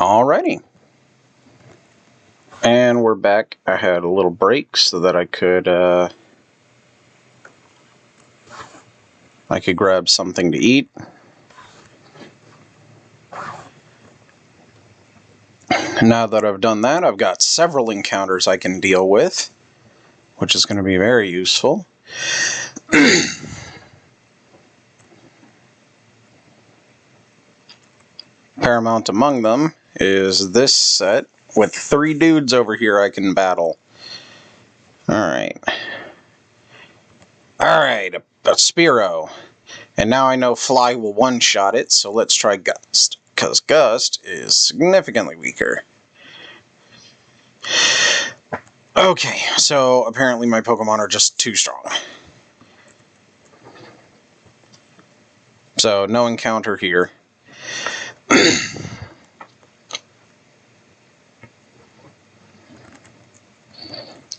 Alrighty. And we're back. I had a little break so that I could grab something to eat. Now that I've done that, I've got several encounters I can deal with, which is going to be very useful. Paramount among them is this set with 3 dudes over here I can battle. Alright. Alright, a Spearow. And now I know Fly will one-shot it, so let's try Gust. Because Gust is significantly weaker. Okay, so apparently my Pokemon are just too strong. So, no encounter here.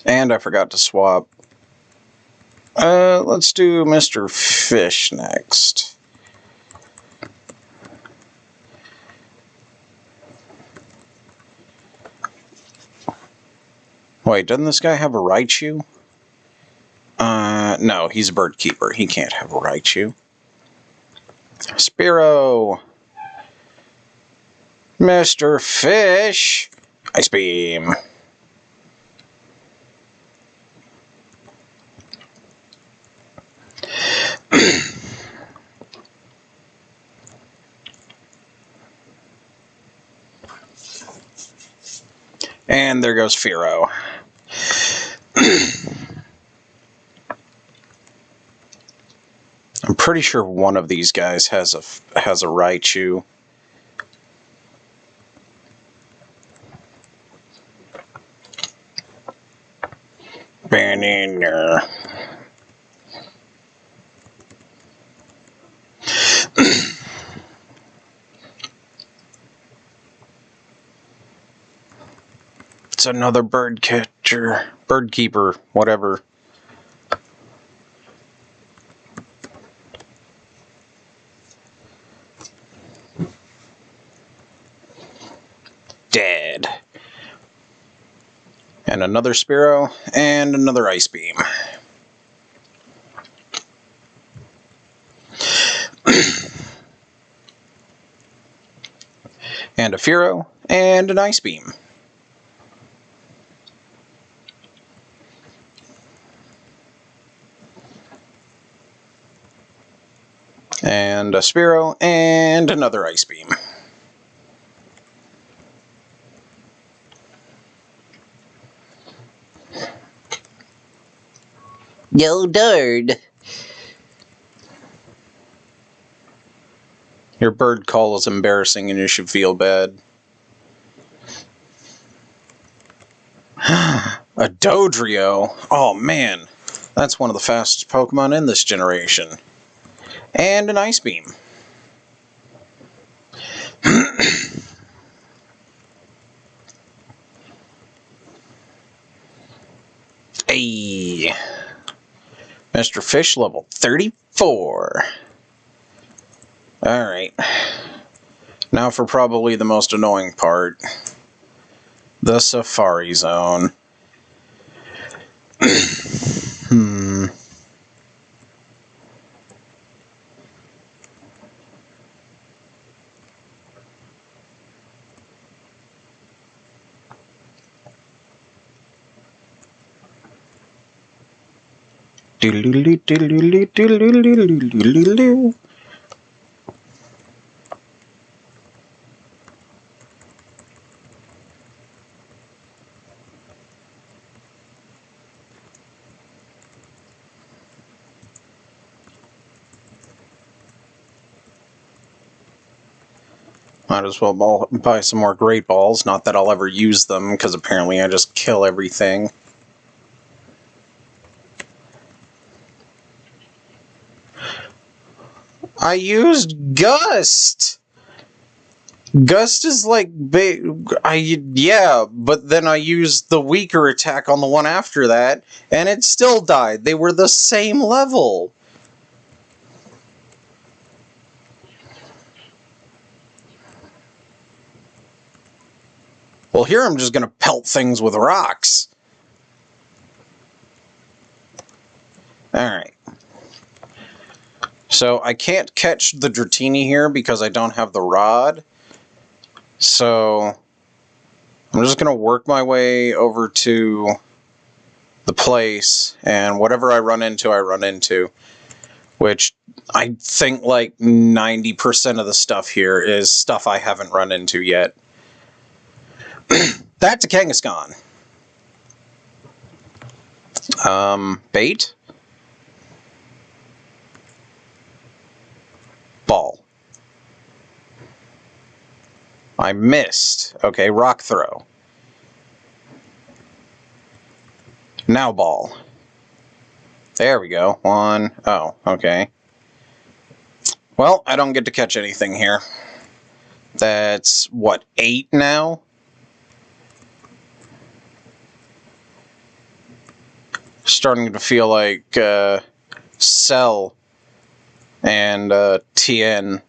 And I forgot to swap. Let's do Mr. Fish next. Wait, doesn't this guy have a Raichu? No, he's a bird keeper. He can't have a Raichu. Spearow! Mr. Fish! Ice Beam! And there goes Fearow. I'm pretty sure one of these guys has a Raichu. Banana. It's another bird catcher, bird keeper, whatever. Dead. And another Spearow, and another Ice Beam. And a Fearow, and an Ice Beam. And a Spearow, and another Ice Beam. Yo, Dard. Your bird call is embarrassing and you should feel bad. A Dodrio? Oh man, that's one of the fastest Pokemon in this generation. And an Ice Beam. Hey, Mr. Fish level 34. Alright. Now for probably the most annoying part. The Safari Zone. Might as well buy some more Great Balls. Not that I'll ever use them, because apparently I just kill everything. I used Gust! Gust is like yeah, but then I used the weaker attack on the one after that, and it still died. They were the same level. Well, here I'm just going to pelt things with rocks. Alright. So I can't catch the Dratini here because I don't have the rod. So I'm just going to work my way over to the place, and whatever I run into. Which I think like 90% of the stuff here is stuff I haven't run into yet. That's a Kangaskhan. Bait? Ball. I missed. Okay, rock throw. Now ball. There we go. One. Oh, okay. Well, I don't get to catch anything here. That's, what, 8 now? Starting to feel like Cell and TN.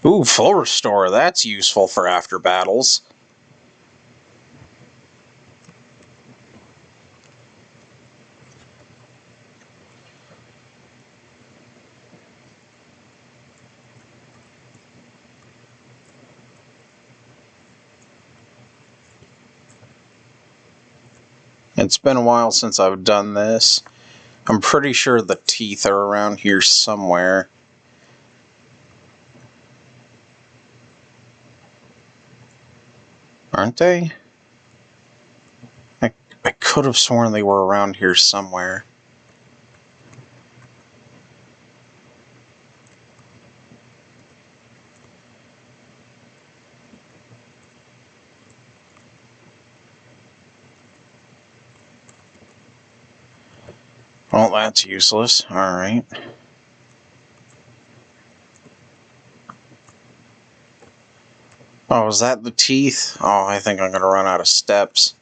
Ooh, full restore. That's useful for after battles. It's been a while since I've done this. I'm pretty sure the teeth are around here somewhere. Aren't they? I could have sworn they were around here somewhere. Well, that's useless. Alright. Oh, is that the teeth? Oh, I think I'm going to run out of steps.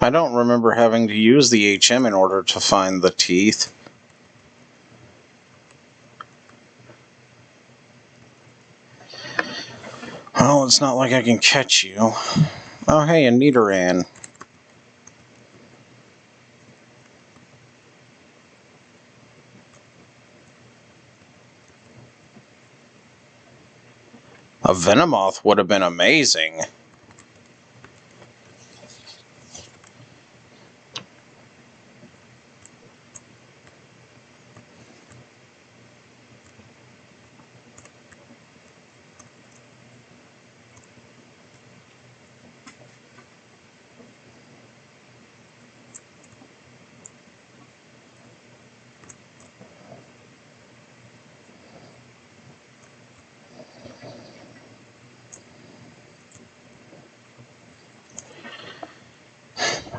I don't remember having to use the HM in order to find the teeth. Well, it's not like I can catch you. Oh, hey, a Nidoran. A Venomoth would have been amazing.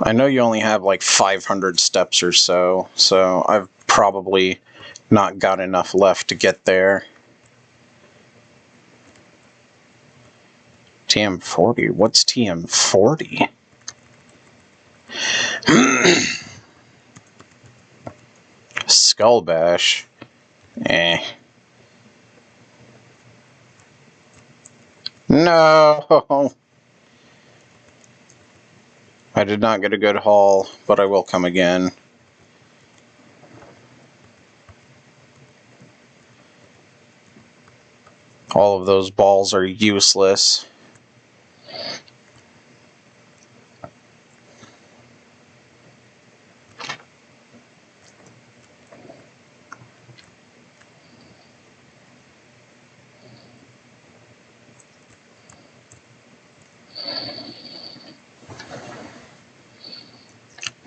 I know you only have like 500 steps or so I've probably not got enough left to get there. TM40? What's TM40? Skull Bash. Eh. No! I did not get a good haul, but I will come again. All of those balls are useless.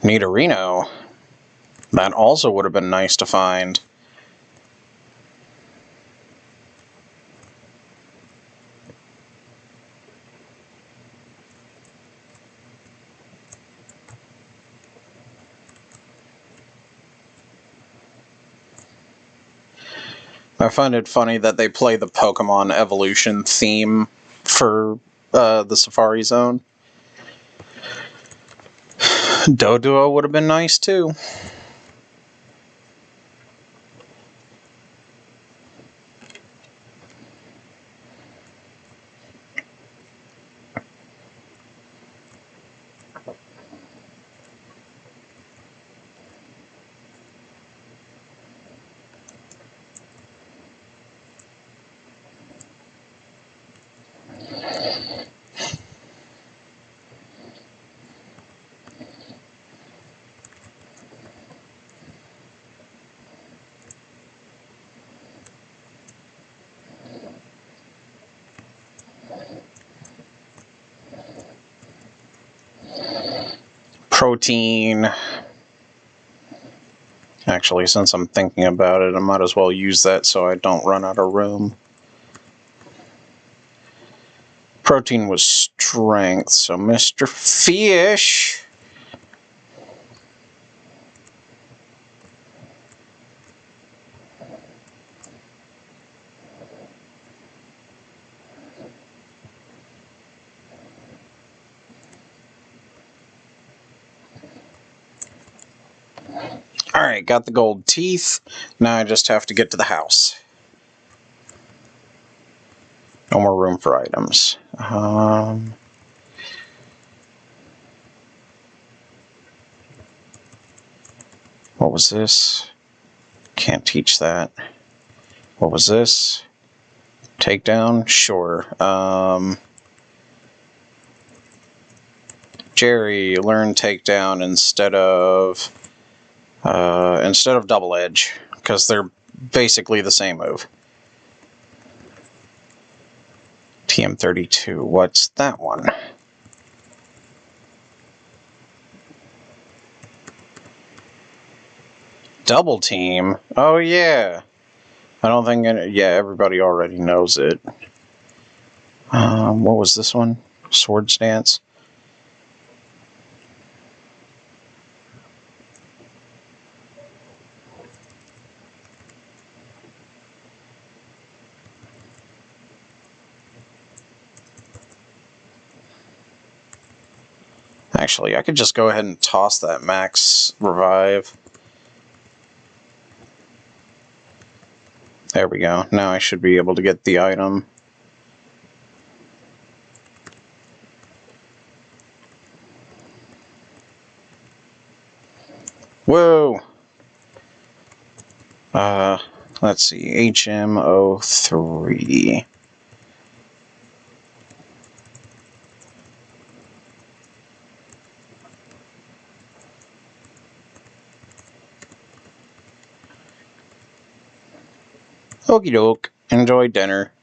Nidorino. That also would have been nice to find. I find it funny that they play the Pokemon evolution theme for the Safari Zone. Doduo would have been nice too. Protein. Actually, since I'm thinking about it, I might as well use that so I don't run out of room. Protein was strength, so Mr. Fish. Alright, got the gold teeth. Now I just have to get to the house. No more room for items. What was this? Can't teach that. What was this? Takedown? Sure. Jerry, learn takedown instead of double edge, because they're basically the same move. TM32, what's that one? Double team? Oh yeah. I don't think everybody already knows it. What was this one? Sword stance? Actually, I could just go ahead and toss that max revive. There we go. Now I should be able to get the item. Whoa! Let's see. HM03. Okie doke. Enjoy dinner.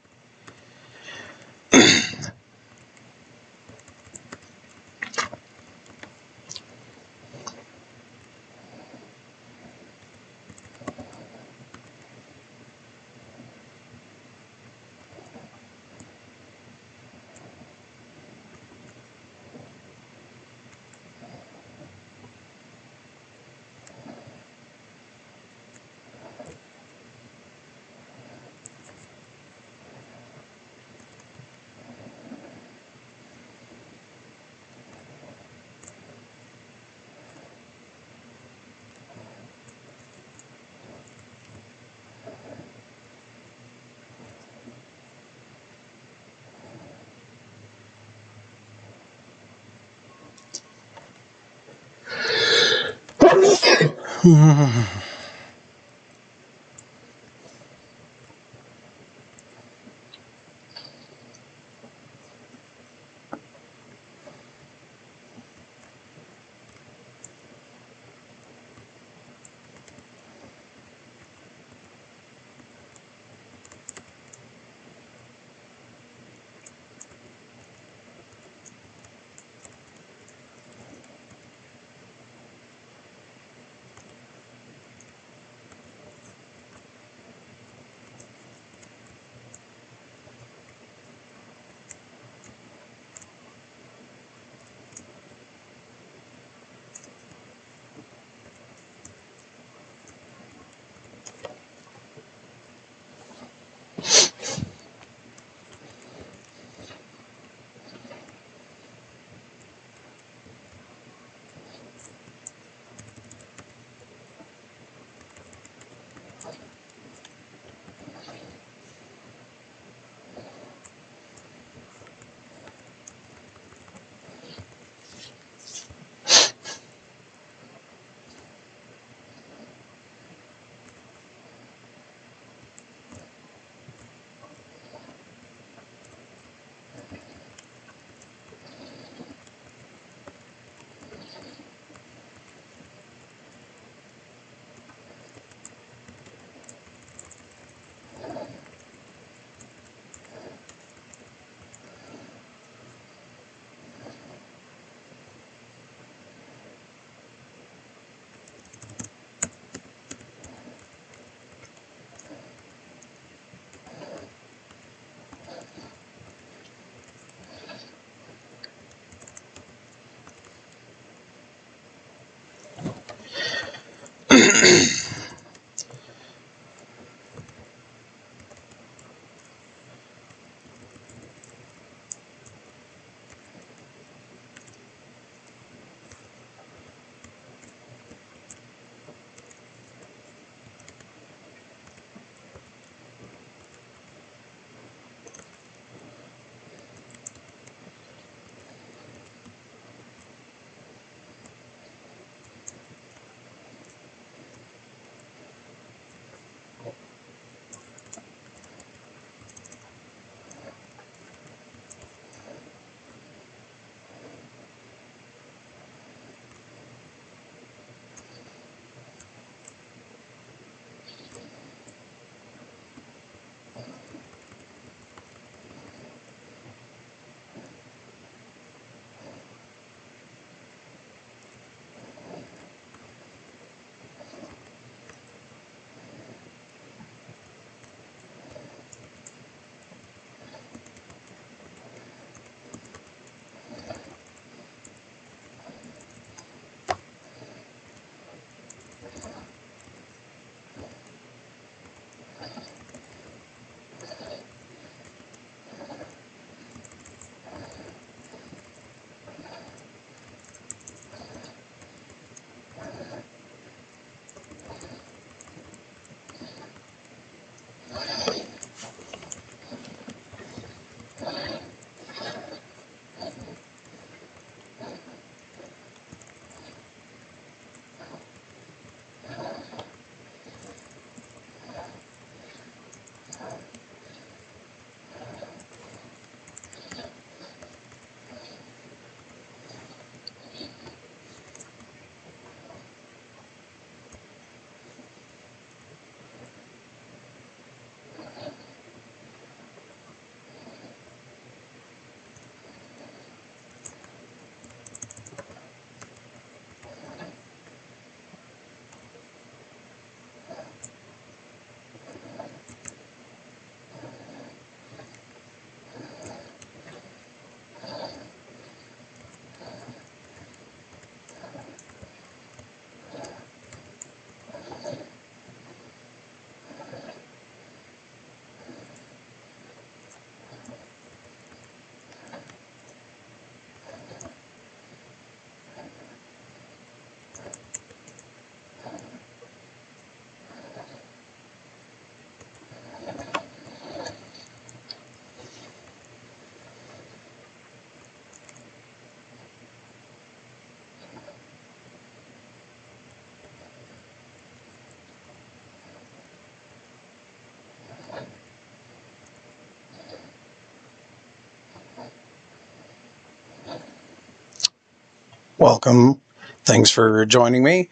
Welcome. Thanks for joining me.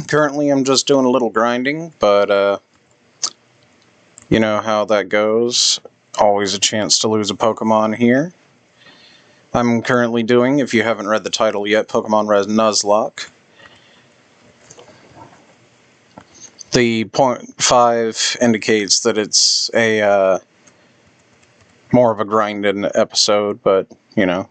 Currently, I'm just doing a little grinding, but you know how that goes. Always a chance to lose a Pokemon here. I'm currently doing, if you haven't read the title yet, Pokemon Res Nuzlock. The 0.5 indicates that it's a more of a grinded episode, but you know.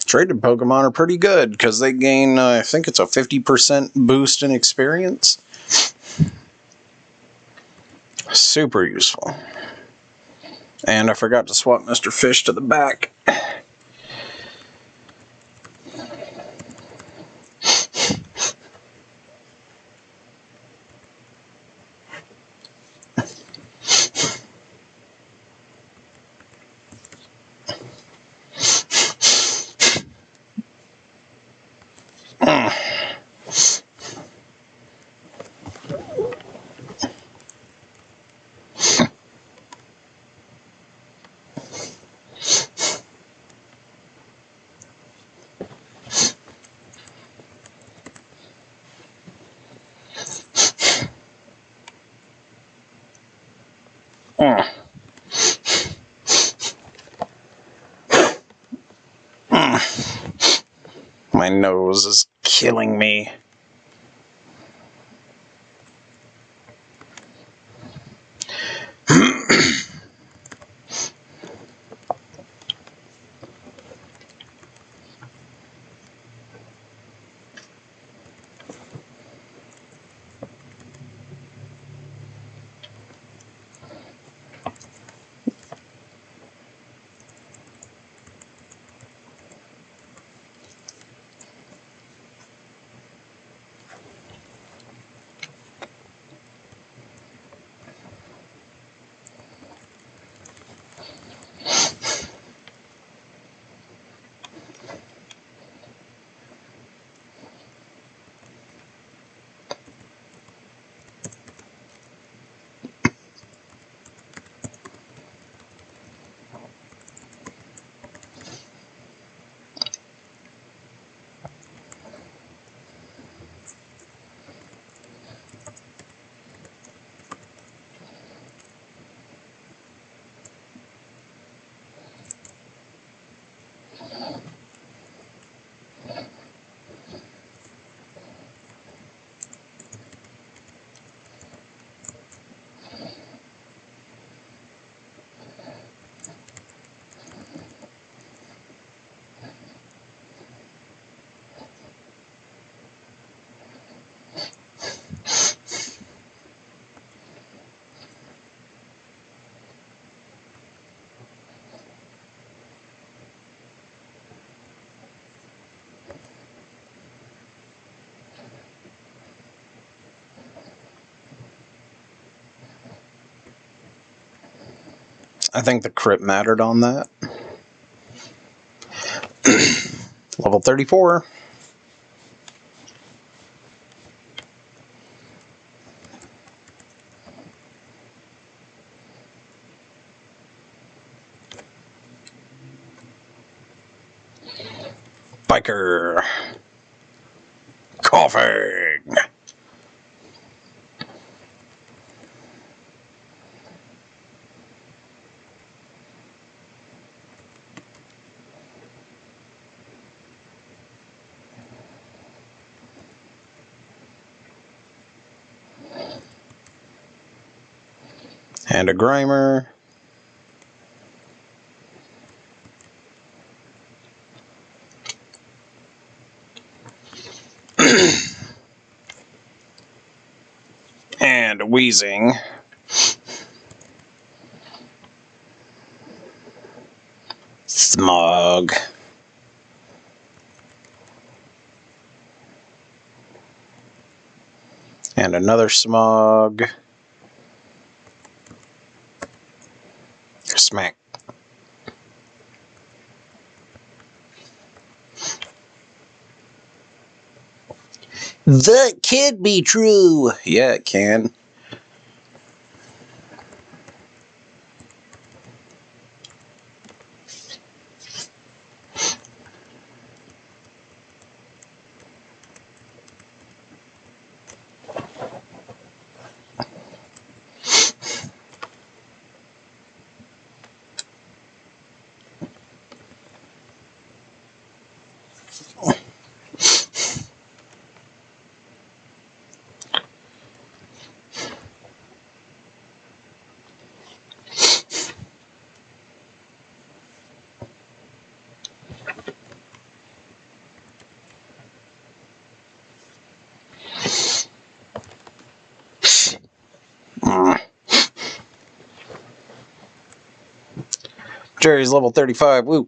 Traded Pokemon are pretty good because they gain, I think it's a 50% boost in experience. Super useful. And I forgot to swap Mr. Fish to the back. My nose is killing me. I think the crit mattered on that. Level 34. Biker. Coughing. And a Grimer. And a Wheezing. Smog. And another Smog. Smack. That can't be true. Yeah, it can. Jerry's level 35. Woo.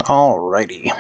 Alrighty.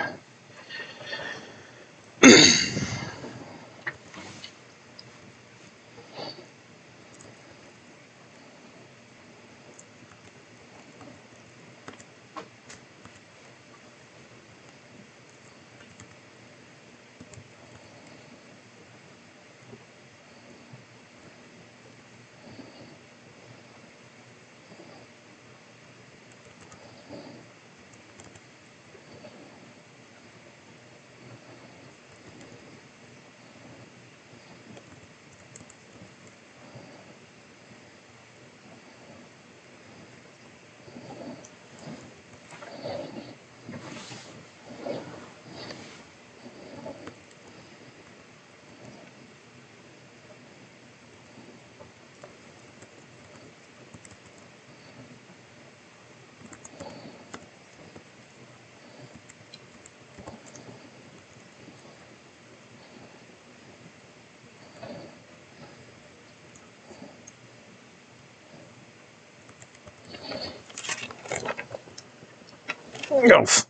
Oof.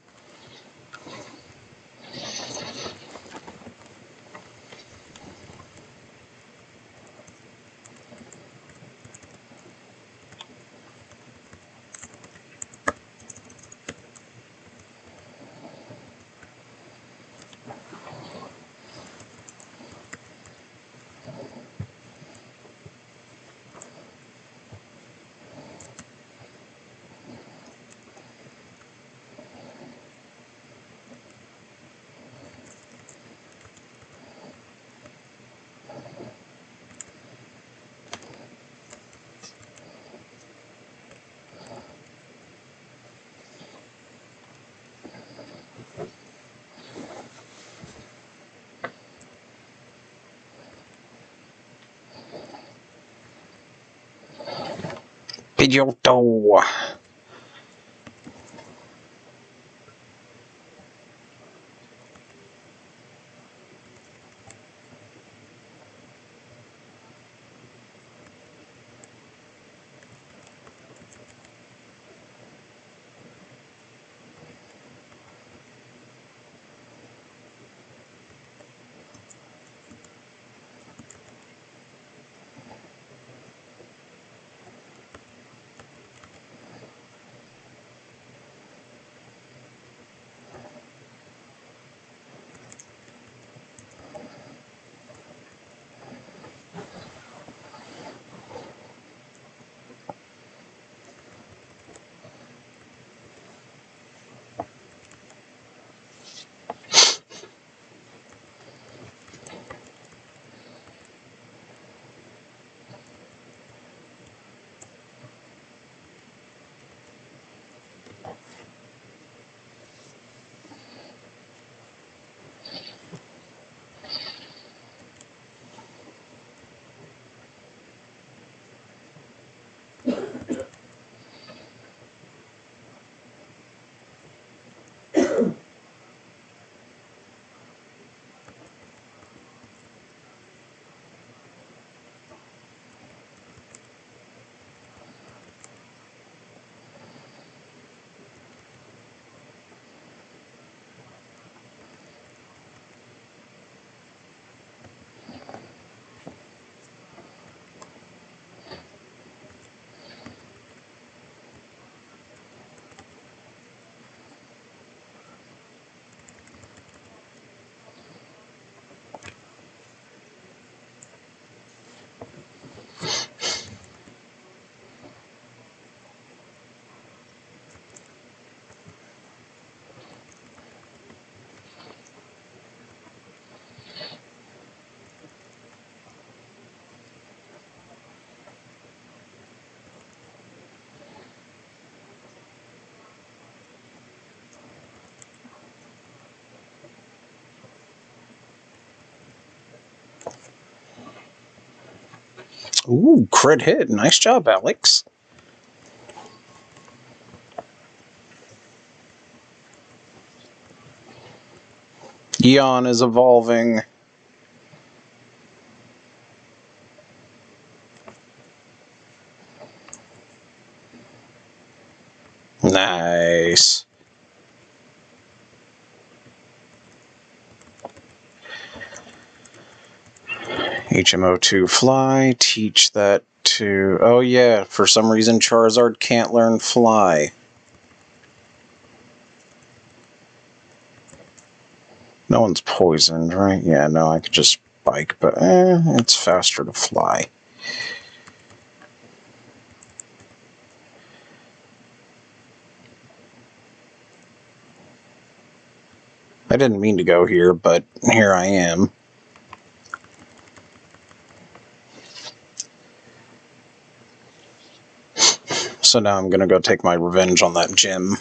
Pidgeotto. Ooh, crit hit. Nice job, Alex. Eon is evolving. Nice. HMO2 fly. Teach that to... Oh yeah, for some reason Charizard can't learn fly. No one's poisoned, right? Yeah, no, I could just bike, but it's faster to fly. I didn't mean to go here, but here I am. So now I'm gonna go take my revenge on that gym.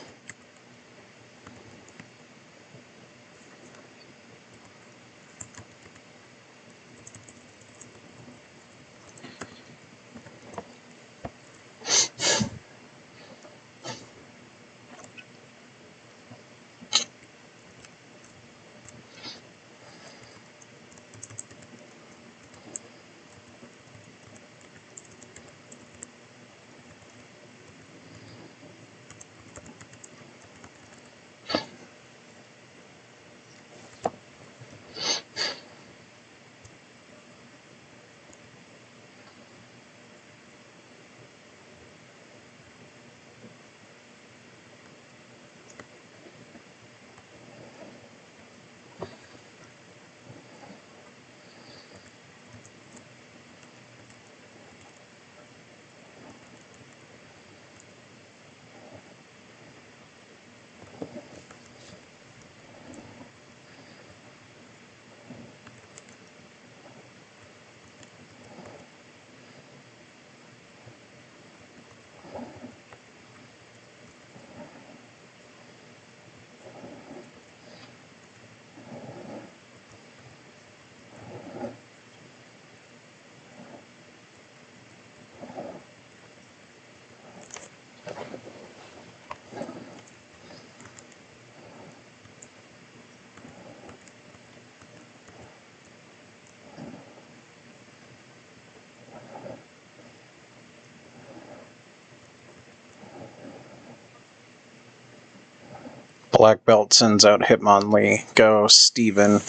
Black Belt sends out Hitmonlee. Go, Steven.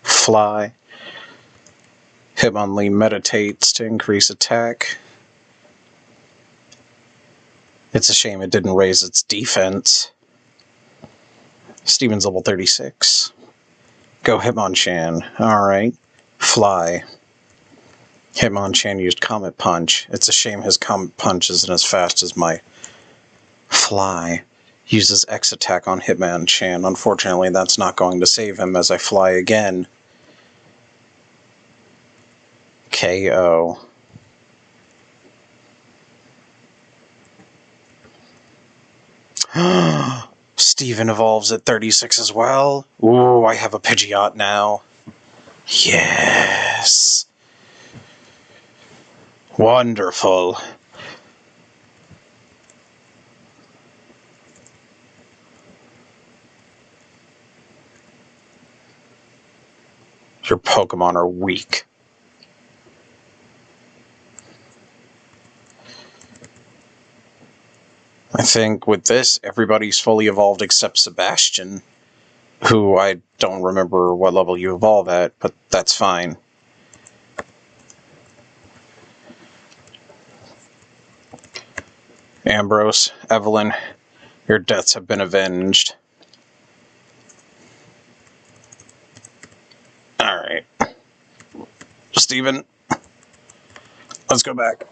Fly. Hitmonlee meditates to increase attack. It's a shame it didn't raise its defense. Steven's level 36. Go, Hitmonchan. Alright. Fly. Hitmonchan used Comet Punch. It's a shame his Comet Punch isn't as fast as my Fly. Uses X attack on Hitmonchan. Unfortunately, that's not going to save him as I fly again. KO. Steven evolves at 36 as well. Ooh, I have a Pidgeot now. Yes. Wonderful. Your Pokemon are weak. I think with this, everybody's fully evolved except Sebastian, who I don't remember what level you evolve at, but that's fine. Ambrose, Evelyn, your deaths have been avenged. Alright. Steven, let's go back.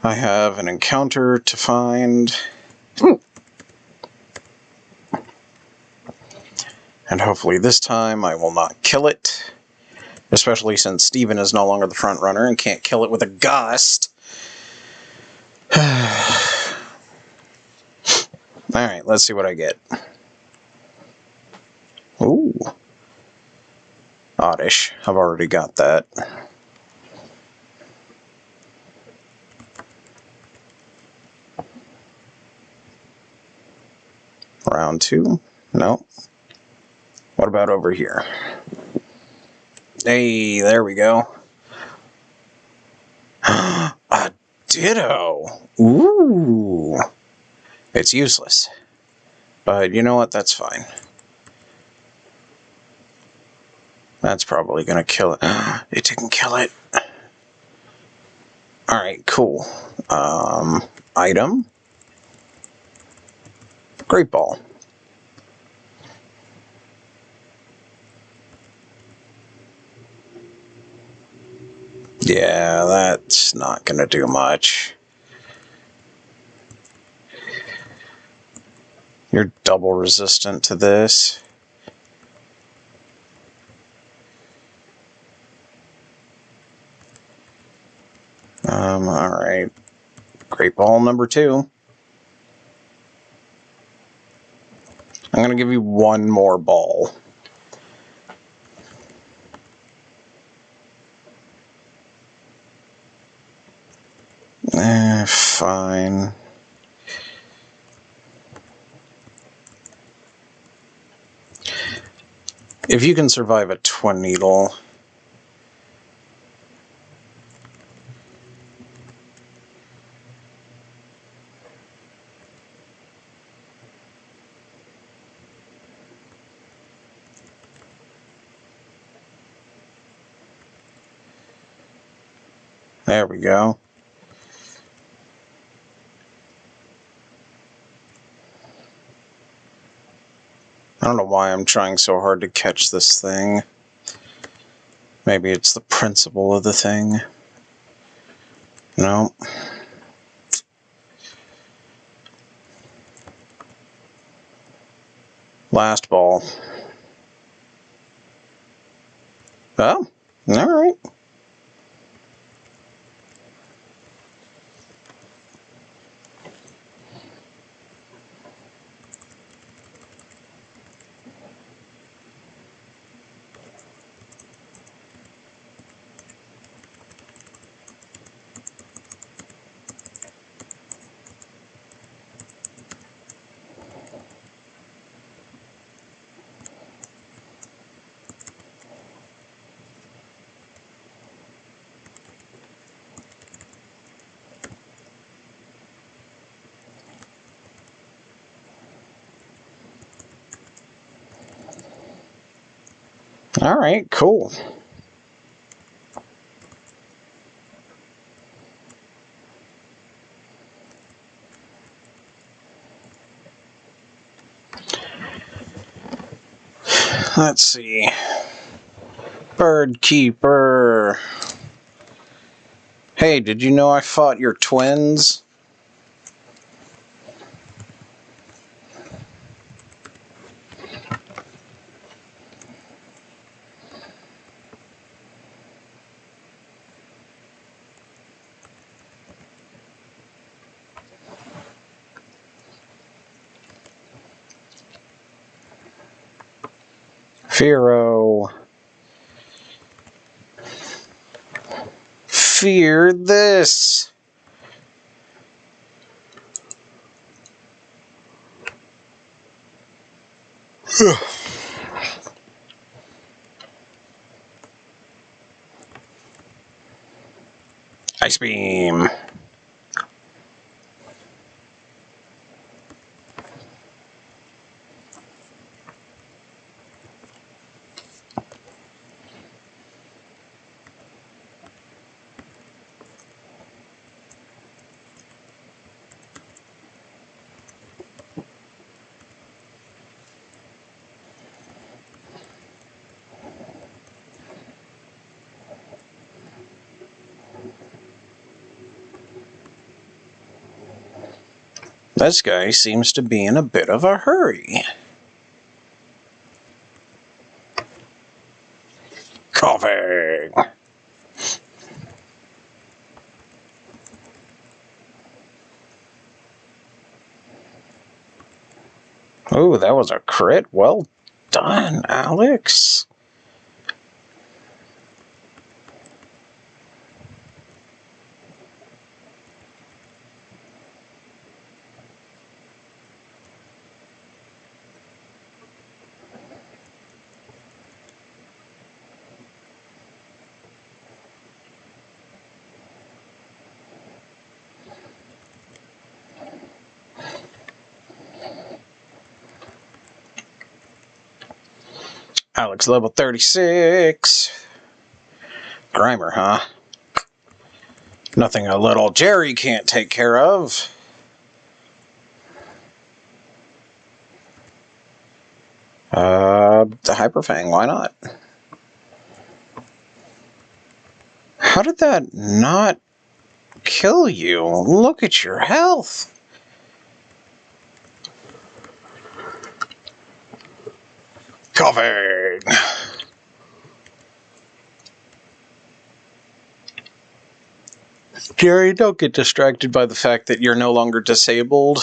I have an encounter to find. And hopefully this time I will not kill it. Especially since Steven is no longer the front runner and can't kill it with a gust. Alright, let's see what I get. Ooh. Oddish. I've already got that. Round 2. No. What about over here? Hey, there we go. A Ditto! Ooh! It's useless. But you know what? That's fine. That's probably gonna kill it. It didn't kill it. Alright, cool. Item. Great Ball. Yeah, that's not gonna do much. You're double resistant to this. Alright. Great Ball number 2. I'm gonna give you one more ball. Fine. If you can survive a Twin Needle. There we go. I don't know why I'm trying so hard to catch this thing. Maybe it's the principle of the thing. No. Last ball. Oh, alright. Alright, cool. Let's see. Bird Keeper. Hey, did you know I fought your twins? Fearo. Fear this. Ice Beam. This guy seems to be in a bit of a hurry. Coughing. Oh, that was a crit. Well done, Alex. Alex level 36. Grimer, huh? Nothing a little Jerry can't take care of. The Hyper Fang, why not? How did that not kill you? Look at your health. Coughing. Jerry, don't get distracted by the fact that you're no longer disabled.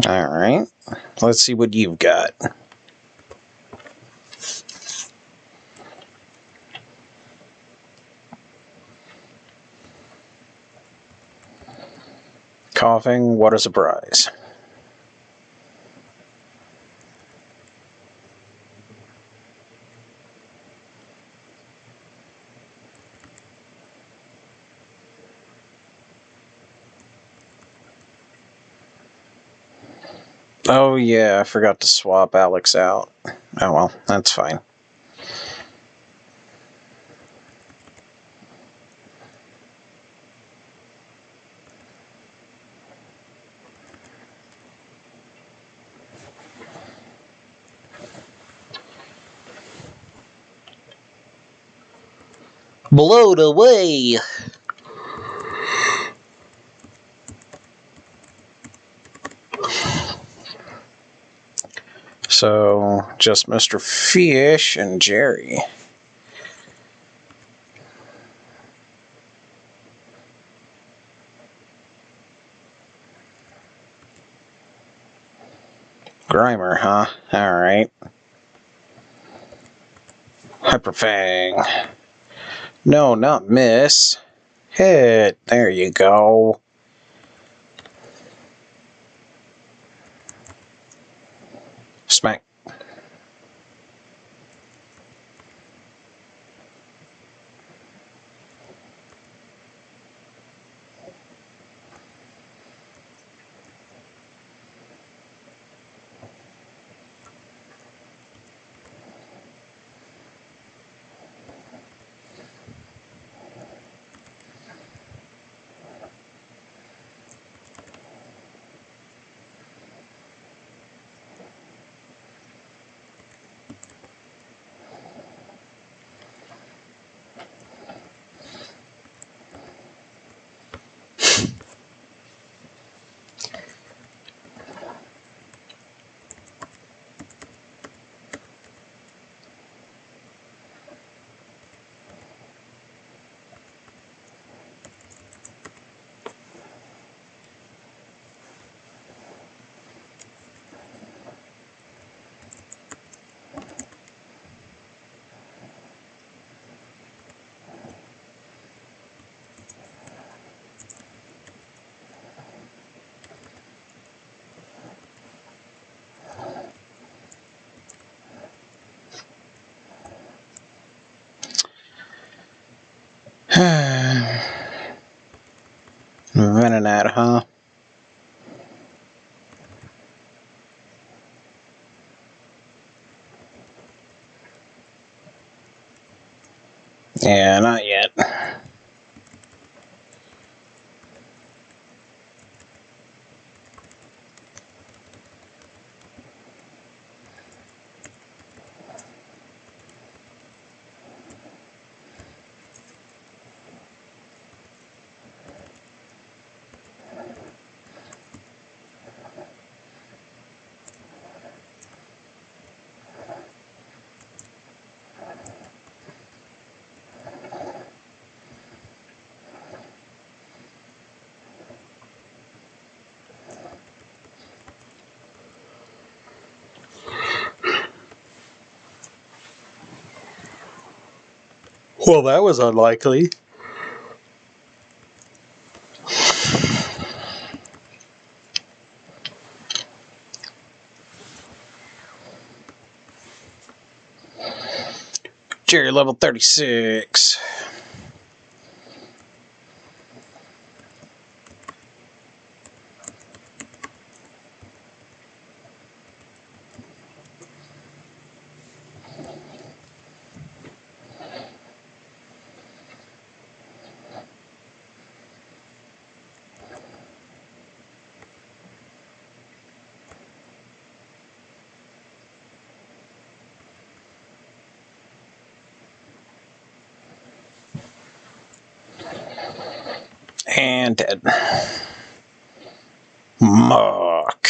Alright, let's see what you've got. Coughing, what a surprise. Oh yeah, I forgot to swap Alex out. Oh well, that's fine. Blown away. So, just Mr. Fish and Jerry. Grimer, huh? Alright. Hyper Fang. No, not miss. Hit. There you go. Smack. Venonat, huh? Yeah, not yet. Well, that was unlikely. Jerry, level 36. And dead. Muck.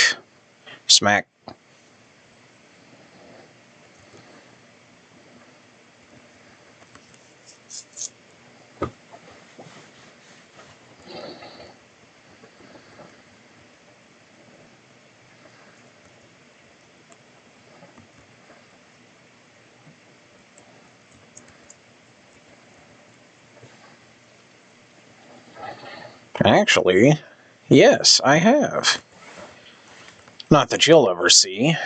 Smack. Actually, yes, I have. Not that you'll ever see.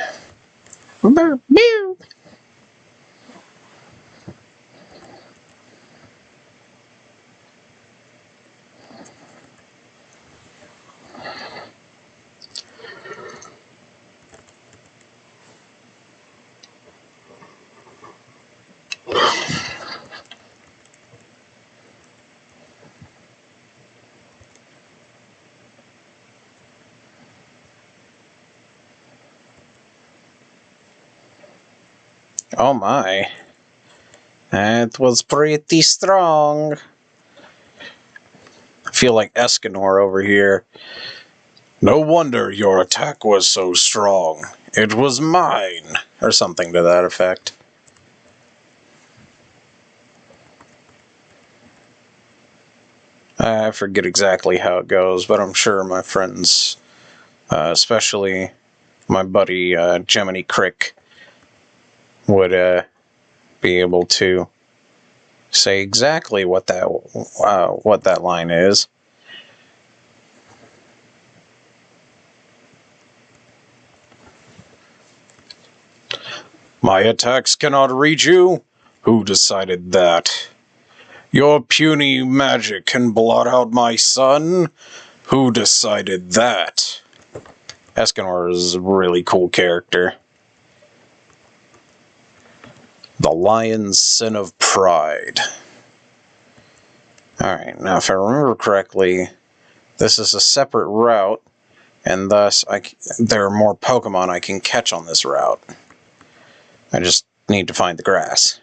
Oh my. That was pretty strong. I feel like Escanor over here. No wonder your attack was so strong. It was mine. Or something to that effect. I forget exactly how it goes, but I'm sure my friends, especially my buddy Gemini Crick, would be able to say exactly what that line is. My attacks cannot reach you? Who decided that? Your puny magic can blot out my sun? Who decided that? Escanor is a really cool character. The Lion's Sin of Pride. Alright, now if I remember correctly, this is a separate route, and thus there are more Pokemon I can catch on this route. I just need to find the grass.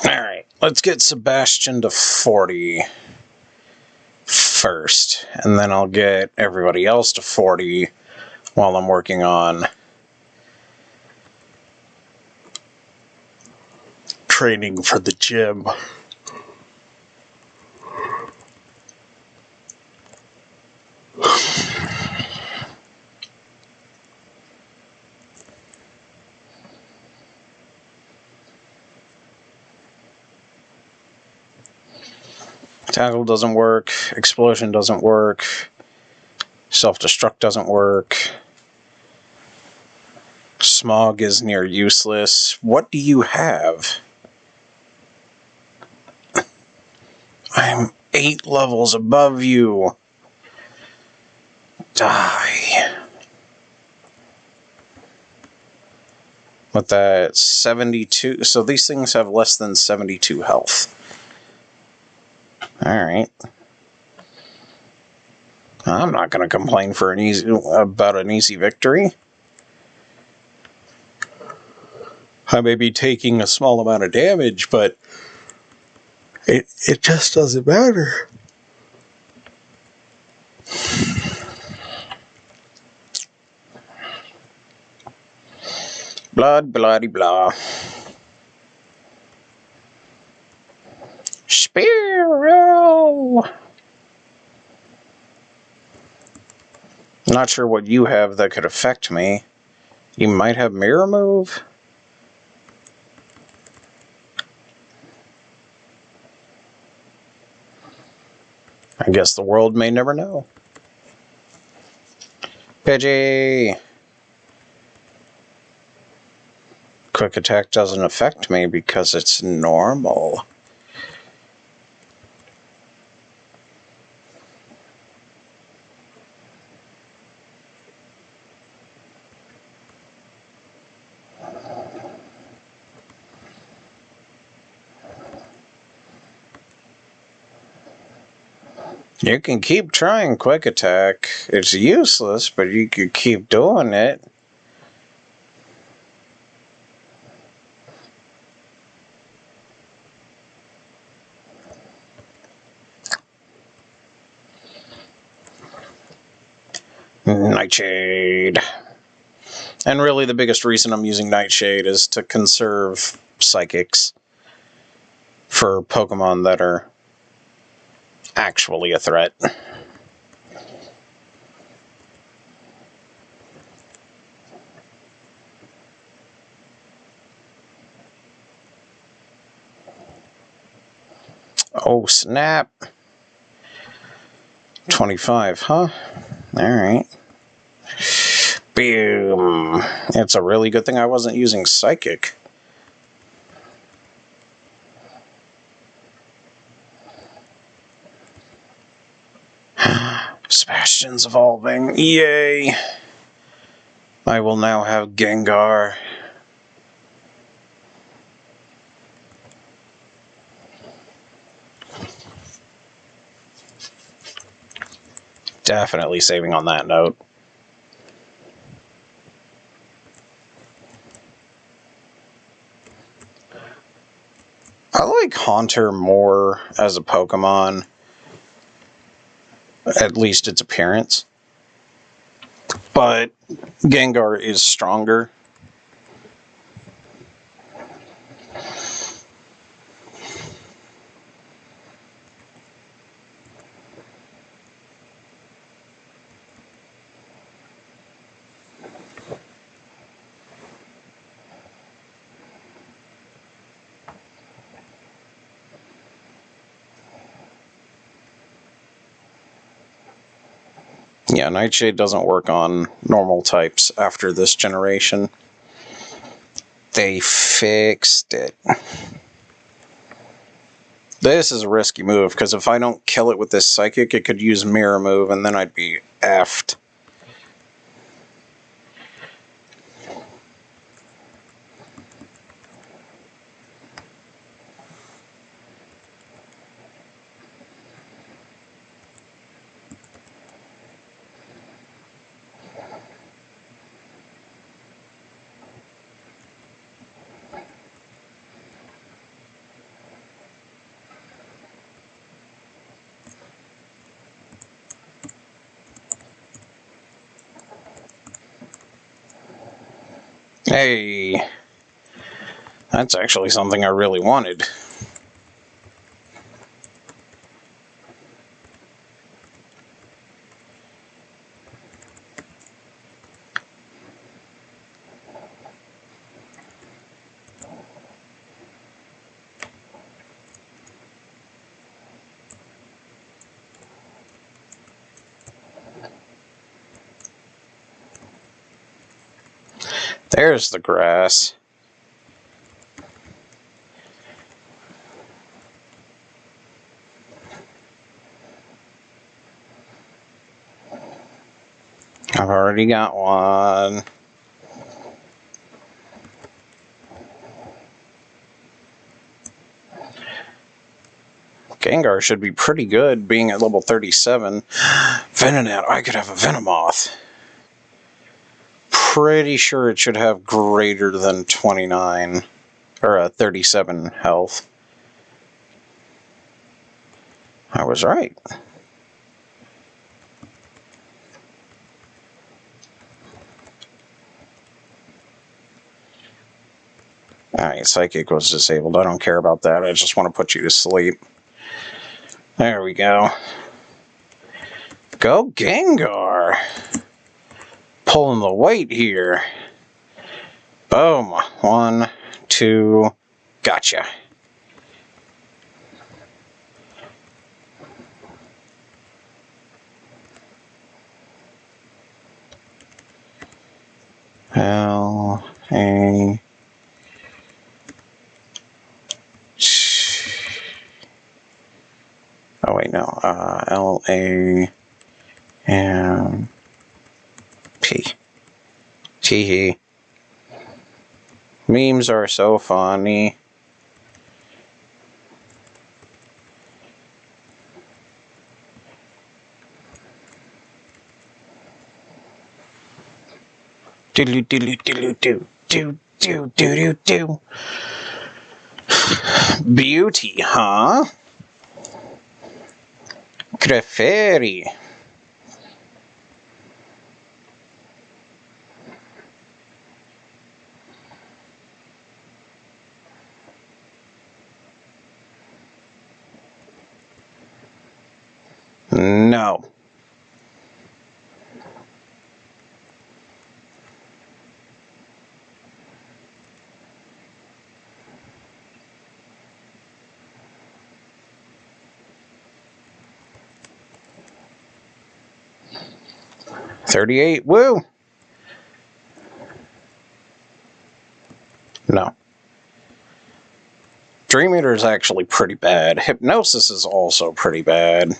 Alright, let's get Sebastian to 40 first, and then I'll get everybody else to 40 while I'm working on training for the gym. Tackle doesn't work, explosion doesn't work, self-destruct doesn't work, smog is near useless. What do you have? I'm 8 levels above you. Die. With that 72, so these things have less than 72 health. Alright. I'm not going to complain for about an easy victory. I may be taking a small amount of damage, but it just doesn't matter. Blood, bloody blah. Spearow! Not sure what you have that could affect me. You might have Mirror Move? I guess the world may never know. Pidgey! Quick attack doesn't affect me because it's normal. You can keep trying quick attack. It's useless, but you can keep doing it. Nightshade. And really the biggest reason I'm using Nightshade is to conserve psychics for Pokemon that are actually a threat. Oh, snap. 25, huh? Alright. Boom. It's a really good thing I wasn't using Psychic. Sebastian's evolving. Yay. I will now have Gengar. Definitely saving on that note. I like Haunter more as a Pokemon. At least its appearance. But Gengar is stronger. Yeah, Nightshade doesn't work on normal types after this generation. They fixed it. This is a risky move, because if I don't kill it with this Psychic, it could use Mirror Move, and then I'd be effed. Hey, that's actually something I really wanted. There's the grass. I've already got one. Gengar should be pretty good being at level 37. Venonat, I could have a Venomoth. Pretty sure it should have greater than 29 or 37 health. I was right. Alright, Psychic was disabled. I don't care about that. I just want to put you to sleep. There we go. Go Gengar! Pulling the weight here. Boom. 1, 2, gotcha. L, A... Oh wait, no. L, A, and P. Teehee. Memes are so funny. Diddly diddly diddly do do do do do do. Beauty, huh? Clefairy. No. $38. Woo! No. Dream Eater is actually pretty bad. Hypnosis is also pretty bad.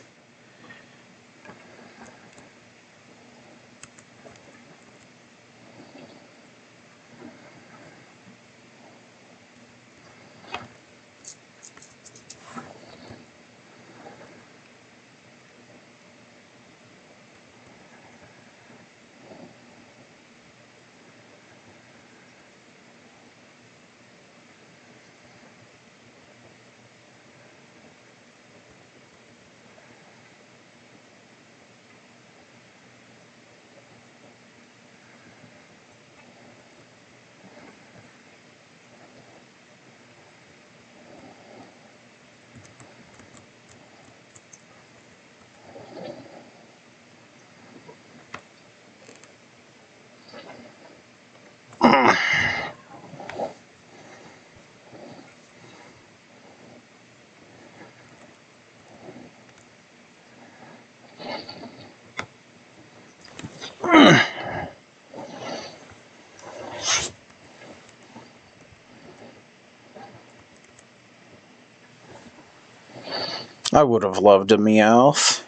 I would have loved a Meowth.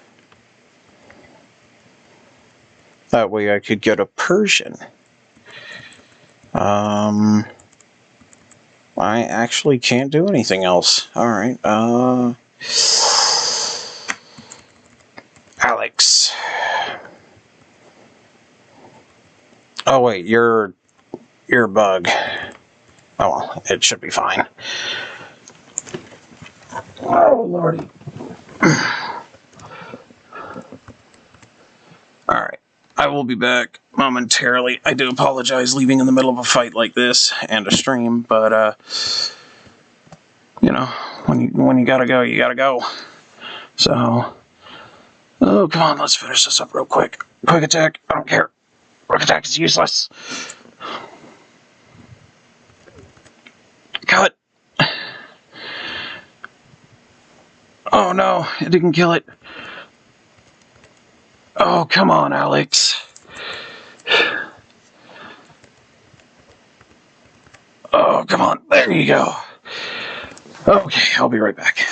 That way I could get a Persian. I actually can't do anything else. Alright, Alex. Oh wait, you're a bug. Oh well, it should be fine. Oh lordy. Alright, I will be back momentarily. I do apologize leaving in the middle of a fight like this and a stream, but you know, when you gotta go, you gotta go. So, oh come on, let's finish this up real quick. Quick attack, I don't care. Quick attack is useless. Cut. Oh no, it didn't kill it. Oh, come on, Alex. Oh, come on. There you go. Okay, I'll be right back.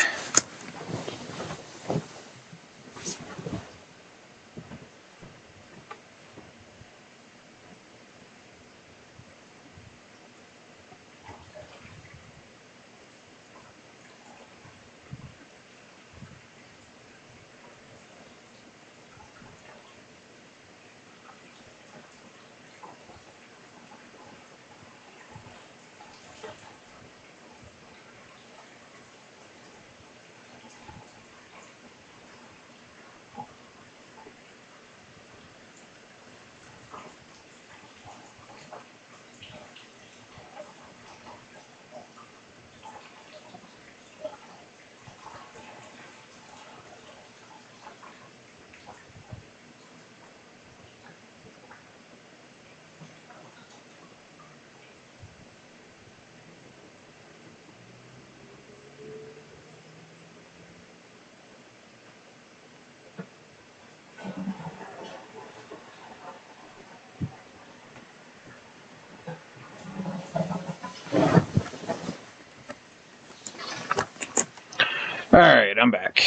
Alright, I'm back.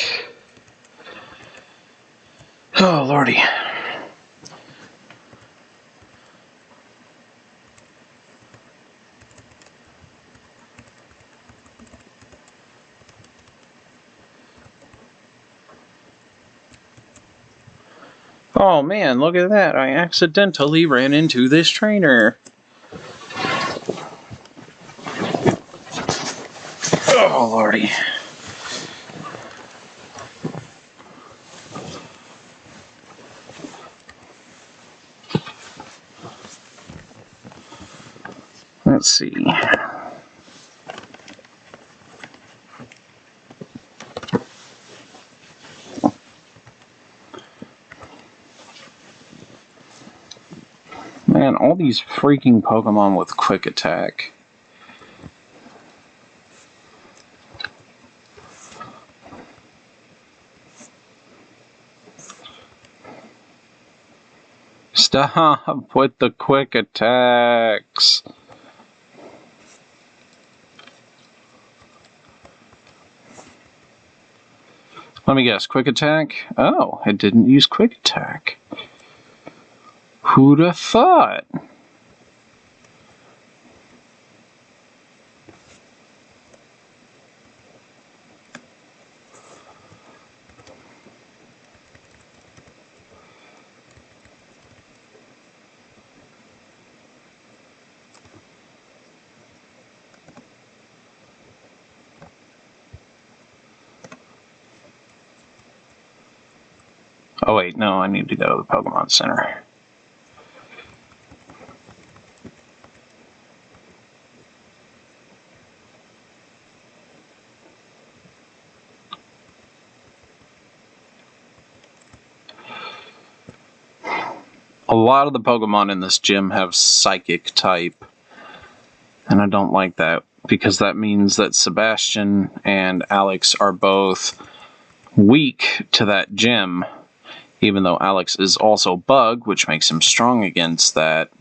Oh, lordy. Oh man, look at that. I accidentally ran into this trainer. Oh, lordy. Let's see. Man, all these freaking Pokemon with quick attack. Stop with the quick attacks. Let me guess, quick attack? Oh, it didn't use quick attack. Who'd have thought? Oh wait, no, I need to go to the Pokemon Center. A lot of the Pokemon in this gym have Psychic type, and I don't like that, because that means that Sebastian and Alex are both weak to that gym, even though Alex is also Bug, which makes him strong against that.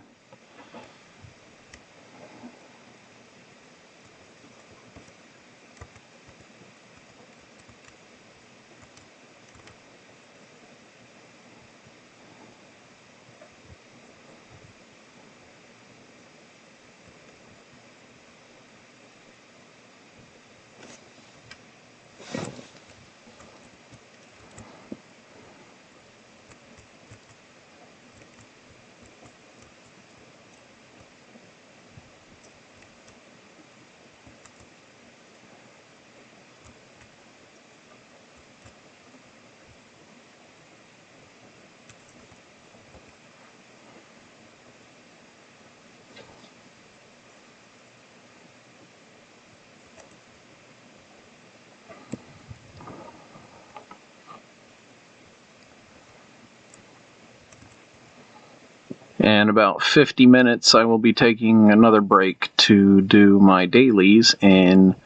In about 50 minutes, I will be taking another break to do my dailies in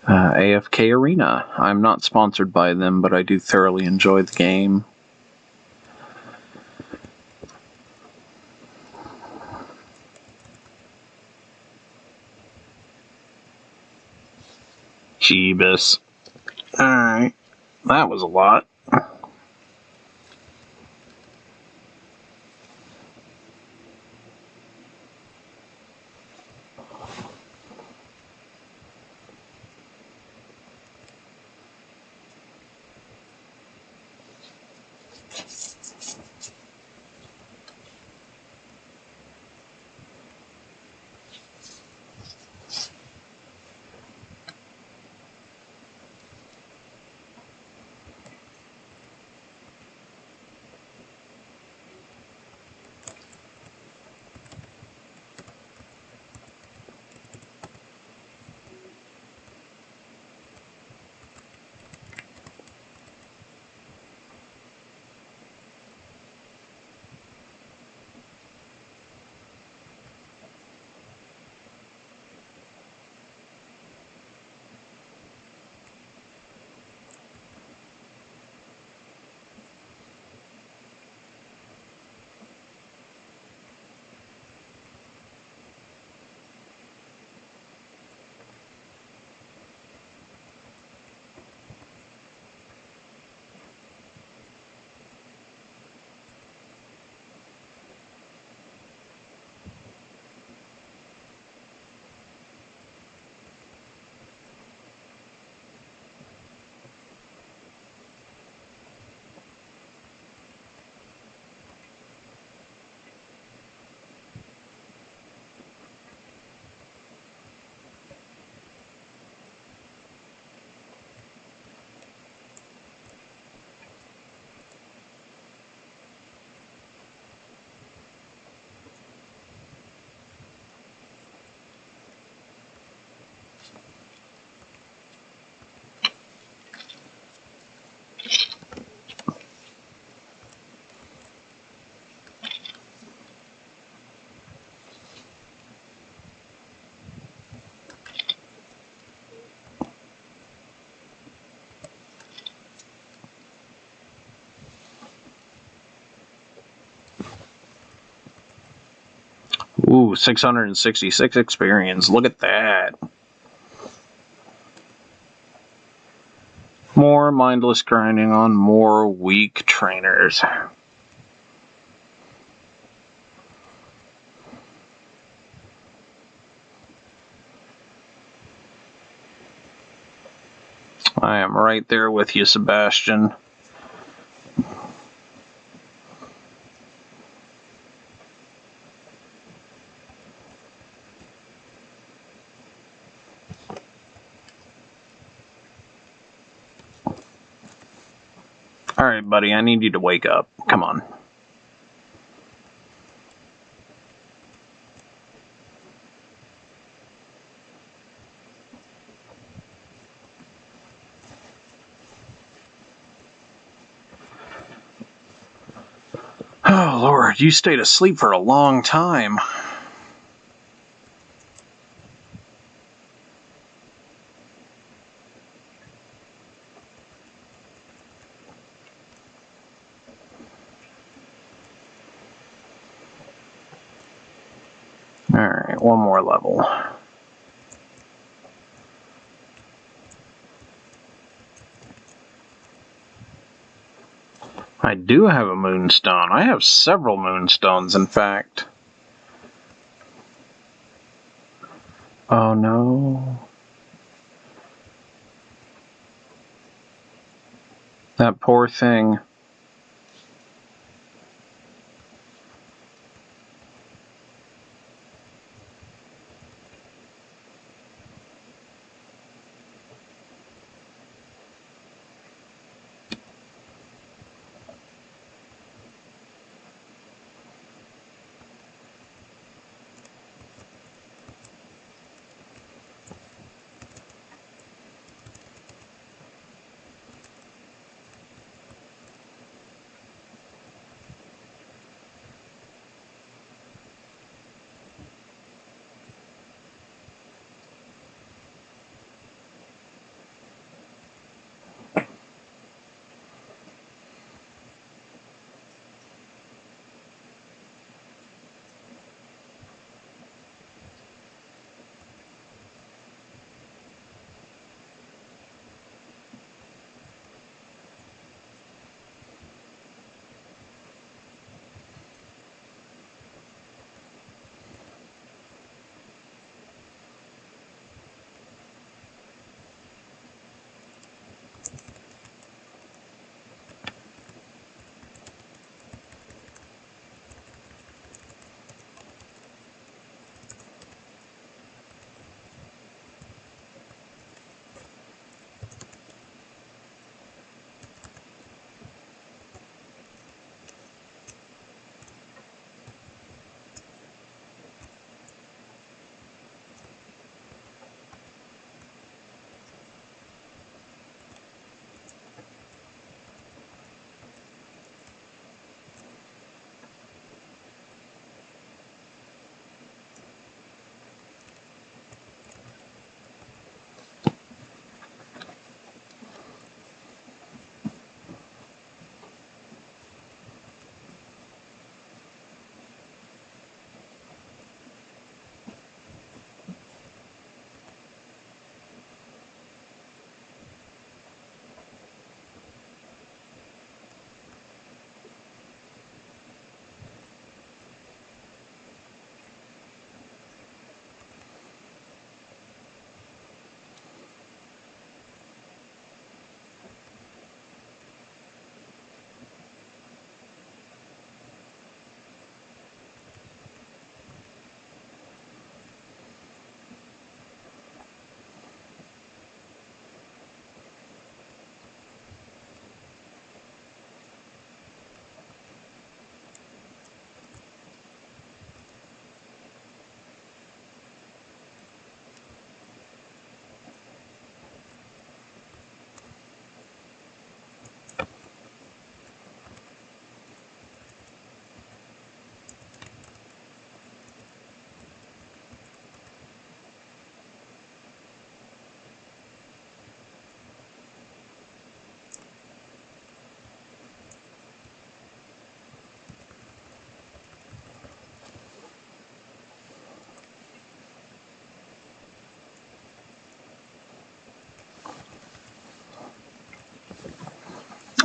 AFK Arena. I'm not sponsored by them, but I do thoroughly enjoy the game. Jeebus. Alright, that was a lot. Ooh, 666 experience. Look at that. More mindless grinding on more weak trainers. I am right there with you, Sebastian. Alright, buddy, I need you to wake up. Come on. Oh, Lord, you stayed asleep for a long time. Alright, one more level. I do have a moonstone. I have several moonstones, in fact. Oh no. That poor thing.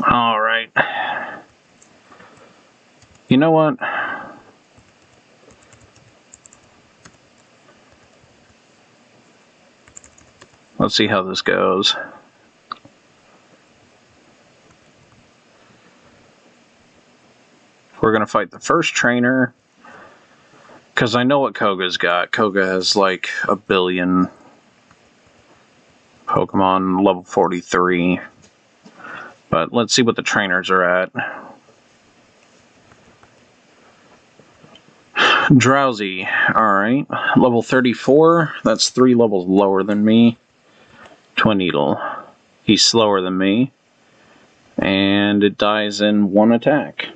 Alright. You know what? Let's see how this goes. We're going to fight the first trainer. Because I know what Koga's got. Koga has like a billion Pokemon level 43. But let's see what the trainers are at. Drowsy. Alright. Level 34. That's 3 levels lower than me. Twineedle. He's slower than me. And it dies in 1 attack.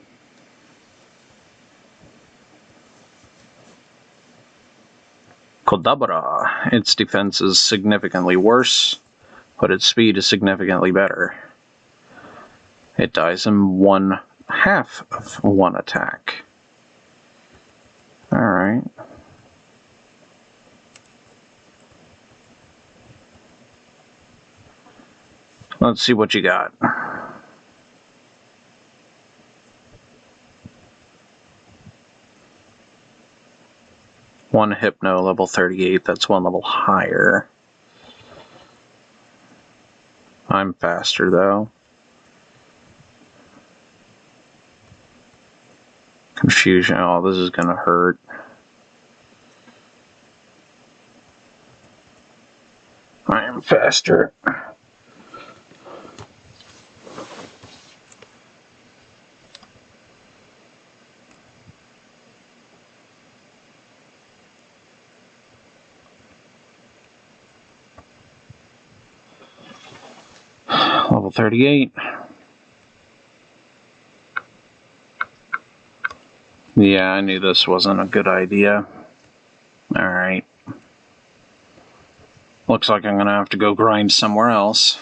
Kadabra. Its defense is significantly worse, but its speed is significantly better. It dies in 1/2 of 1 attack. Alright. Let's see what you got. One Hypno, level 38, that's 1 level higher. I'm faster, though. Confusion, oh, this is gonna hurt. I am faster. Level 38. Yeah, I knew this wasn't a good idea. Alright. Looks like I'm gonna have to go grind somewhere else.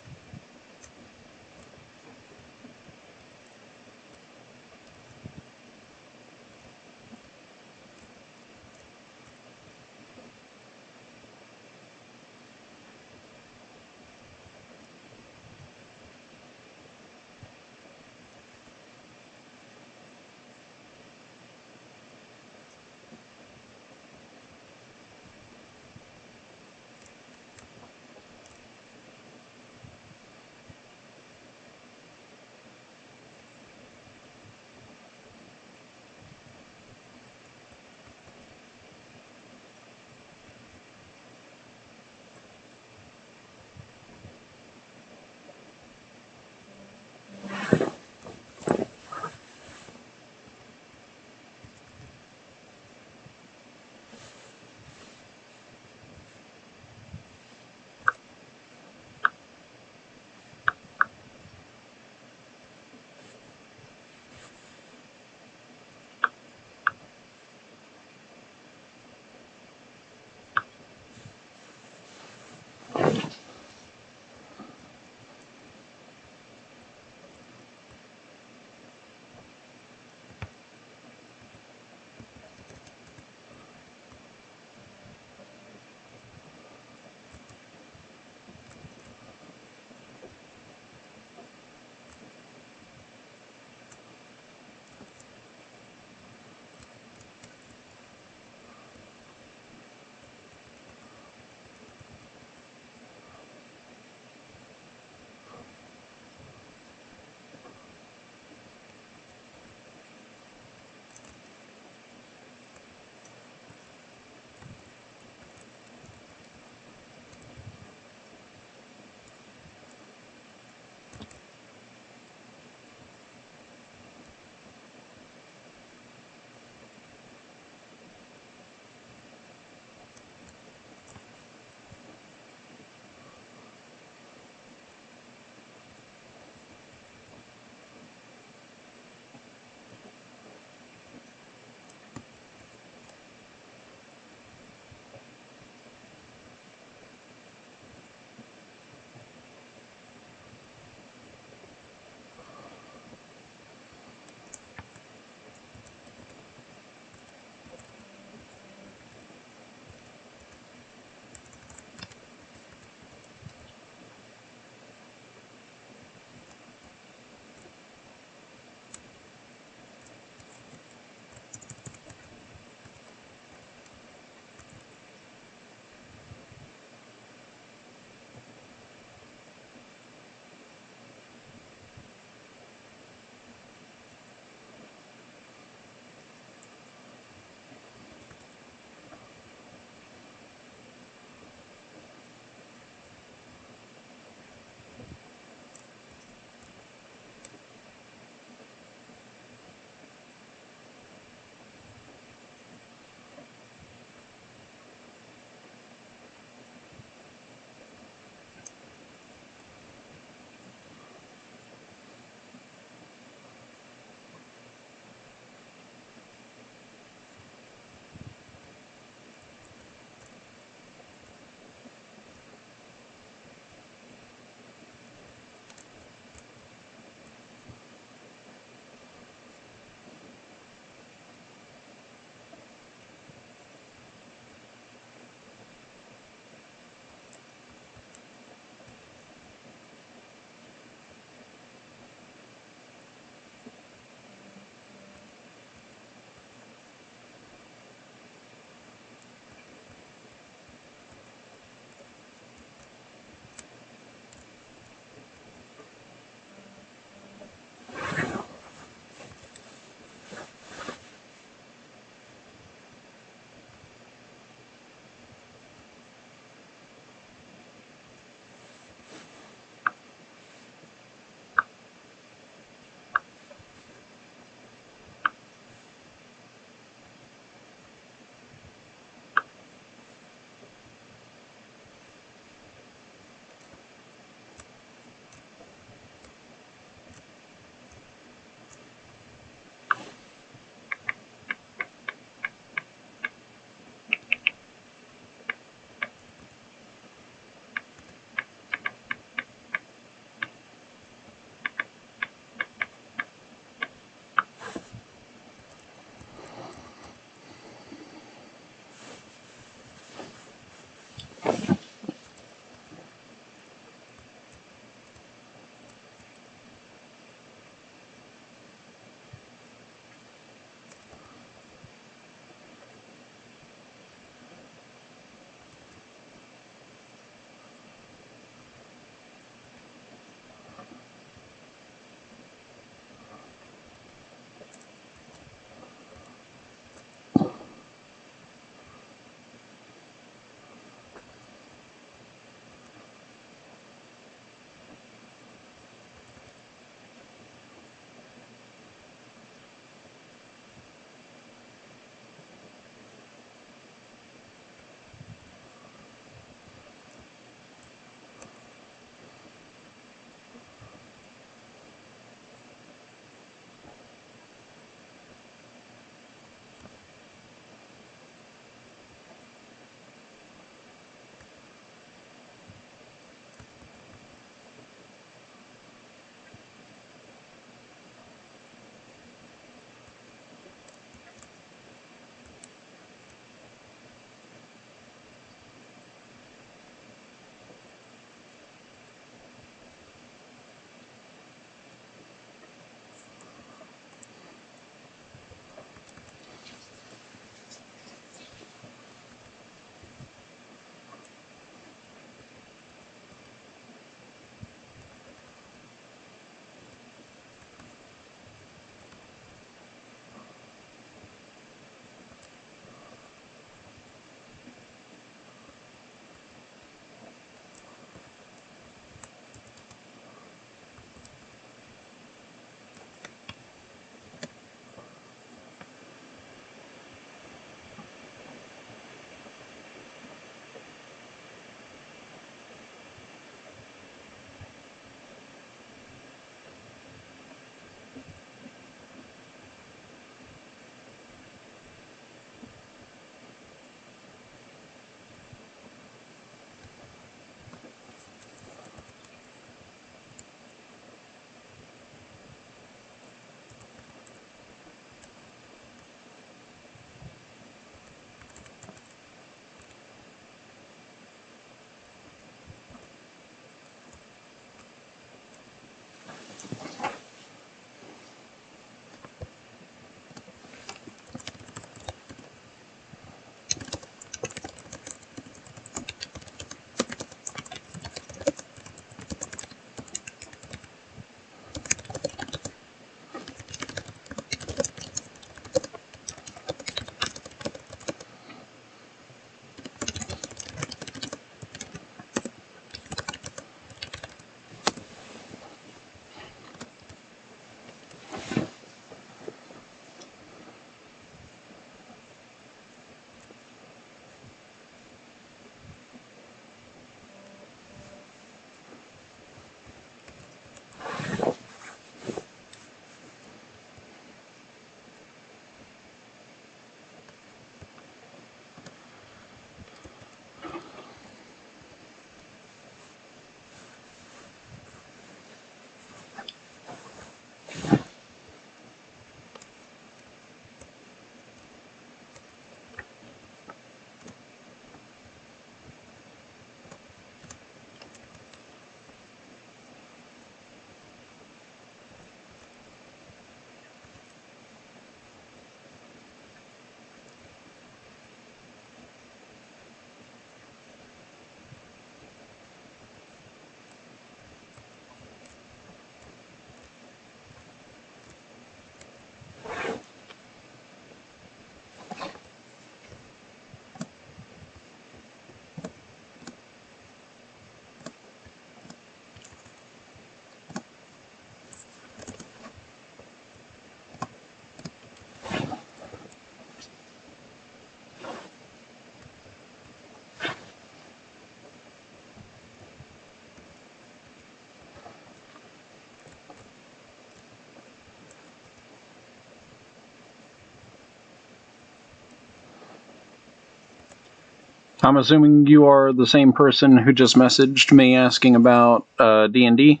I'm assuming you are the same person who just messaged me asking about D&D?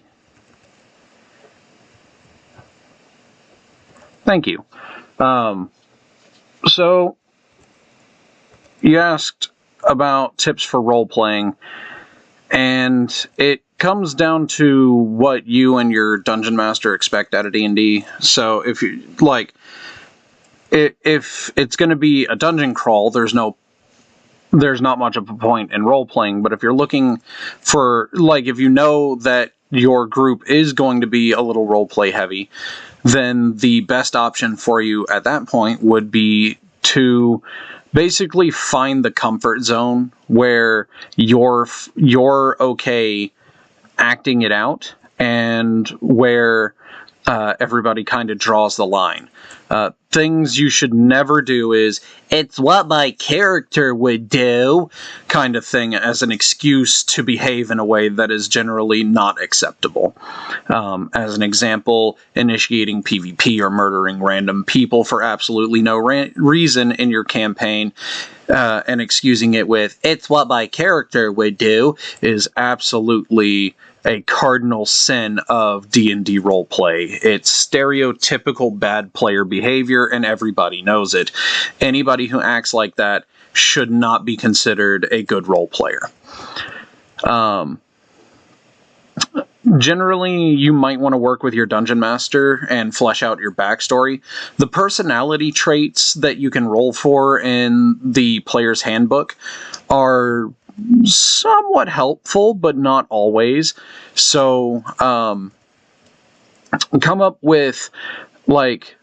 Thank you. So, you asked about tips for role-playing, and it comes down to what you and your dungeon master expect out of D&D. So, if you, like, if it's going to be a dungeon crawl, there's not much of a point in role-playing, but if you're looking for, like, if you know that your group is going to be a little role-play heavy, then the best option for you at that point would be to basically find the comfort zone where you're okay acting it out, and where everybody kind of draws the line. Things you should never do is, it's what my character would do, kind of thing, as an excuse to behave in a way that is generally not acceptable. As an example, initiating PvP or murdering random people for absolutely no reason in your campaign, and excusing it with, it's what my character would do, is absolutely a cardinal sin of D&D roleplay. It's stereotypical bad player behavior, and everybody knows it. Anybody who acts like that should not be considered a good role player. Generally, you might want to work with your dungeon master and flesh out your backstory. The personality traits that you can roll for in the player's handbook are somewhat helpful, but not always. So, come up with, like,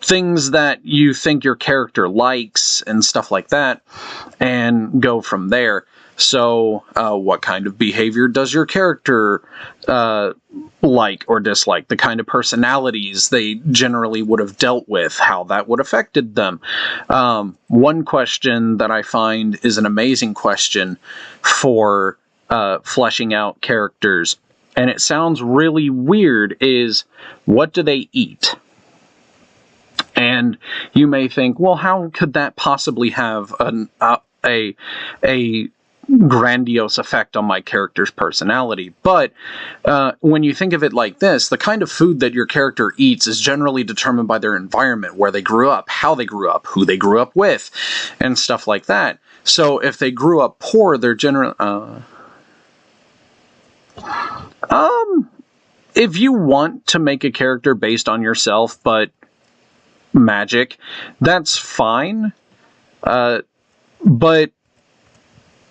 things that you think your character likes and stuff like that, and go from there. So, what kind of behavior does your character like or dislike? The kind of personalities they generally would have dealt with, how that would have affected them. One question that I find is an amazing question for fleshing out characters, and it sounds really weird, is, what do they eat? And you may think, well, how could that possibly have a grandiose effect on my character's personality? But when you think of it like this, the kind of food that your character eats is generally determined by their environment, where they grew up, how they grew up, who they grew up with, and stuff like that. So if they grew up poor, they're generally... if you want to make a character based on yourself, but magic, that's fine. But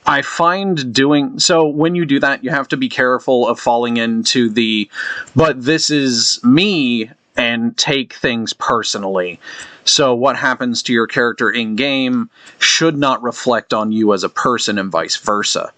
I find doing so, when you do that, you have to be careful of falling into the, but this is me, and take things personally. So what happens to your character in game should not reflect on you as a person, and vice versa.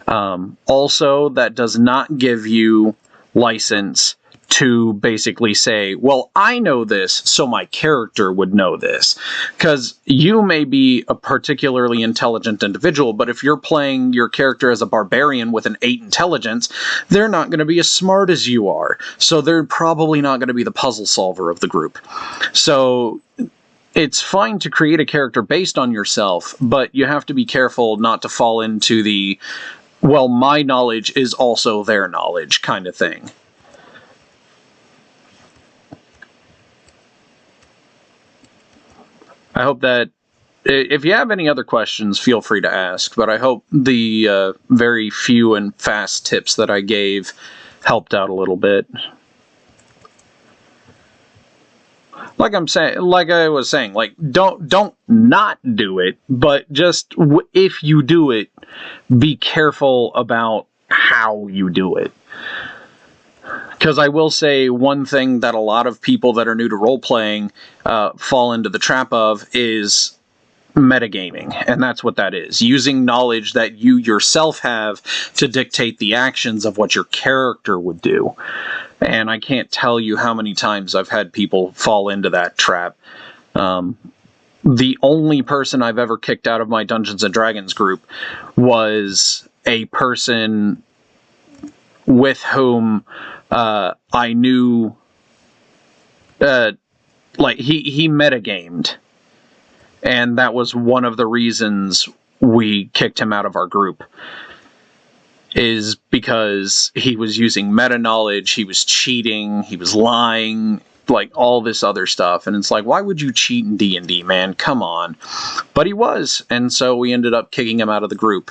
Also, that does not give you license to basically say, well, I know this, so my character would know this. Because you may be a particularly intelligent individual, but if you're playing your character as a barbarian with an 8 intelligence, they're not going to be as smart as you are. So they're probably not going to be the puzzle solver of the group. So it's fine to create a character based on yourself, but you have to be careful not to fall into the, well, my knowledge is also their knowledge kind of thing. I hope that, if you have any other questions, feel free to ask, but I hope the very few and fast tips that I gave helped out a little bit. Like I was saying, like, don't not do it, but just, if you do it, be careful about how you do it. Because I will say, one thing that a lot of people that are new to role-playing fall into the trap of is metagaming, and that's what that is. Using knowledge that you yourself have to dictate the actions of what your character would do. And I can't tell you how many times I've had people fall into that trap. The only person I've ever kicked out of my Dungeons & Dragons group was a person with whom I knew, like, he metagamed. And that was one of the reasons we kicked him out of our group. Is because he was using meta knowledge, he was cheating, he was lying, like all this other stuff. And it's like, why would you cheat in D&D, man? Come on. But he was, and so we ended up kicking him out of the group.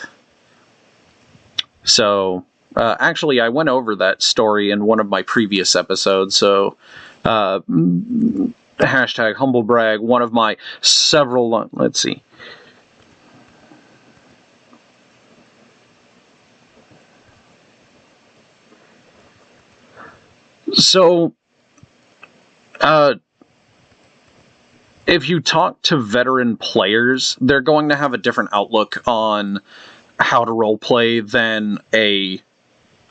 So, actually, I went over that story in one of my previous episodes, so hashtag humble brag, one of my several, let's see. So, if you talk to veteran players, they're going to have a different outlook on how to roleplay than a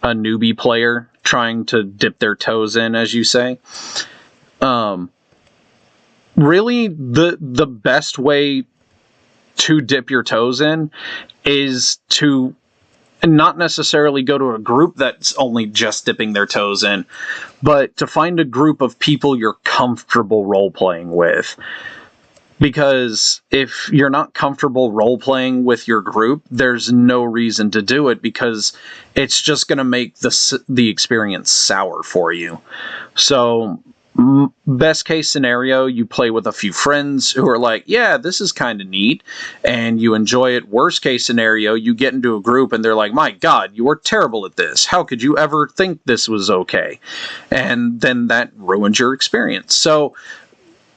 newbie player trying to dip their toes in, as you say. Really, the best way to dip your toes in is to not necessarily go to a group that's only just dipping their toes in, but to find a group of people you're comfortable role-playing with. Because if you're not comfortable role-playing with your group, there's no reason to do it, because it's just going to make the experience sour for you. So, best case scenario, you play with a few friends who are like, yeah, this is kind of neat, and you enjoy it. Worst case scenario, you get into a group and they're like, my god, you are terrible at this. How could you ever think this was okay? And then that ruins your experience. So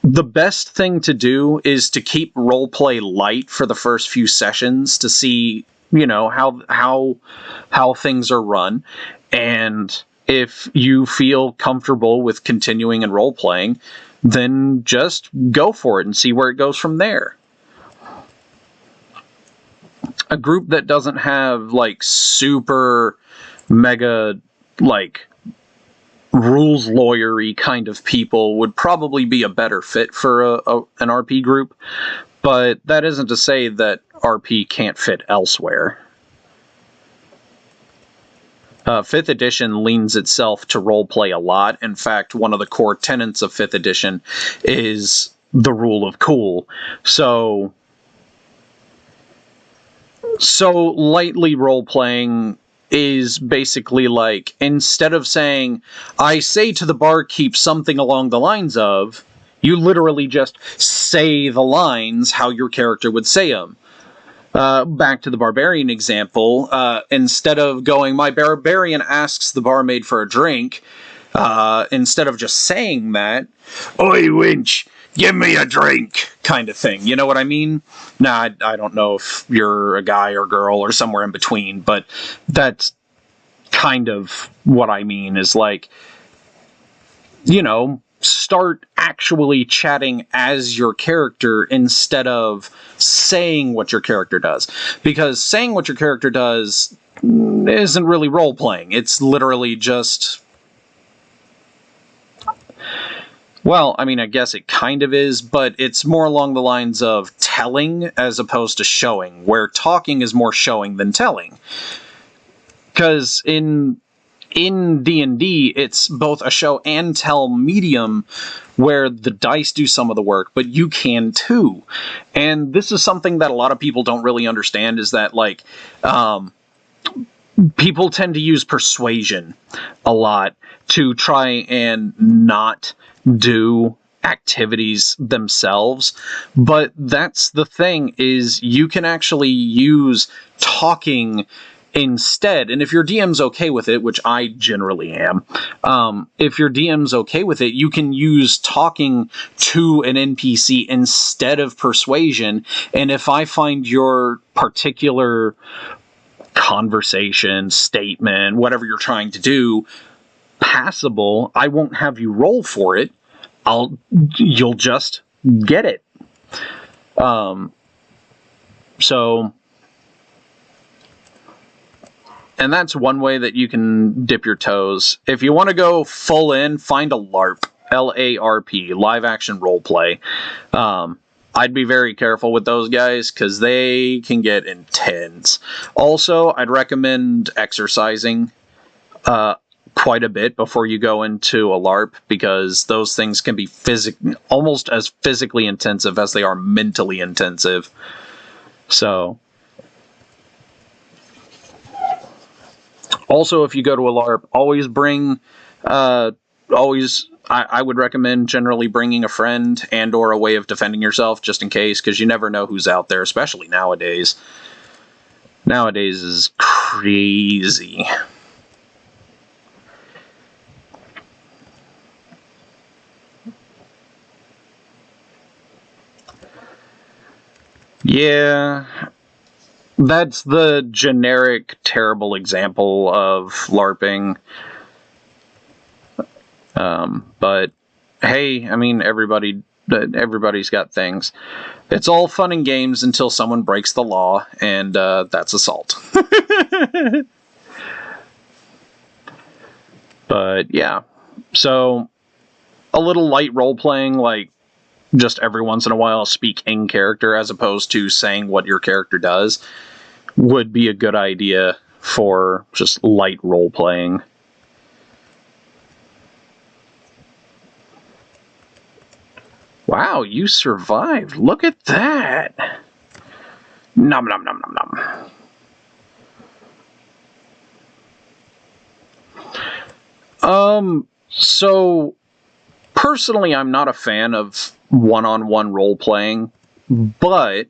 the best thing to do is to keep roleplay light for the first few sessions to see, you know, how things are run. And if you feel comfortable with continuing and role-playing, then just go for it and see where it goes from there. A group that doesn't have, like, super mega, like, rules lawyery kind of people would probably be a better fit for an RP group, but that isn't to say that RP can't fit elsewhere. 5th edition leans itself to roleplay a lot. In fact, one of the core tenets of 5th edition is the rule of cool. So lightly roleplaying is basically like, instead of saying, I say to the barkeep something along the lines of, you literally just say the lines how your character would say them. Back to the barbarian example, instead of going, my barbarian asks the barmaid for a drink, instead of just saying that, oi wench, give me a drink, kind of thing. You know what I mean? Nah, I don't know if you're a guy or girl or somewhere in between, but that's kind of what I mean, is like, you know, start actually chatting as your character instead of saying what your character does. Because saying what your character does isn't really role-playing. It's literally just... Well, I mean, I guess it kind of is, but it's more along the lines of telling as opposed to showing, where talking is more showing than telling. Because in D&D, it's both a show and tell medium where the dice do some of the work, but you can too. And this is something that a lot of people don't really understand, is that, like, people tend to use persuasion a lot to try and not do activities themselves. But that's the thing, is you can actually use talking instead. And if your DM's okay with it, which I generally am, if your DM's okay with it, you can use talking to an NPC instead of persuasion. And if I find your particular conversation, statement, whatever you're trying to do, passable, I won't have you roll for it. You'll just get it. So, and that's one way that you can dip your toes. If you want to go full in, find a LARP, L-A-R-P, live action role play. I'd be very careful with those guys because they can get intense. Also, I'd recommend exercising quite a bit before you go into a LARP, because those things can be almost as physically intensive as they are mentally intensive. So, also, if you go to a LARP, always bring, I would recommend generally bringing a friend and or a way of defending yourself, just in case, because you never know who's out there, especially nowadays. Nowadays is crazy. Yeah, that's the generic, terrible example of LARPing. But hey, I mean, everybody's got things. It's all fun and games until someone breaks the law, and that's assault. But yeah, so a little light role-playing, like just every once in a while speak in character as opposed to saying what your character does, would be a good idea for just light role-playing. Wow, you survived. Look at that. Nom nom nom nom nom. So personally, I'm not a fan of one-on-one role-playing, but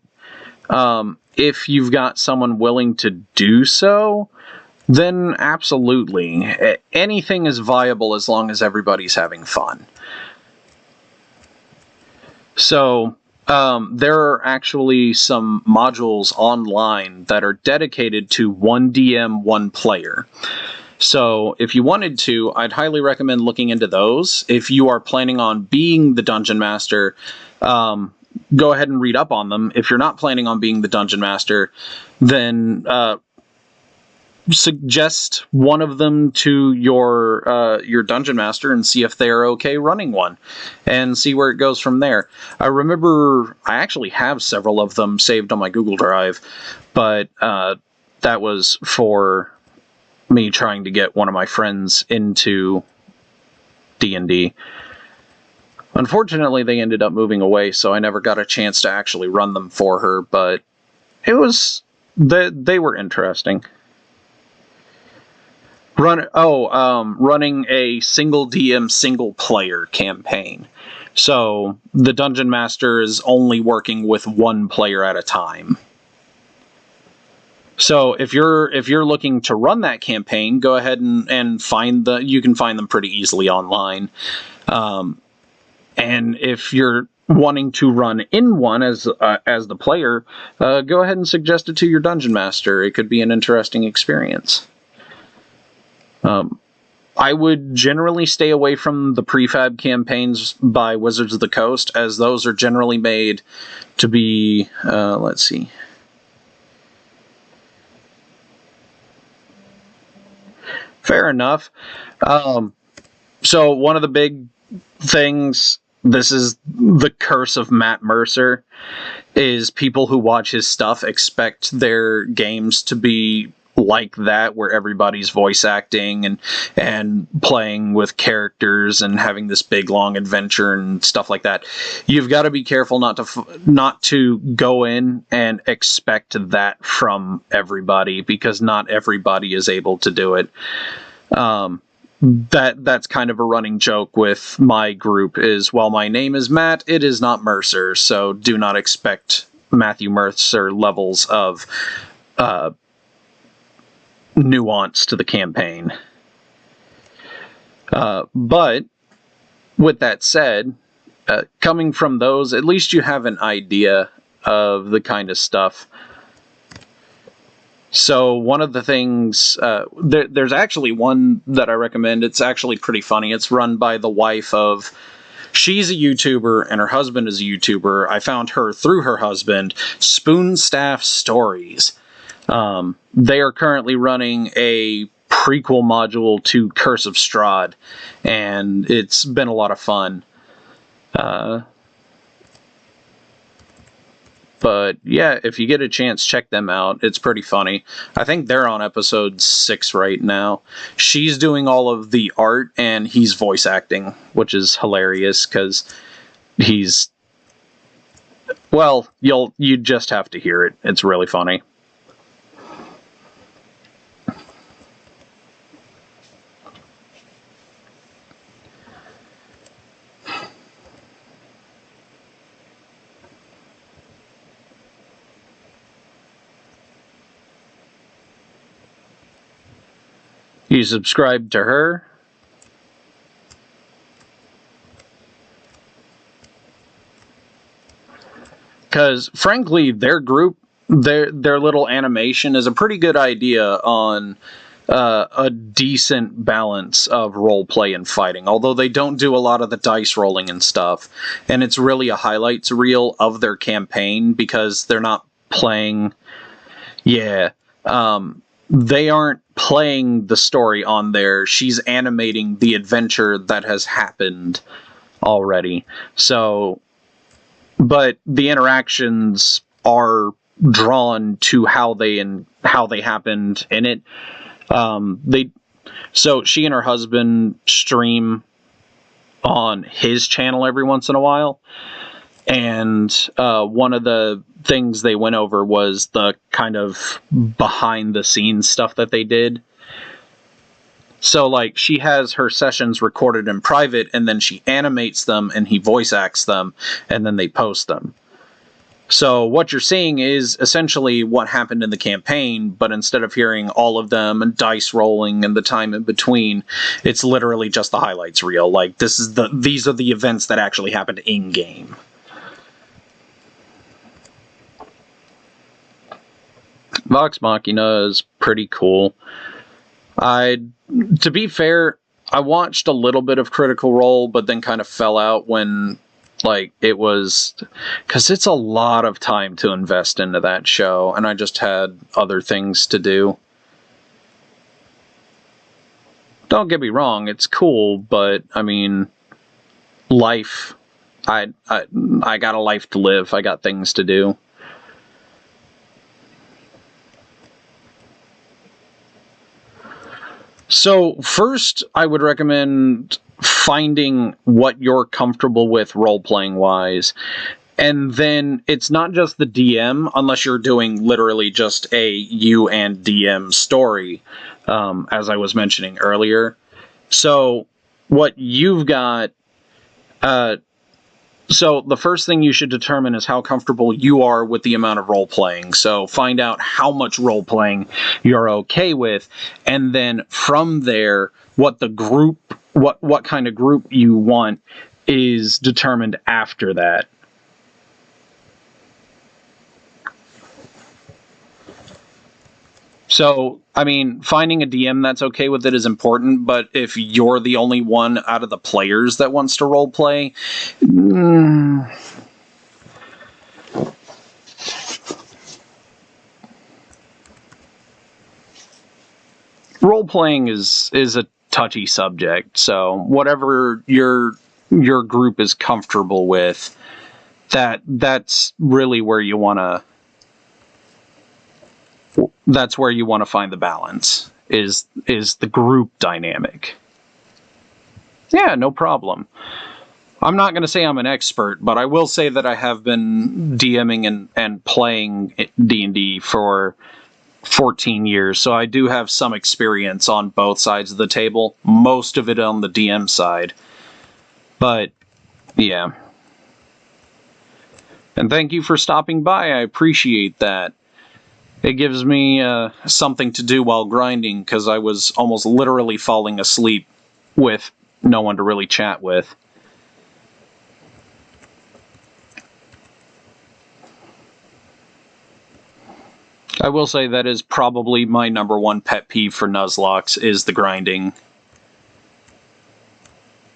if you've got someone willing to do so, then absolutely. Anything is viable as long as everybody's having fun. So, there are actually some modules online that are dedicated to one DM, one player. So, if you wanted to, I'd highly recommend looking into those. If you are planning on being the Dungeon Master, go ahead and read up on them. If you're not planning on being the Dungeon Master, then suggest one of them to your Dungeon Master and see if they're okay running one, and see where it goes from there. I remember I actually have several of them saved on my Google Drive, but that was for me trying to get one of my friends into D&D. Unfortunately, they ended up moving away, so I never got a chance to actually run them for her, but they were interesting. Running a single DM, single player campaign. So the Dungeon Master is only working with one player at a time. So if you're looking to run that campaign, go ahead and you can find them pretty easily online. And if you're wanting to run in one as the player, go ahead and suggest it to your Dungeon Master. It could be an interesting experience. I would generally stay away from the prefab campaigns by Wizards of the Coast, as those are generally made to be, let's see. Fair enough. So one of the big things, this is the curse of Matt Mercer, is people who watch his stuff expect their games to be like that, where everybody's voice acting and playing with characters and having this big long adventure and stuff like that. You've got to be careful not to go in and expect that from everybody, because not everybody is able to do it. That's kind of a running joke with my group is, well, my name is Matt, it is not Mercer, so do not expect Matthew Mercer levels of nuance to the campaign. But with that said, coming from those, at least you have an idea of the kind of stuff. So one of the things, there's actually one that I recommend. It's actually pretty funny. It's run by the wife of, she's a YouTuber and her husband is a YouTuber. I found her through her husband, Spoonstaff Stories. They are currently running a prequel module to Curse of Strahd, and it's been a lot of fun. But yeah, if you get a chance, check them out. It's pretty funny. I think they're on episode 6 right now. She's doing all of the art and he's voice acting, which is hilarious because he's... Well, you just have to hear it. It's really funny. You subscribe to her? Because, frankly, their group, their little animation is a pretty good idea on a decent balance of roleplay and fighting. Although they don't do a lot of the dice rolling and stuff. And it's really a highlights reel of their campaign because they're not playing... Yeah. They aren't playing the story on there. She's animating the adventure that has happened already. So, but the interactions are drawn to how they happened in it. So she and her husband stream on his channel every once in a while. And one of the things they went over was the kind of behind the scenes stuff that they did. So, like, she has her sessions recorded in private, and then she animates them, and he voice acts them, and then they post them. So what you're seeing is essentially what happened in the campaign, but instead of hearing all of them and dice rolling and the time in between, it's literally just the highlights reel. Like, these are the events that actually happened in-game. Vox Machina is pretty cool. To be fair, I watched a little bit of Critical Role, but then kind of fell out when, like, it was... Because it's a lot of time to invest into that show, and I just had other things to do. Don't get me wrong, it's cool, but, I mean, life... I got a life to live, I got things to do. So first, I would recommend finding what you're comfortable with role-playing wise. And then it's not just the DM, unless you're doing literally just a you and DM story, as I was mentioning earlier. So what you've got... So the first thing you should determine is how comfortable you are with the amount of role-playing. So find out how much role-playing you're okay with, and then from there, what the group, what kind of group you want is determined after that. So, I mean, finding a DM that's okay with it is important, but if you're the only one out of the players that wants to roleplay, roleplaying is a touchy subject, so whatever your group is comfortable with, that's really where you want to... That's where you want to find the balance, is the group dynamic. Yeah, no problem. I'm not going to say I'm an expert, but I will say that I have been DMing and playing D&D for 14 years, so I do have some experience on both sides of the table, most of it on the DM side. But, yeah. And thank you for stopping by, I appreciate that. It gives me something to do while grinding, because I was almost literally falling asleep with no one to really chat with. I will say that is probably my #1 pet peeve for Nuzlocks, is the grinding.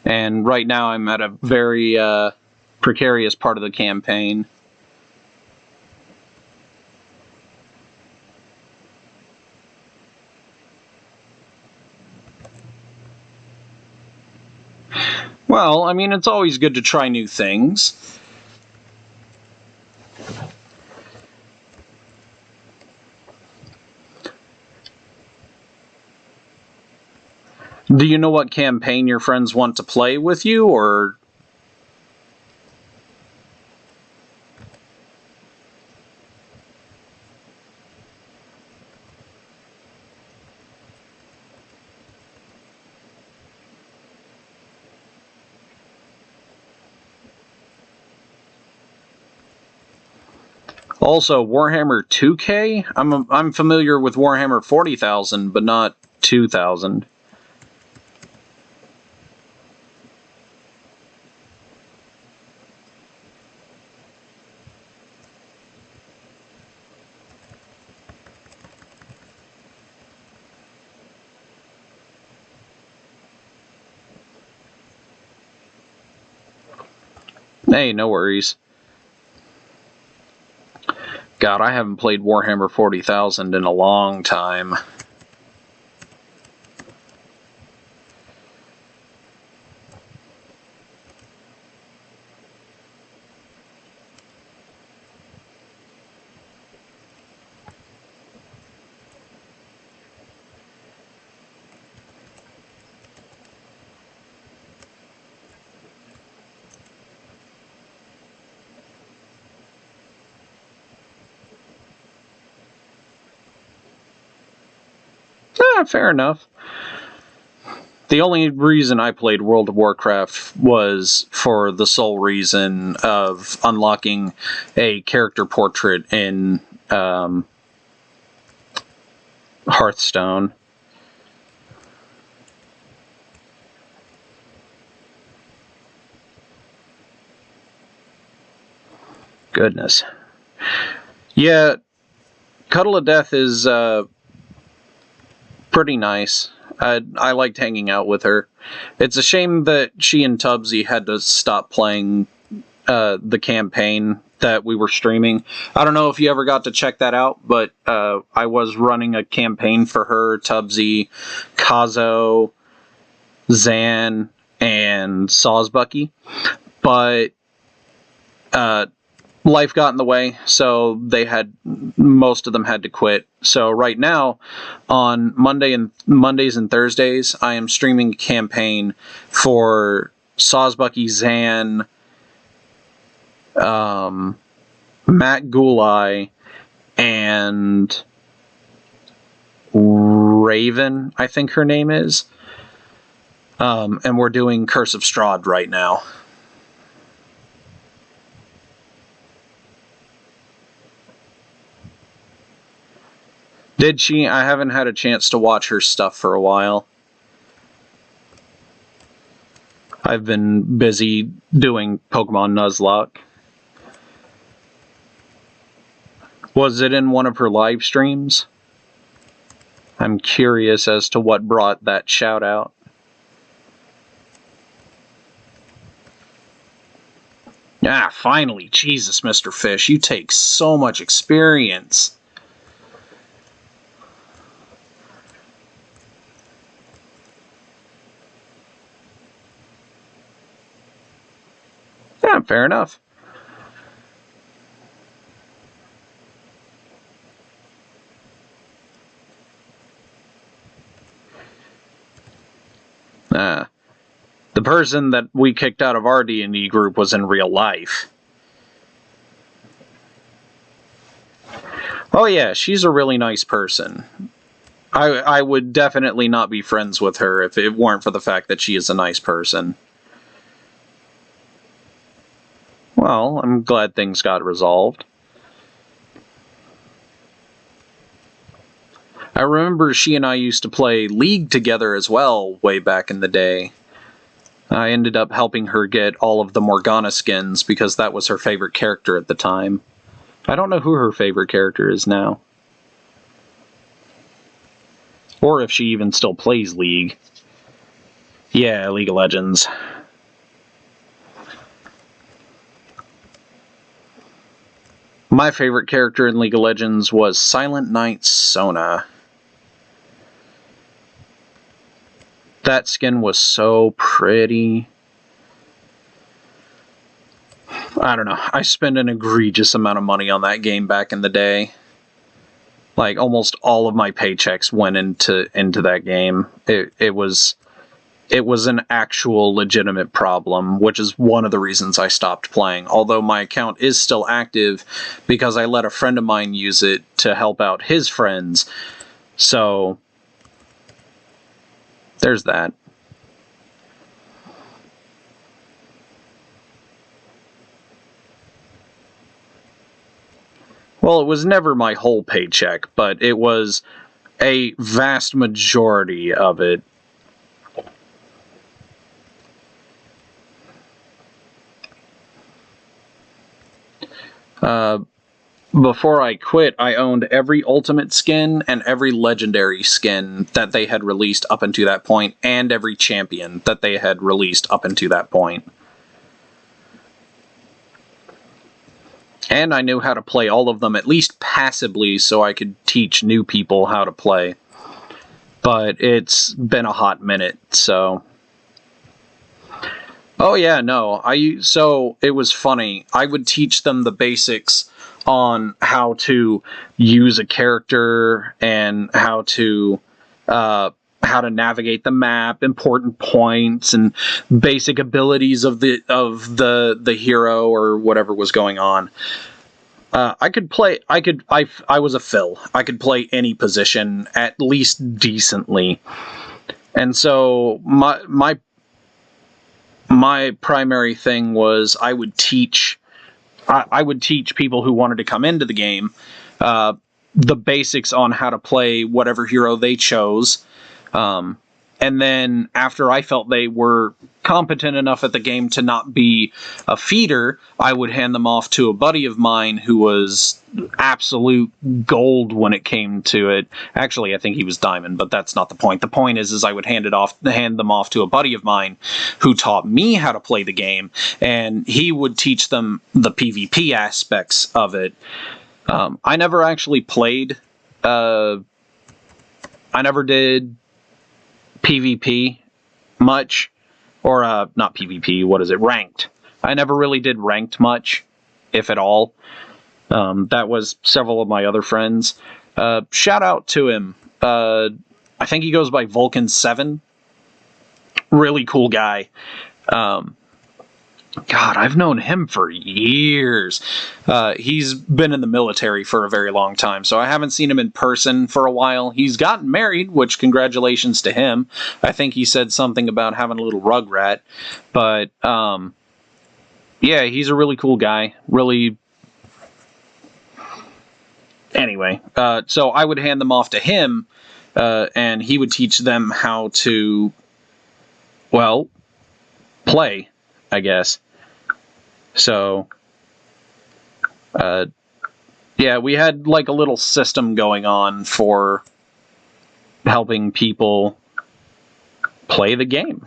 And right now I'm at a very precarious part of the campaign. Well, I mean, it's always good to try new things. Do you know what campaign your friends want to play with you, or... Also, Warhammer 2K? I'm familiar with Warhammer 40,000, but not 2,000. Hey, no worries. God, I haven't played Warhammer 40,000 in a long time. Fair enough. The only reason I played World of Warcraft was for the sole reason of unlocking a character portrait in Hearthstone. Goodness. Yeah, Cuddle of Death is pretty nice. I liked hanging out with her. It's a shame that she and Tubbsy had to stop playing the campaign that we were streaming. I don't know if you ever got to check that out, but I was running a campaign for her, Tubbsy, Kazo, Zan, and Sawsbucky. But life got in the way, so most of them had to quit. So right now, on Mondays and Thursdays, I am streaming a campaign for Sawsbucky, Zan, Matt Gulai, and Raven, I think her name is. And we're doing Curse of Strahd right now. Did she? I haven't had a chance to watch her stuff for a while. I've been busy doing Pokemon Nuzlock. Was it in one of her live streams? I'm curious as to what brought that shout out. Ah, finally. Jesus, Mr. Fish, you take so much experience. Yeah, fair enough. The person that we kicked out of our D&D group was in real life. Oh yeah, she's a really nice person. I would definitely not be friends with her if it weren't for the fact that she is a nice person. Well, I'm glad things got resolved. I remember she and I used to play League together as well, way back in the day. I ended up helping her get all of the Morgana skins because that was her favorite character at the time. I don't know who her favorite character is now. Or if she even still plays League. Yeah, League of Legends. My favorite character in League of Legends was Silent Knight Sona. That skin was so pretty. I don't know. I spent an egregious amount of money on that game back in the day. Like, almost all of my paychecks went into that game. It was it was an actual legitimate problem, which is one of the reasons I stopped playing. Although my account is still active because I let a friend of mine use it to help out his friends. So, there's that. Well, it was never my whole paycheck, but it was a vast majority of it. Before I quit, I owned every Ultimate skin and every Legendary skin that they had released up until that point, and every Champion that they had released up until that point. And I knew how to play all of them, at least passively, so I could teach new people how to play. But it's been a hot minute, so... Oh yeah, no, so it was funny. I would teach them the basics on how to use a character and how to navigate the map, important points, and basic abilities of the hero or whatever was going on. I was a fill. I could play any position at least decently, and so my primary thing was I would teach people who wanted to come into the game the basics on how to play whatever hero they chose. And then after I felt they were competent enough at the game to not be a feeder, I would hand them off to a buddy of mine who was absolute gold when it came to it. Actually, I think he was diamond, but that's not the point. The point is I would hand them off to a buddy of mine who taught me how to play the game, and he would teach them the PvP aspects of it. I never actually played. I never did PvP much, or not PvP, what is it, ranked. I never really did ranked much, if at all. That was several of my other friends. Shout out to him. I think he goes by Vulcan7. Really cool guy. God, I've known him for years. He's been in the military for a very long time, so I haven't seen him in person for a while. He's gotten married, which congratulations to him. I think he said something about having a little rugrat. But, yeah, he's a really cool guy. Really... Anyway, so I would hand them off to him, and he would teach them how to, well, play, I guess. So, yeah, we had like a little system going on for helping people play the game.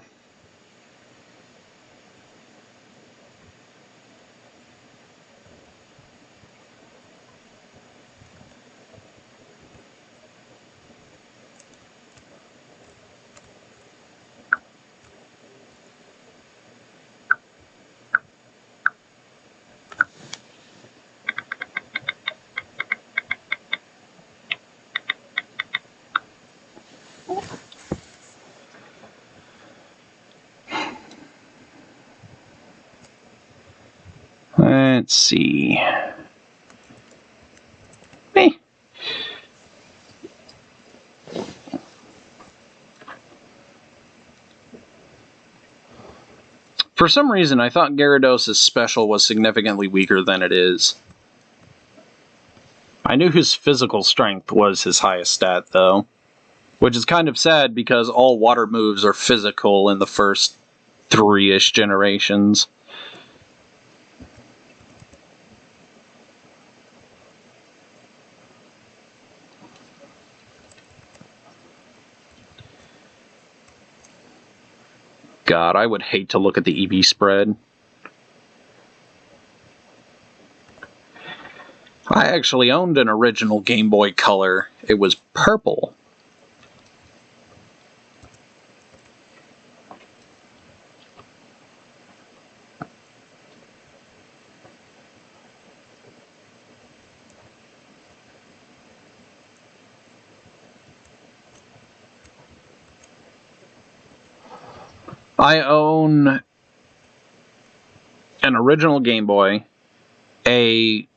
Let's see. For some reason, I thought Gyarados' special was significantly weaker than it is. I knew his physical strength was his highest stat, though. Which is kind of sad, because all water moves are physical in the first 3-ish generations. God, I would hate to look at the EV spread. I actually owned an original Game Boy Color. It was purple. I own an original Game Boy, a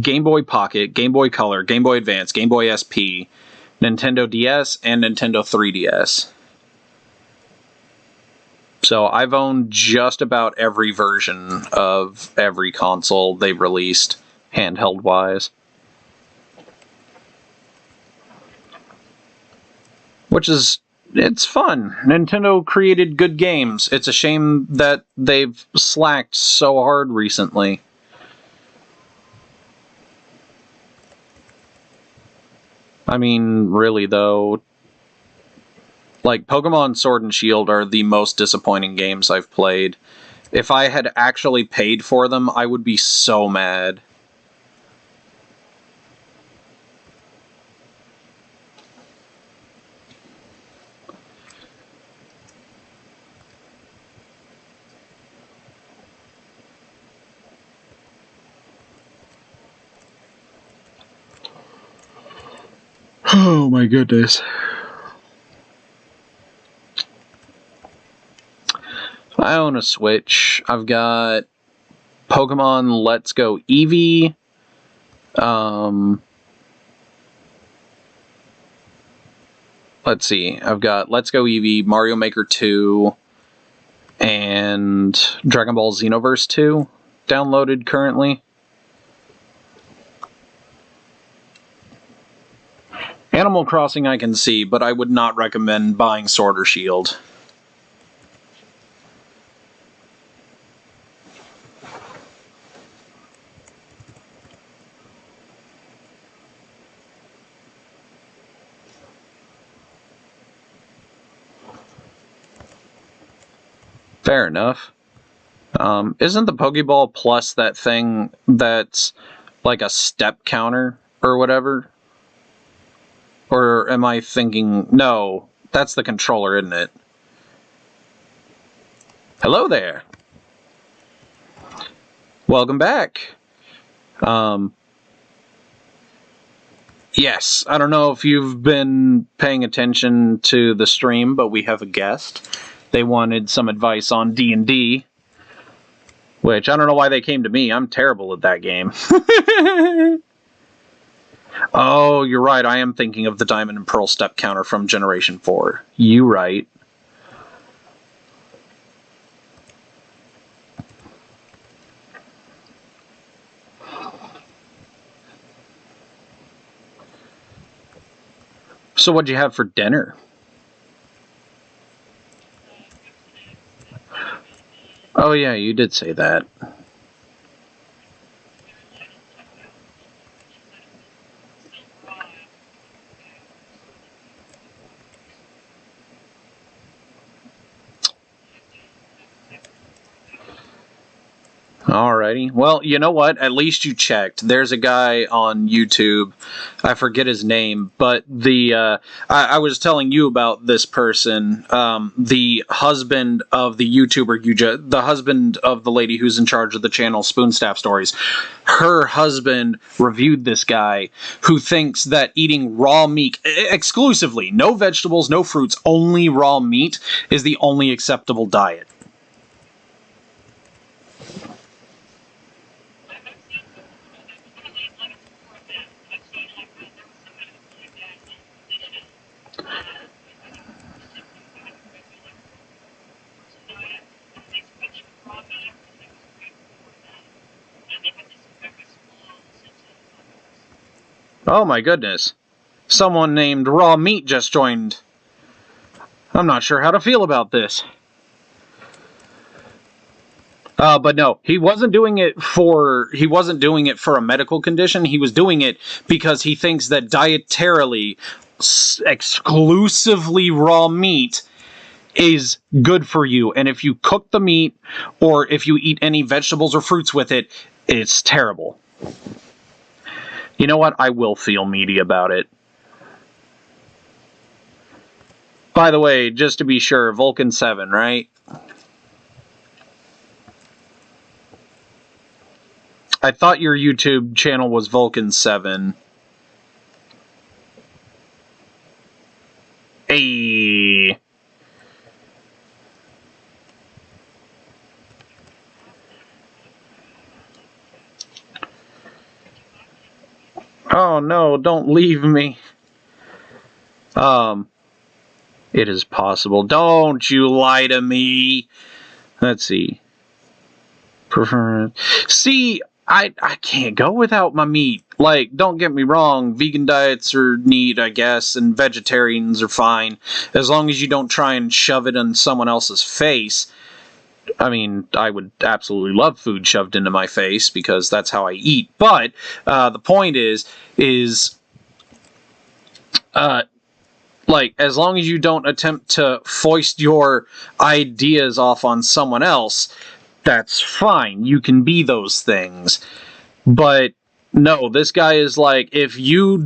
Game Boy Pocket, Game Boy Color, Game Boy Advance, Game Boy SP, Nintendo DS, and Nintendo 3DS. So I've owned just about every version of every console they've released, handheld-wise. It's fun. Nintendo created good games. It's a shame that they've slacked so hard recently. I mean, really though, like, Pokemon Sword and Shield are the most disappointing games I've played. If I had actually paid for them, I would be so mad. Oh my goodness. I own a Switch. I've got Pokemon Let's Go Eevee. Let's see. I've got Let's Go Eevee, Mario Maker 2, and Dragon Ball Xenoverse 2 downloaded currently. Animal Crossing I can see, but I would not recommend buying Sword or Shield. Fair enough. Isn't the Pokeball Plus that thing that's like a step counter or whatever? Or am I thinking... No, that's the controller, isn't it? Hello there! Welcome back! Yes, I don't know if you've been paying attention to the stream, but we have a guest. They wanted some advice on D&D, which I don't know why they came to me. I'm terrible at that game. Oh, you're right. I am thinking of the Diamond and Pearl step counter from Generation 4. You right. So what'd you have for dinner? Oh yeah, you did say that. Alrighty. Well, you know what? At least you checked. There's a guy on YouTube. I forget his name, but I was telling you about this person. The husband of the YouTuber, the husband of the lady who's in charge of the channel Spoonstaff Stories. Her husband reviewed this guy who thinks that eating raw meat, exclusively, no vegetables, no fruits, only raw meat, is the only acceptable diet. Oh my goodness. Someone named Raw Meat just joined. I'm not sure how to feel about this. But no, he wasn't doing it for a medical condition. He was doing it because he thinks that dietarily exclusively raw meat is good for you. And if you cook the meat or if you eat any vegetables or fruits with it, it's terrible. You know what? I will feel meaty about it. By the way, just to be sure, Vulcan 7, right? I thought your YouTube channel was Vulcan 7. Hey. Oh no, don't leave me. It is possible. Don't you lie to me. Let's see. Prefer. See, I can't go without my meat. Like, don't get me wrong, vegan diets are neat, I guess, and vegetarians are fine, as long as you don't try and shove it in someone else's face. I mean, I would absolutely love food shoved into my face, because that's how I eat. But, the point is, like, as long as you don't attempt to foist your ideas off on someone else, that's fine. You can be those things. But no, this guy is like, if you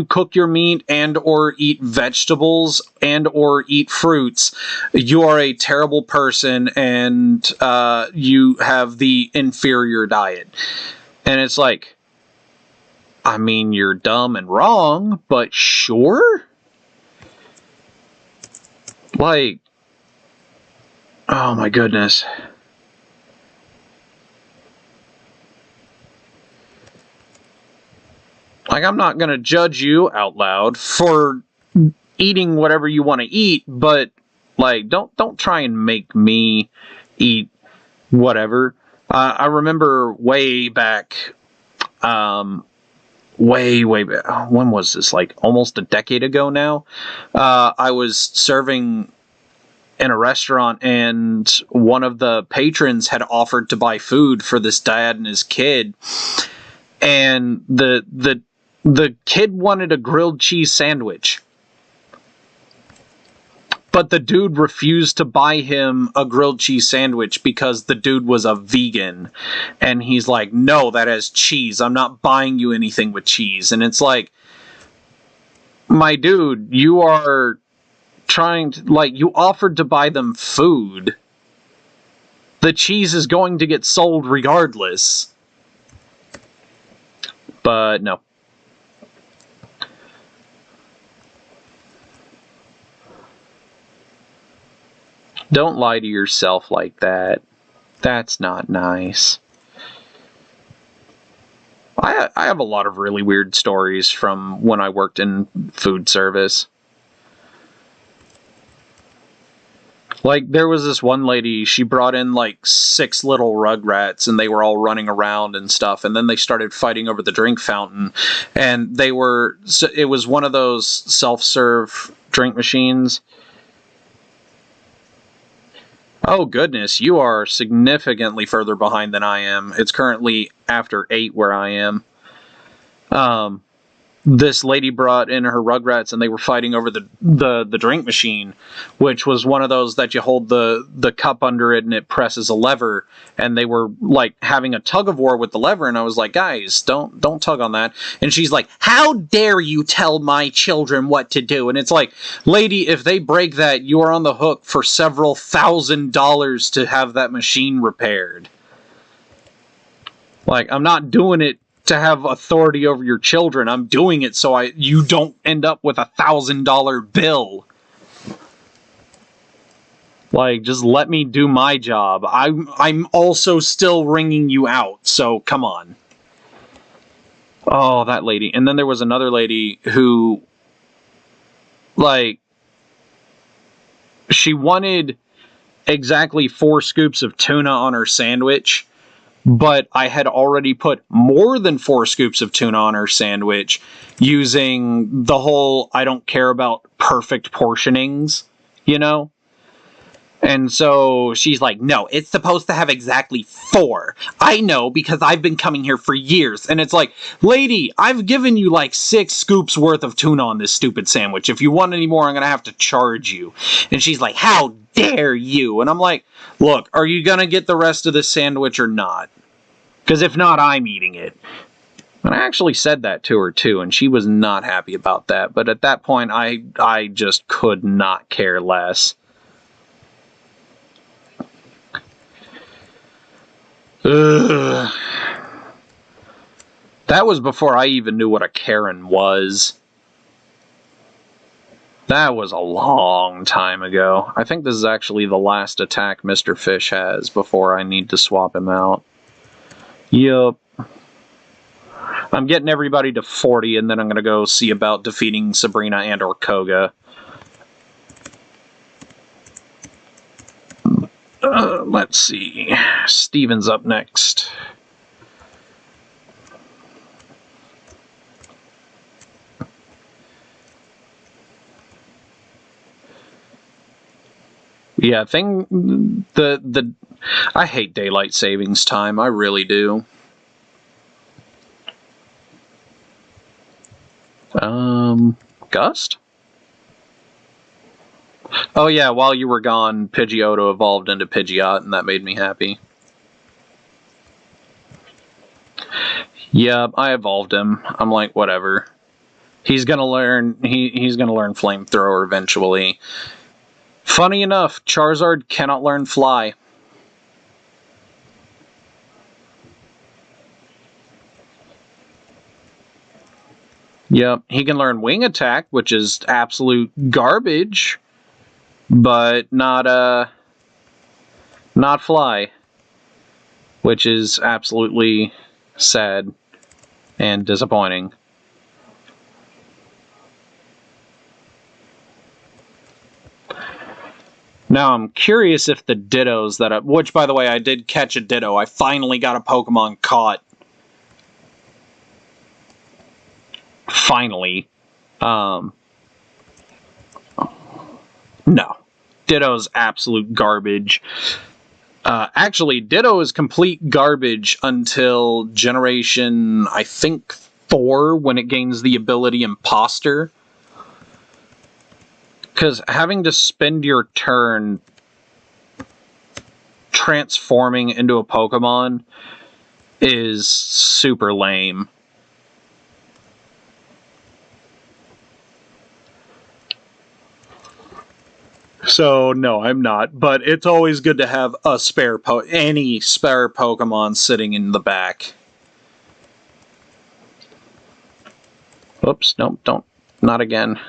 cook your meat and or eat vegetables and or eat fruits, you are a terrible person and you have the inferior diet. And it's like, I mean, you're dumb and wrong, but sure? Like, oh my goodness. Like, I'm not gonna judge you out loud for eating whatever you want to eat, but like, don't try and make me eat whatever. I remember way back, way back. When was this? Like almost a decade ago now. I was serving in a restaurant, and one of the patrons had offered to buy food for this dad and his kid, and the kid wanted a grilled cheese sandwich. But the dude refused to buy him a grilled cheese sandwich because the dude was a vegan. And he's like, no, that has cheese. I'm not buying you anything with cheese. And it's like, my dude, you are trying to, like, you offered to buy them food. The cheese is going to get sold regardless. But no. Don't lie to yourself like that. That's not nice. I have a lot of really weird stories from when I worked in food service. Like, there was this one lady, she brought in like 6 little rugrats, and they were all running around and stuff, and then they started fighting over the drink fountain, and it was one of those self-serve drink machines. Oh goodness, you are significantly further behind than I am. It's currently after 8 where I am. This lady brought in her rugrats, and they were fighting over the drink machine, which was one of those that you hold the cup under it and it presses a lever, and they were like having a tug of war with the lever, and I was like, guys, don't tug on that. And she's like, how dare you tell my children what to do? And it's like, lady, if they break that, you are on the hook for several $1,000s to have that machine repaired. Like, I'm not doing it to have authority over your children. I'm doing it so you don't end up with a $1,000 bill. Like, just let me do my job. I'm also still ringing you out, so come on. Oh, that lady. And then there was another lady who, like, she wanted exactly 4 scoops of tuna on her sandwich, but I had already put more than 4 scoops of tuna on her sandwich using the whole I don't care about perfect portionings, you know? And so she's like, no, it's supposed to have exactly 4. I know, because I've been coming here for years. And it's like, lady, I've given you like 6 scoops worth of tuna on this stupid sandwich. If you want any more, I'm going to have to charge you. And she's like, how dare you? And I'm like, look, are you going to get the rest of this sandwich or not? Because if not, I'm eating it. And I actually said that to her too, and she was not happy about that. But at that point, I just could not care less. Ugh. That was before I even knew what a Karen was. That was a long time ago. I think this is actually the last attack Mr. Fish has before I need to swap him out. Yup. I'm getting everybody to 40, and then I'm going to go see about defeating Sabrina and or Koga. Let's see. Steven's up next. Yeah, I hate daylight savings time. I really do. Gust? Oh yeah, while you were gone, Pidgeotto evolved into Pidgeot, and that made me happy. Yeah, I evolved him. I'm like, whatever. He's gonna learn. He's gonna learn Flamethrower eventually. Funny enough, Charizard cannot learn Fly. Yep, he can learn Wing Attack, which is absolute garbage, but not Fly, which is absolutely sad and disappointing. Now I'm curious if the Dittos that which by the way I did catch a Ditto. I finally got a Pokemon caught. Finally. No. Ditto's absolute garbage. Actually, Ditto is complete garbage until generation, I think, 4, when it gains the ability Imposter. Because having to spend your turn transforming into a Pokemon is super lame. So, no, I'm not. But it's always good to have a any spare Pokemon sitting in the back. Oops, nope, don't. Not again.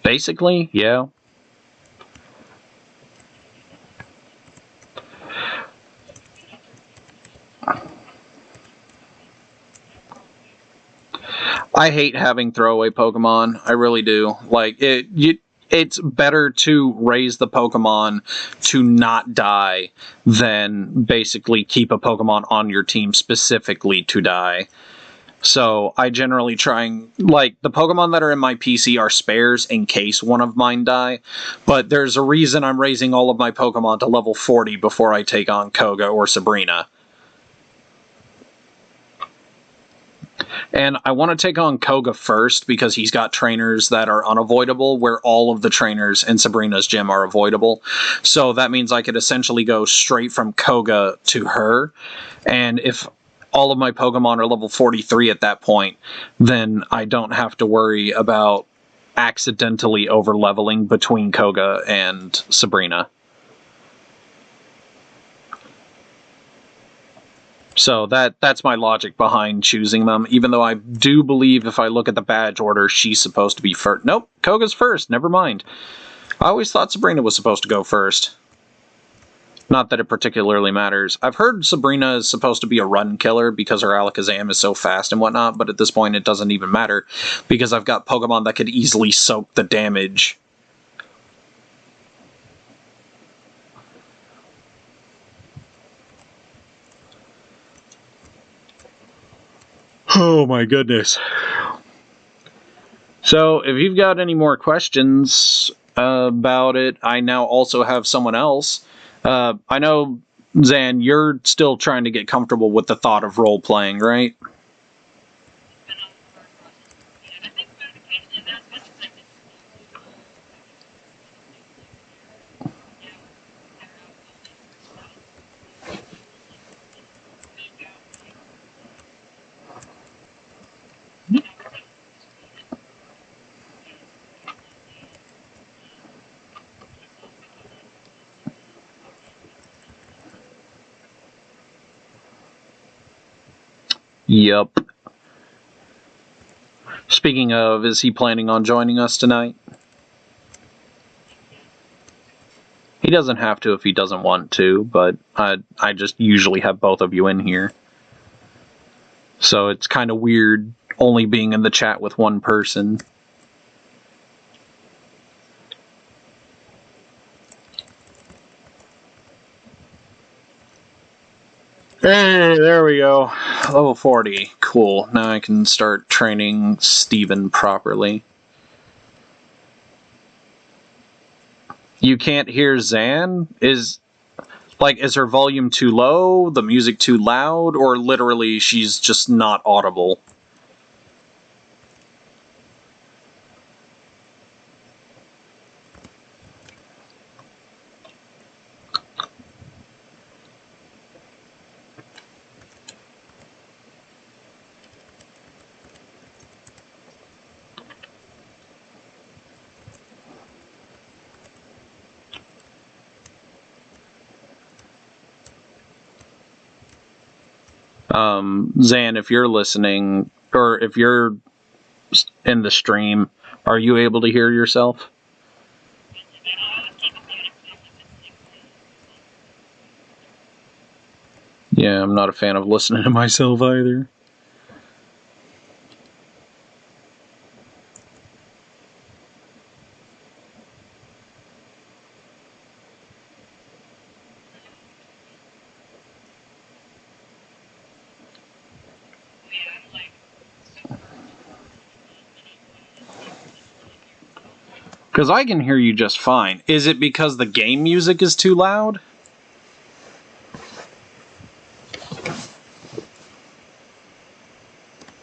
Basically, yeah. I hate having throwaway Pokemon. I really do. Like, it's better to raise the Pokemon to not die than basically keep a Pokemon on your team specifically to die. So I generally try and, like, the Pokemon that are in my PC are spares in case one of mine die, but there's a reason I'm raising all of my Pokemon to level 40 before I take on Koga or Sabrina. And I want to take on Koga first because he's got trainers that are unavoidable, where all of the trainers in Sabrina's gym are avoidable. So that means I could essentially go straight from Koga to her. And if all of my Pokemon are level 43 at that point, then I don't have to worry about accidentally over-leveling between Koga and Sabrina. So that's my logic behind choosing them, even though I do believe if I look at the badge order, she's supposed to be first. Nope, Koga's first, never mind. I always thought Sabrina was supposed to go first. Not that it particularly matters. I've heard Sabrina is supposed to be a run killer because her Alakazam is so fast and whatnot, but at this point it doesn't even matter because I've got Pokemon that could easily soak the damage. Oh my goodness. So, if you've got any more questions about it, I now also have someone else. I know, Zan, you're still trying to get comfortable with the thought of role-playing, right? Yup. Speaking of, is he planning on joining us tonight? doesn't have to if he doesn't want to, but I just usually have both of you in here. So it's kind of weird only being in the chat with one person. Hey, there we go. Level 40. Cool. Now I can start training Steven properly. You can't hear Zan? Is her volume too low, the music too loud, or literally she's just not audible? Zan, if you're listening, or if you're in the stream, are you able to hear yourself? Yeah, I'm not a fan of listening to myself either. Because I can hear you just fine. Is it because the game music is too loud?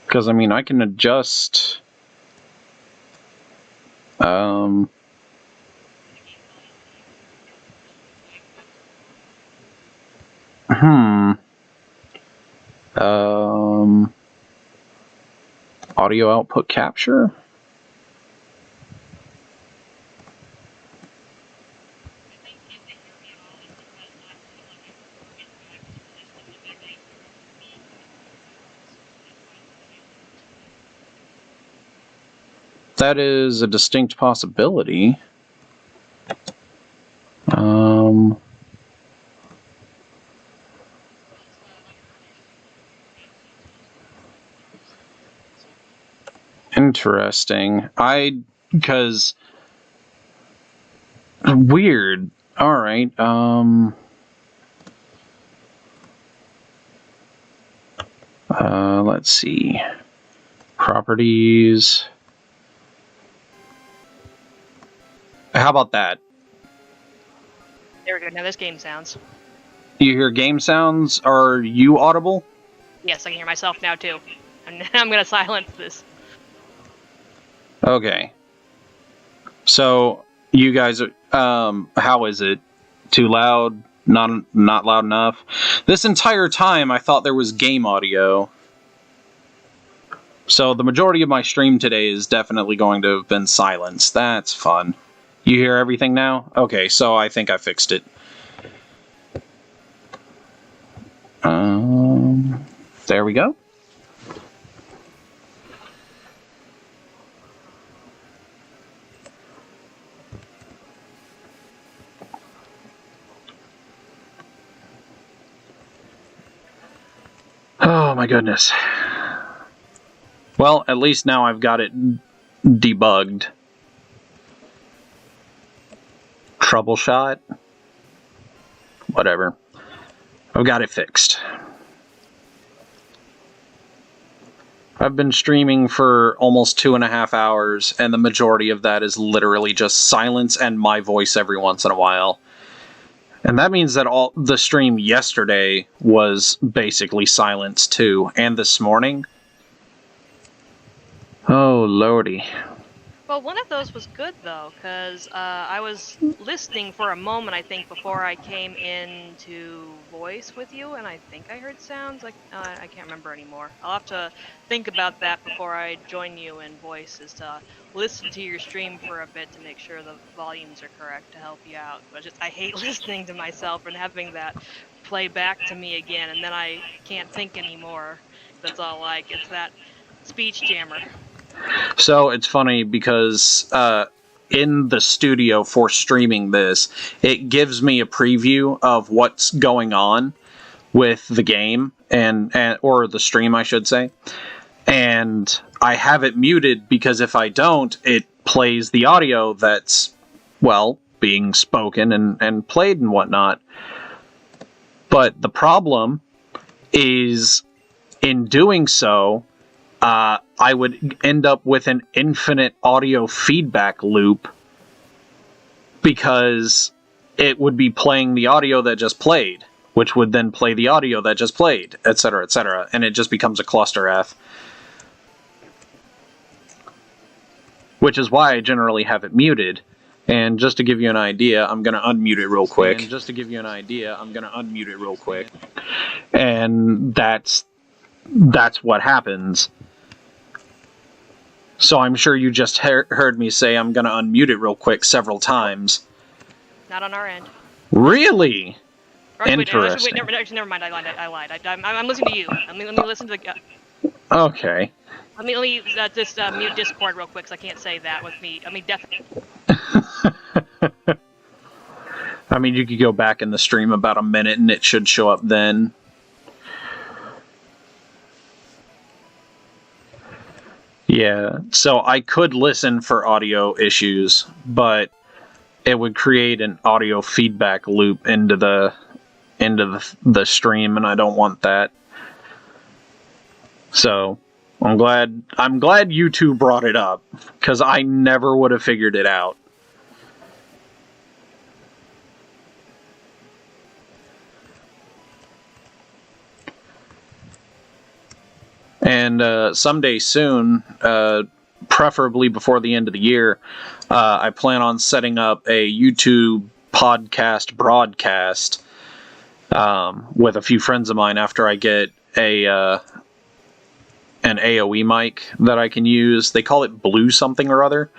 Because, I mean, I can adjust... Audio output capture? That is a distinct possibility. Interesting. Because... Weird. Alright, let's see. Properties... How about that? There we go. Now there's game sounds. You hear game sounds? Are you audible? Yes, I can hear myself now too. And I'm gonna silence this. Okay. So, you guys, how is it? Too loud? Not loud enough? This entire time I thought there was game audio. So the majority of my stream today is definitely going to have been silence. That's fun. You hear everything now? Okay, so I think I fixed it. There we go. Oh my goodness. Well, at least now I've got it debugged. Troubleshot? Whatever. I've got it fixed. I've been streaming for almost 2.5 hours, and the majority of that is literally just silence and my voice every once in a while. And that means that all the stream yesterday was basically silence too, and this morning. Oh lordy. Well, one of those was good though, because I was listening for a moment, I think, before I came into voice with you, and I think I heard sounds. Like I can't remember anymore. I'll have to think about that before I join you in voice, is to listen to your stream for a bit to make sure the volumes are correct to help you out. But I hate listening to myself and having that play back to me again, and then I can't think anymore. That's all it's that speech jammer. So it's funny because in the studio for streaming this, it gives me a preview of what's going on with the game and or the stream, I should say. And I have it muted because if I don't, it plays the audio that's, well, being spoken and played and whatnot. But the problem is, in doing so, I would end up with an infinite audio feedback loop because it would be playing the audio that just played, which would then play the audio that just played, etc., etc., and it just becomes a cluster F. Which is why I generally have it muted. And just to give you an idea, I'm going to unmute it real quick. And that's what happens. So I'm sure you just heard me say I'm going to unmute it real quick several times. Not on our end. Really? Interesting. Wait, never mind. I lied. I'm listening to you. Let me listen to the... Okay. Let me just mute Discord real quick, because I can't say that with me. I mean, definitely. I mean, you could go back in the stream about a minute and it should show up then. Yeah, so I could listen for audio issues, but it would create an audio feedback loop into the stream, and I don't want that. So I'm glad you two brought it up, because I never would have figured it out. And someday soon, preferably before the end of the year, I plan on setting up a YouTube podcast broadcast with a few friends of mine after I get an AOE mic that I can use. They call it Blue something or other.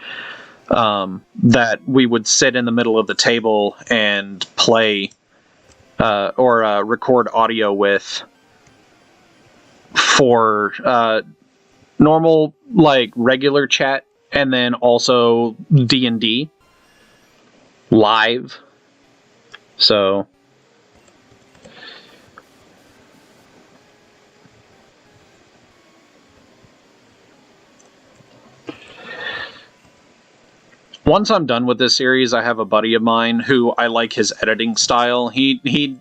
That we would sit in the middle of the table and play or record audio with for normal, like, regular chat, and then also D&D live. So once I'm done with this series, I have a buddy of mine who I like his editing style. He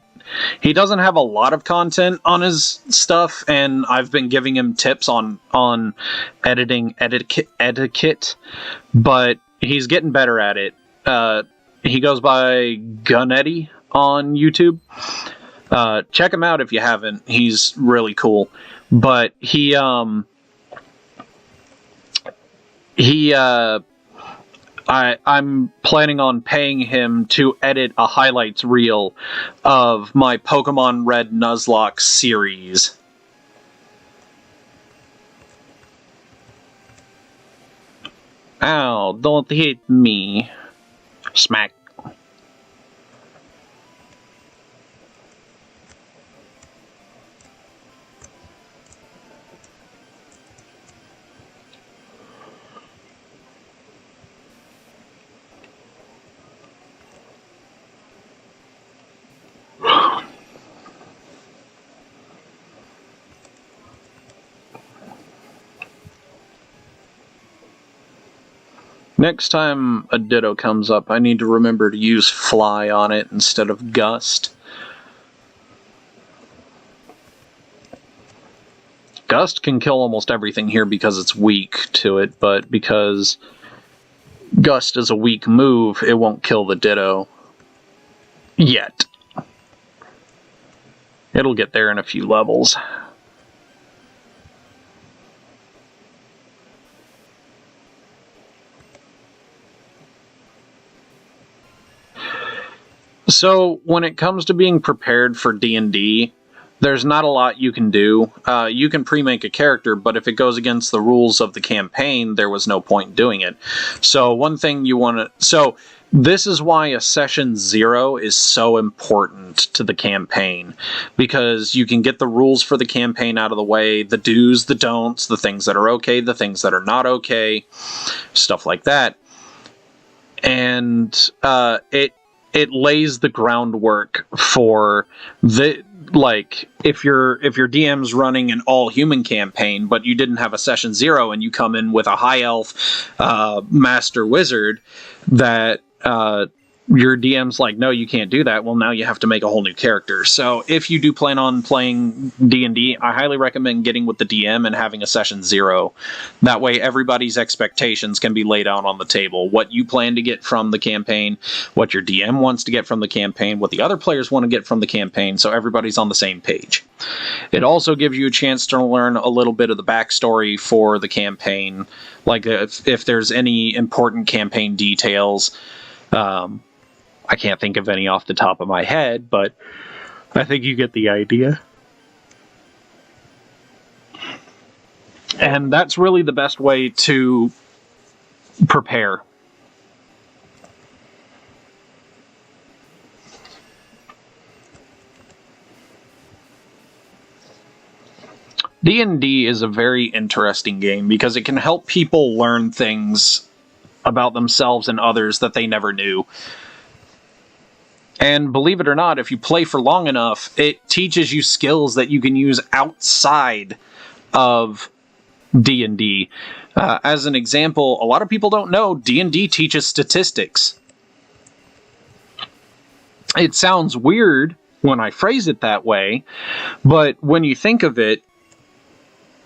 doesn't have a lot of content on his stuff, and I've been giving him tips on editing etiquette, but he's getting better at it. He goes by Gunetti on YouTube. Check him out if you haven't. He's really cool. But I'm planning on paying him to edit a highlights reel of my Pokemon Red Nuzlock series. Ow, don't hit me. Smack. Next time a Ditto comes up, I need to remember to use Fly on it instead of Gust. Gust can kill almost everything here because it's weak to it, but because Gust is a weak move, it won't kill the Ditto. Yet. It'll get there in a few levels. So, when it comes to being prepared for D&D, there's not a lot you can do. You can pre-make a character, but if it goes against the rules of the campaign, there was no point in doing it. So, one thing you want to... So, this is why a session 0 is so important to the campaign, because you can get the rules for the campaign out of the way, the do's, the don'ts, the things that are okay, the things that are not okay, stuff like that. and it lays the groundwork for the, like, if your DM's running an all human campaign, but you didn't have a session 0 and you come in with a high elf master wizard, that your DM's like, no, you can't do that. Well, now you have to make a whole new character. So if you do plan on playing D&D, I highly recommend getting with the DM and having a session 0. That way everybody's expectations can be laid out on the table. What you plan to get from the campaign, what your DM wants to get from the campaign, what the other players want to get from the campaign, so everybody's on the same page. It also gives you a chance to learn a little bit of the backstory for the campaign, like if there's any important campaign details. I can't think of any off the top of my head, but I think you get the idea. And that's really the best way to prepare. D&D is a very interesting game because it can help people learn things about themselves and others that they never knew. And believe it or not, if you play for long enough, it teaches you skills that you can use outside of D&D. As an example, a lot of people don't know D&D teaches statistics. It sounds weird when I phrase it that way, but when you think of it,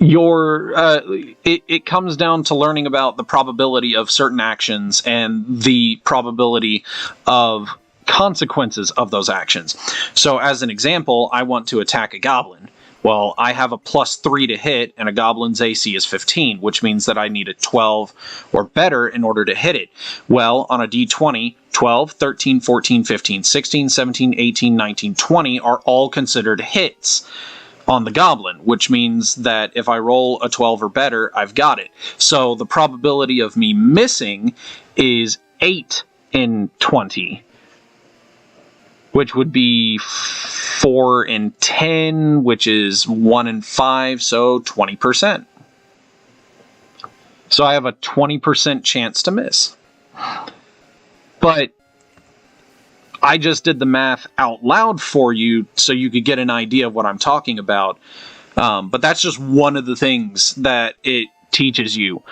it comes down to learning about the probability of certain actions and the probability of consequences of those actions. So as an example, I want to attack a goblin. Well, I have a +3 to hit, and a goblin's AC is 15, which means that I need a 12 or better in order to hit it. Well, on a d20, 12, 13, 14, 15, 16, 17, 18, 19, 20 are all considered hits on the goblin, which means that if I roll a 12 or better, I've got it. So the probability of me missing is 8 in 20. Which would be 4 in 10, which is 1 in 5, so 20%. So I have a 20% chance to miss. But I just did the math out loud for you so you could get an idea of what I'm talking about. But that's just one of the things that it teaches you.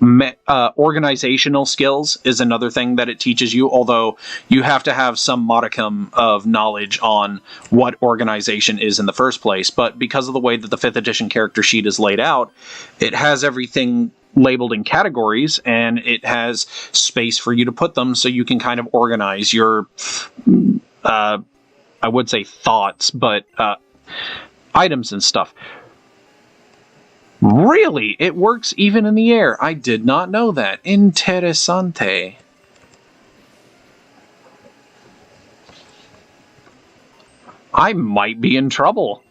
Organizational skills is another thing that it teaches you, although you have to have some modicum of knowledge on what organization is in the first place. But because of the way that the 5th edition character sheet is laid out, it has everything labeled in categories, and it has space for you to put them so you can kind of organize your, I would say thoughts, but items and stuff. Really? It works even in the air. I did not know that. Interessante. I might be in trouble.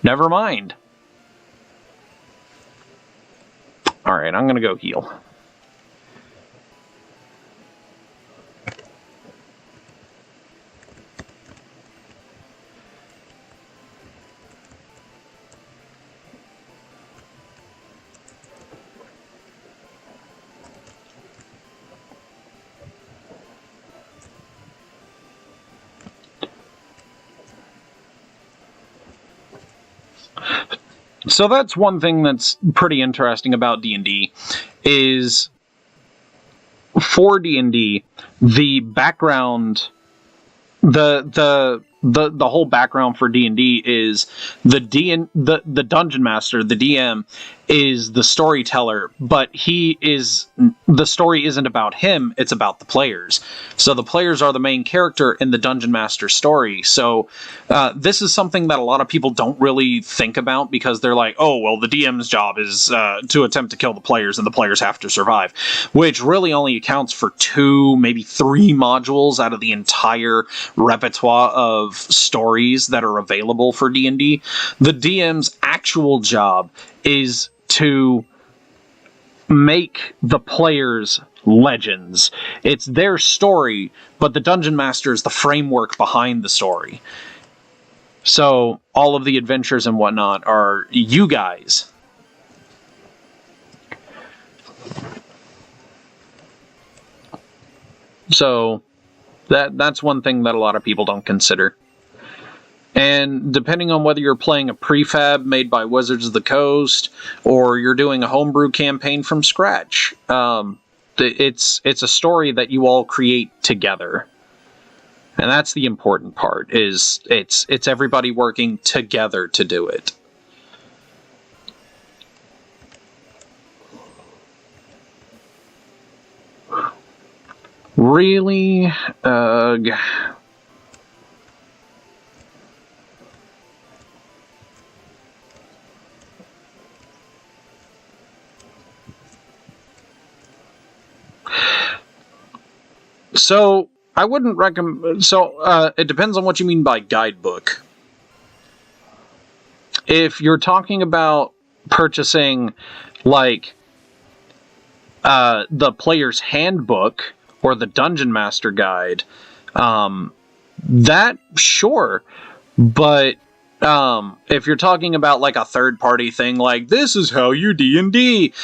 Never mind. Alright, I'm gonna go heal. So that's one thing that's pretty interesting about D&D, is for D&D, the background, the whole background for D&D is the dungeon master, the DM, is the storyteller, but the story isn't about him, it's about the players. So the players are the main character in the dungeon master story. So this is something that a lot of people don't really think about, because they're like, oh, well, the DM's job is to attempt to kill the players, and the players have to survive, which really only accounts for 2, maybe 3 modules out of the entire repertoire of stories that are available for D&D. The DM's actual job is to make the players legends. It's their story, but the Dungeon Master is the framework behind the story. So all of the adventures and whatnot are you guys. So that's one thing that a lot of people don't consider. And depending on whether you're playing a prefab made by Wizards of the Coast or you're doing a homebrew campaign from scratch, it's a story that you all create together. And that's the important part, is it's everybody working together to do it. Really? So, I wouldn't recommend... So, it depends on what you mean by guidebook. If you're talking about purchasing, like, the player's handbook or the Dungeon Master Guide, that, sure. But, if you're talking about, like, a third-party thing, like, this is how you D&D,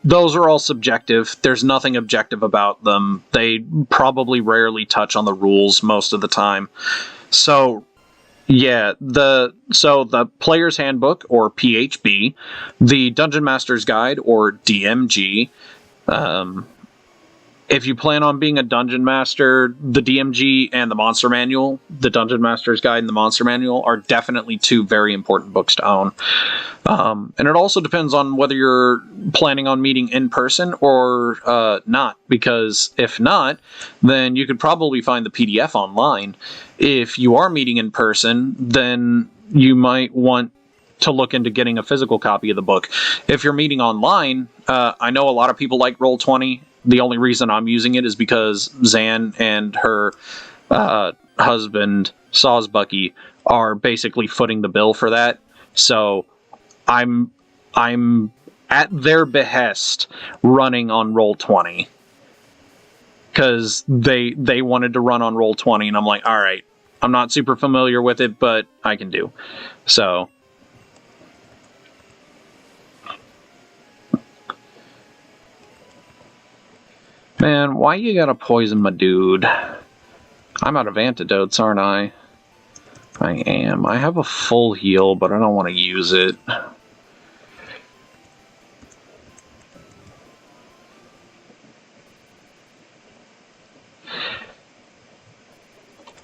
those are all subjective. There's nothing objective about them. They probably rarely touch on the rules most of the time. So, yeah, the Player's Handbook, or PHB, the Dungeon Master's Guide, or DMG, if you plan on being a Dungeon Master, the DMG and the Monster Manual, the Dungeon Master's Guide and the Monster Manual, are definitely two very important books to own. And it also depends on whether you're planning on meeting in person or not, because if not, then you could probably find the PDF online. If you are meeting in person, then you might want to look into getting a physical copy of the book. If you're meeting online, I know a lot of people like Roll20. The only reason I'm using it is because Zan and her husband, Sawsbucky, are basically footing the bill for that. So I'm at their behest running on Roll20. Because they wanted to run on Roll20, and I'm like, alright, I'm not super familiar with it, but I can do. So... Man, why you gotta poison my dude? I'm out of antidotes, aren't I? I am. I have a full heal, but I don't want to use it.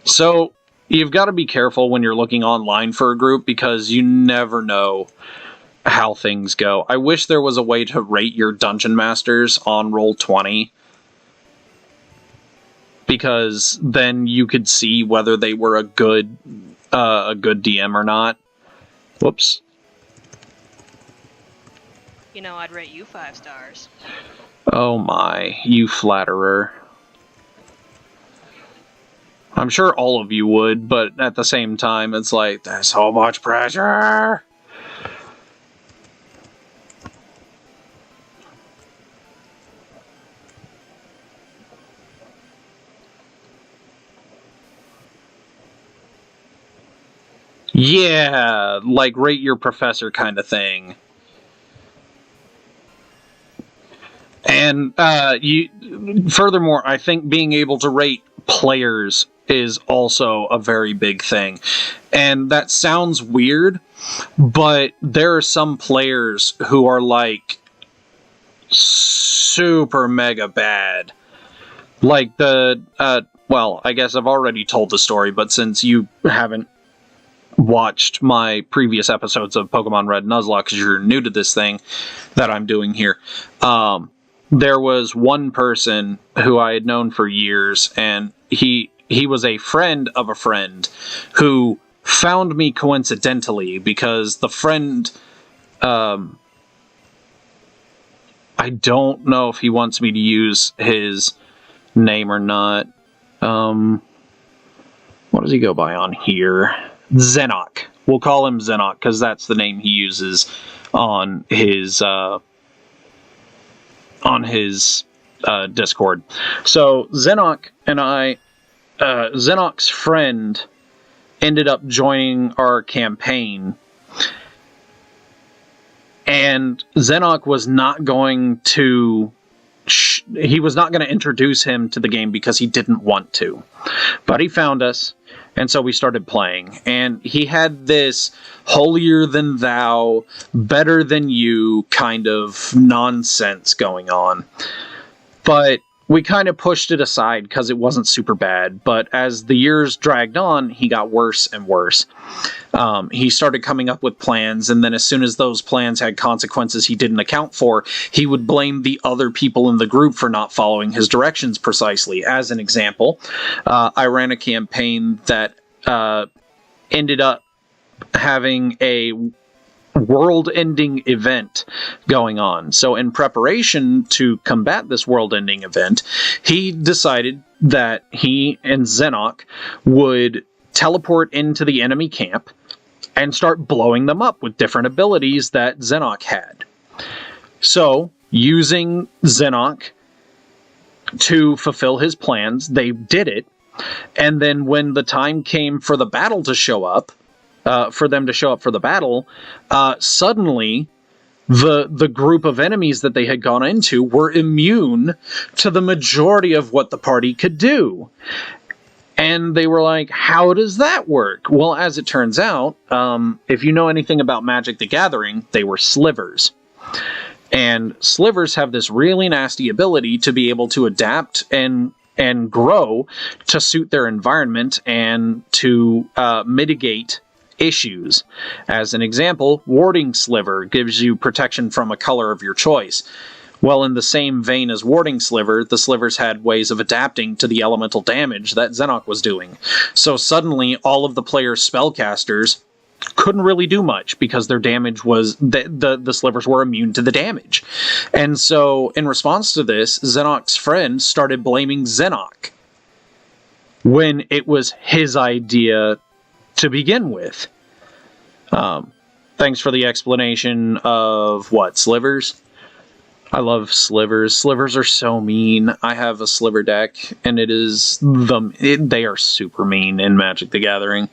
So, you've got to be careful when you're looking online for a group, because you never know how things go. I wish there was a way to rate your Dungeon Masters on Roll20, because then you could see whether they were a good DM or not. Whoops. You know, I'd rate you 5 stars. Oh my, you flatterer. I'm sure all of you would, but at the same time, it's like, there's so much pressure! Yeah, like rate your professor kind of thing. And furthermore, I think being able to rate players is also a very big thing. And that sounds weird, but there are some players who are like super mega bad. Like well, I guess I've already told the story, but since you haven't watched my previous episodes of Pokemon Red Nuzlocke, because you're new to this thing that I'm doing here, there was one person who I had known for years, and he was a friend of a friend who found me coincidentally, because the friend, I don't know if he wants me to use his name or not. What does he go by on here? Zenok. We'll call him Zenok, because that's the name he uses on his Discord. So Zenok and I, Zenok's friend ended up joining our campaign, and Zenok was not going to he was not going to introduce him to the game because he didn't want to. But he found us, and so we started playing. And he had this holier than thou, better than you kind of nonsense going on. But we kind of pushed it aside because it wasn't super bad. But as the years dragged on, he got worse and worse. He started coming up with plans, and then as soon as those plans had consequences he didn't account for, he would blame the other people in the group for not following his directions precisely. As an example, I ran a campaign that ended up having a world-ending event going on. So in preparation to combat this world-ending event, he decided that he and Zenok would teleport into the enemy camp and start blowing them up with different abilities that Zenok had. So, using Zenok to fulfill his plans, they did it, and then when the time came for the battle to show up, for them to show up for the battle, suddenly the group of enemies that they had gone into were immune to the majority of what the party could do. And they were like, how does that work? Well, as it turns out, if you know anything about Magic the Gathering, they were slivers. And slivers have this really nasty ability to be able to adapt and grow to suit their environment and to mitigate issues. As an example, Warding Sliver gives you protection from a color of your choice. Well, in the same vein as Warding Sliver, the Slivers had ways of adapting to the elemental damage that Zenok was doing. So suddenly, all of the players' spellcasters couldn't really do much because their damage was... the Slivers were immune to the damage. And so, in response to this, Zenok's friend started blaming Zenok when it was his idea to begin with. Thanks for the explanation of what, slivers? I love slivers. Slivers are so mean. I have a sliver deck, and they are super mean in Magic the Gathering.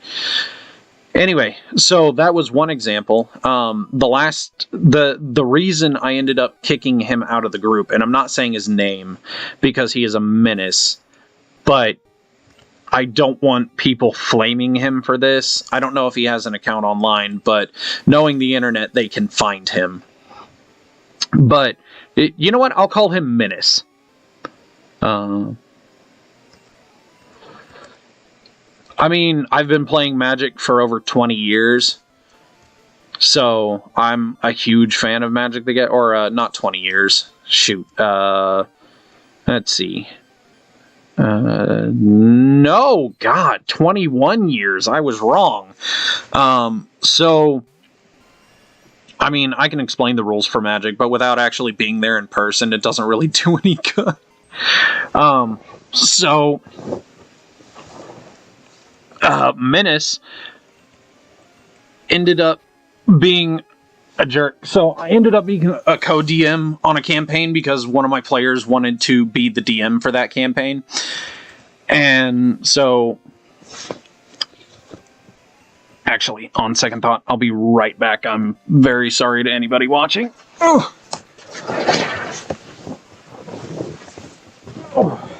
Anyway, so that was one example. The reason I ended up kicking him out of the group, and I'm not saying his name because he is a menace, but I don't want people flaming him for this. I don't know if he has an account online, but knowing the internet, they can find him. But, you know what? I'll call him Menace. I mean, I've been playing Magic for over 20 years. So, I'm a huge fan of Magic the Gathering. Or, not 20 years. Shoot. Let's see. No, God, 21 years. I was wrong. So, I mean, I can explain the rules for Magic, but without actually being there in person, it doesn't really do any good. Menace ended up being a jerk. So I ended up being a co-DM on a campaign because one of my players wanted to be the DM for that campaign. And so, actually, on second thought, I'll be right back. I'm very sorry to anybody watching. Oh. Oh.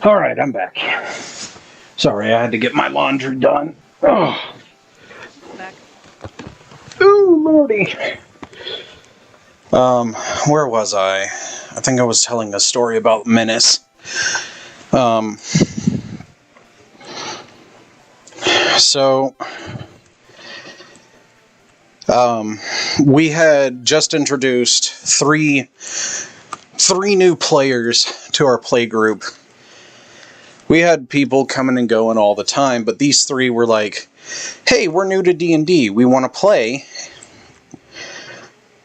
All right, I'm back. Sorry, I had to get my laundry done. Oh. Back. Ooh, lordy. Where was I? I think I was telling a story about Menace. We had just introduced three new players to our play group. We had people coming and going all the time, but these three were like, hey, we're new to D&D. We want to play.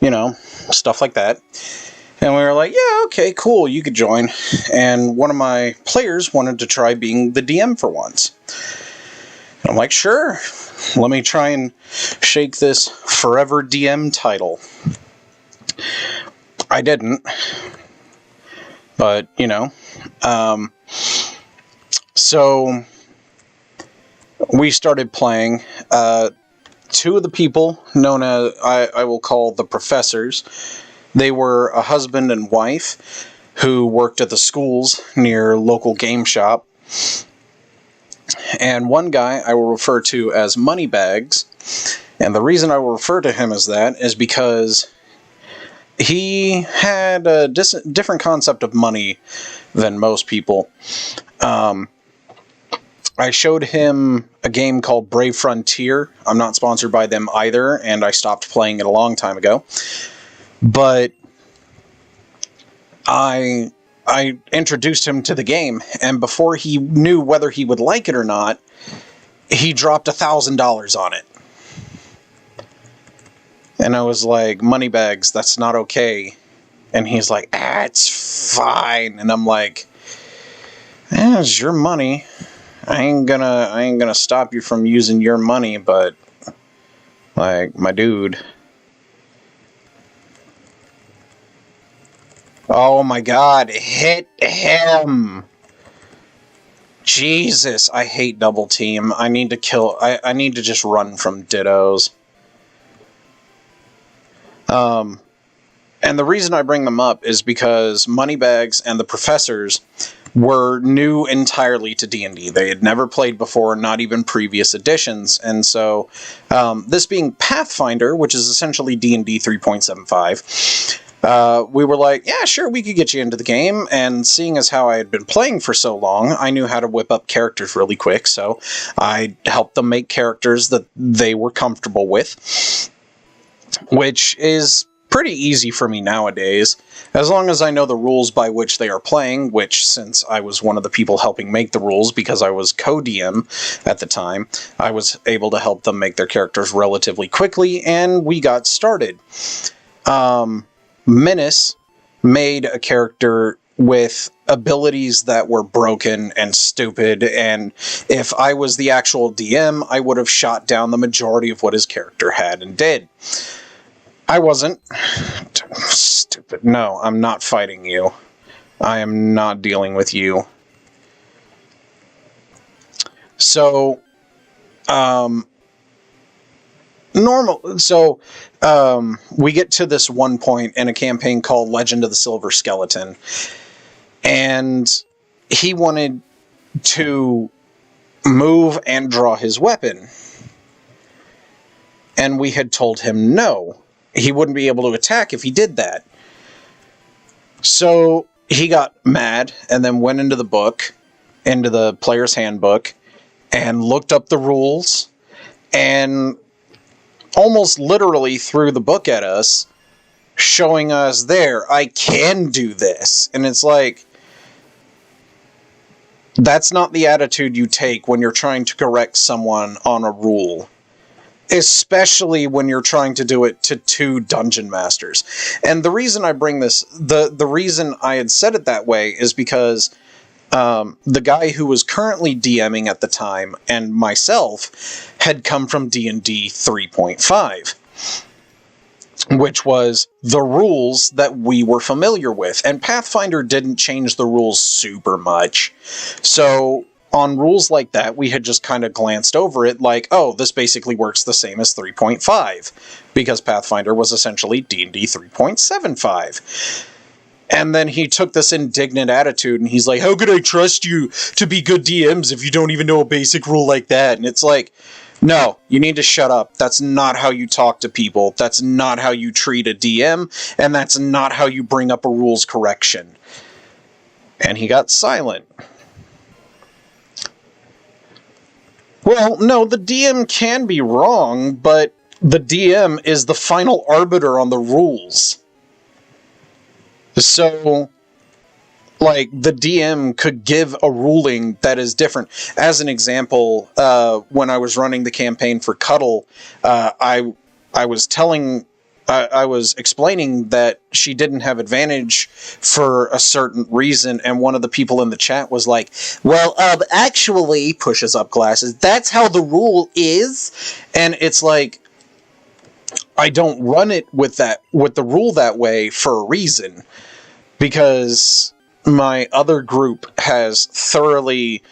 You know, stuff like that. And we were like, yeah, okay, cool, you could join. And one of my players wanted to try being the DM for once. And I'm like, sure, let me try and shake this forever DM title. I didn't. But, you know. So, we started playing. Two of the people, known as, I will call the professors, they were a husband and wife who worked at the schools near local game shop. And one guy I will refer to as Moneybags. And the reason I will refer to him as that is because he had a different concept of money than most people. I showed him a game called Brave Frontier. I'm not sponsored by them either, and I stopped playing it a long time ago. But I introduced him to the game, and before he knew whether he would like it or not, he dropped $1,000 on it. And I was like, Moneybags, that's not okay. And he's like, it's fine. And I'm like, it's your money. I ain't gonna stop you from using your money, but like, my dude. Oh my god, hit him! Jesus, I hate double team. I need to kill, I need to just run from dittos. And the reason I bring them up is because Moneybags and the professors were new entirely to D&D. They had never played before, not even previous editions. And so, this being Pathfinder, which is essentially D&D 3.75, we were like, yeah, sure, we could get you into the game. And seeing as how I had been playing for so long, I knew how to whip up characters really quick. So I helped them make characters that they were comfortable with, which is pretty easy for me nowadays, as long as I know the rules by which they are playing, which, since I was one of the people helping make the rules because I was co-DM at the time, I was able to help them make their characters relatively quickly, and we got started. Menace made a character with abilities that were broken and stupid, and if I was the actual DM, I would have shot down the majority of what his character had and did. I wasn't. Stupid. No, I'm not fighting you. I am not dealing with you. So, we get to this one point in a campaign called Legend of the Silver Skeleton, and he wanted to move and draw his weapon. And we had told him no. He wouldn't be able to attack if he did that. So he got mad and then went into the book, into the player's handbook, and looked up the rules and almost literally threw the book at us, showing us there, I can do this. And it's like, that's not the attitude you take when you're trying to correct someone on a rule. Especially when you're trying to do it to two dungeon masters. And the reason I bring this, the reason I had said it that way is because the guy who was currently DMing at the time and myself had come from D&D 3.5, which was the rules that we were familiar with. And Pathfinder didn't change the rules super much. So on rules like that, we had just kind of glanced over it like, oh, this basically works the same as 3.5, because Pathfinder was essentially D&D 3.75. And then he took this indignant attitude, and he's like, how could I trust you to be good DMs if you don't even know a basic rule like that? And it's like, no, you need to shut up. That's not how you talk to people. That's not how you treat a DM, and that's not how you bring up a rules correction. And he got silent. Well, no, the DM can be wrong, but the DM is the final arbiter on the rules. So, like, the DM could give a ruling that is different. As an example, when I was running the campaign for Cuddle, I was explaining that she didn't have advantage for a certain reason, and one of the people in the chat was like, well, actually, pushes up glasses, that's how the rule is. And it's like, I don't run it with the rule that way for a reason, because my other group has thoroughly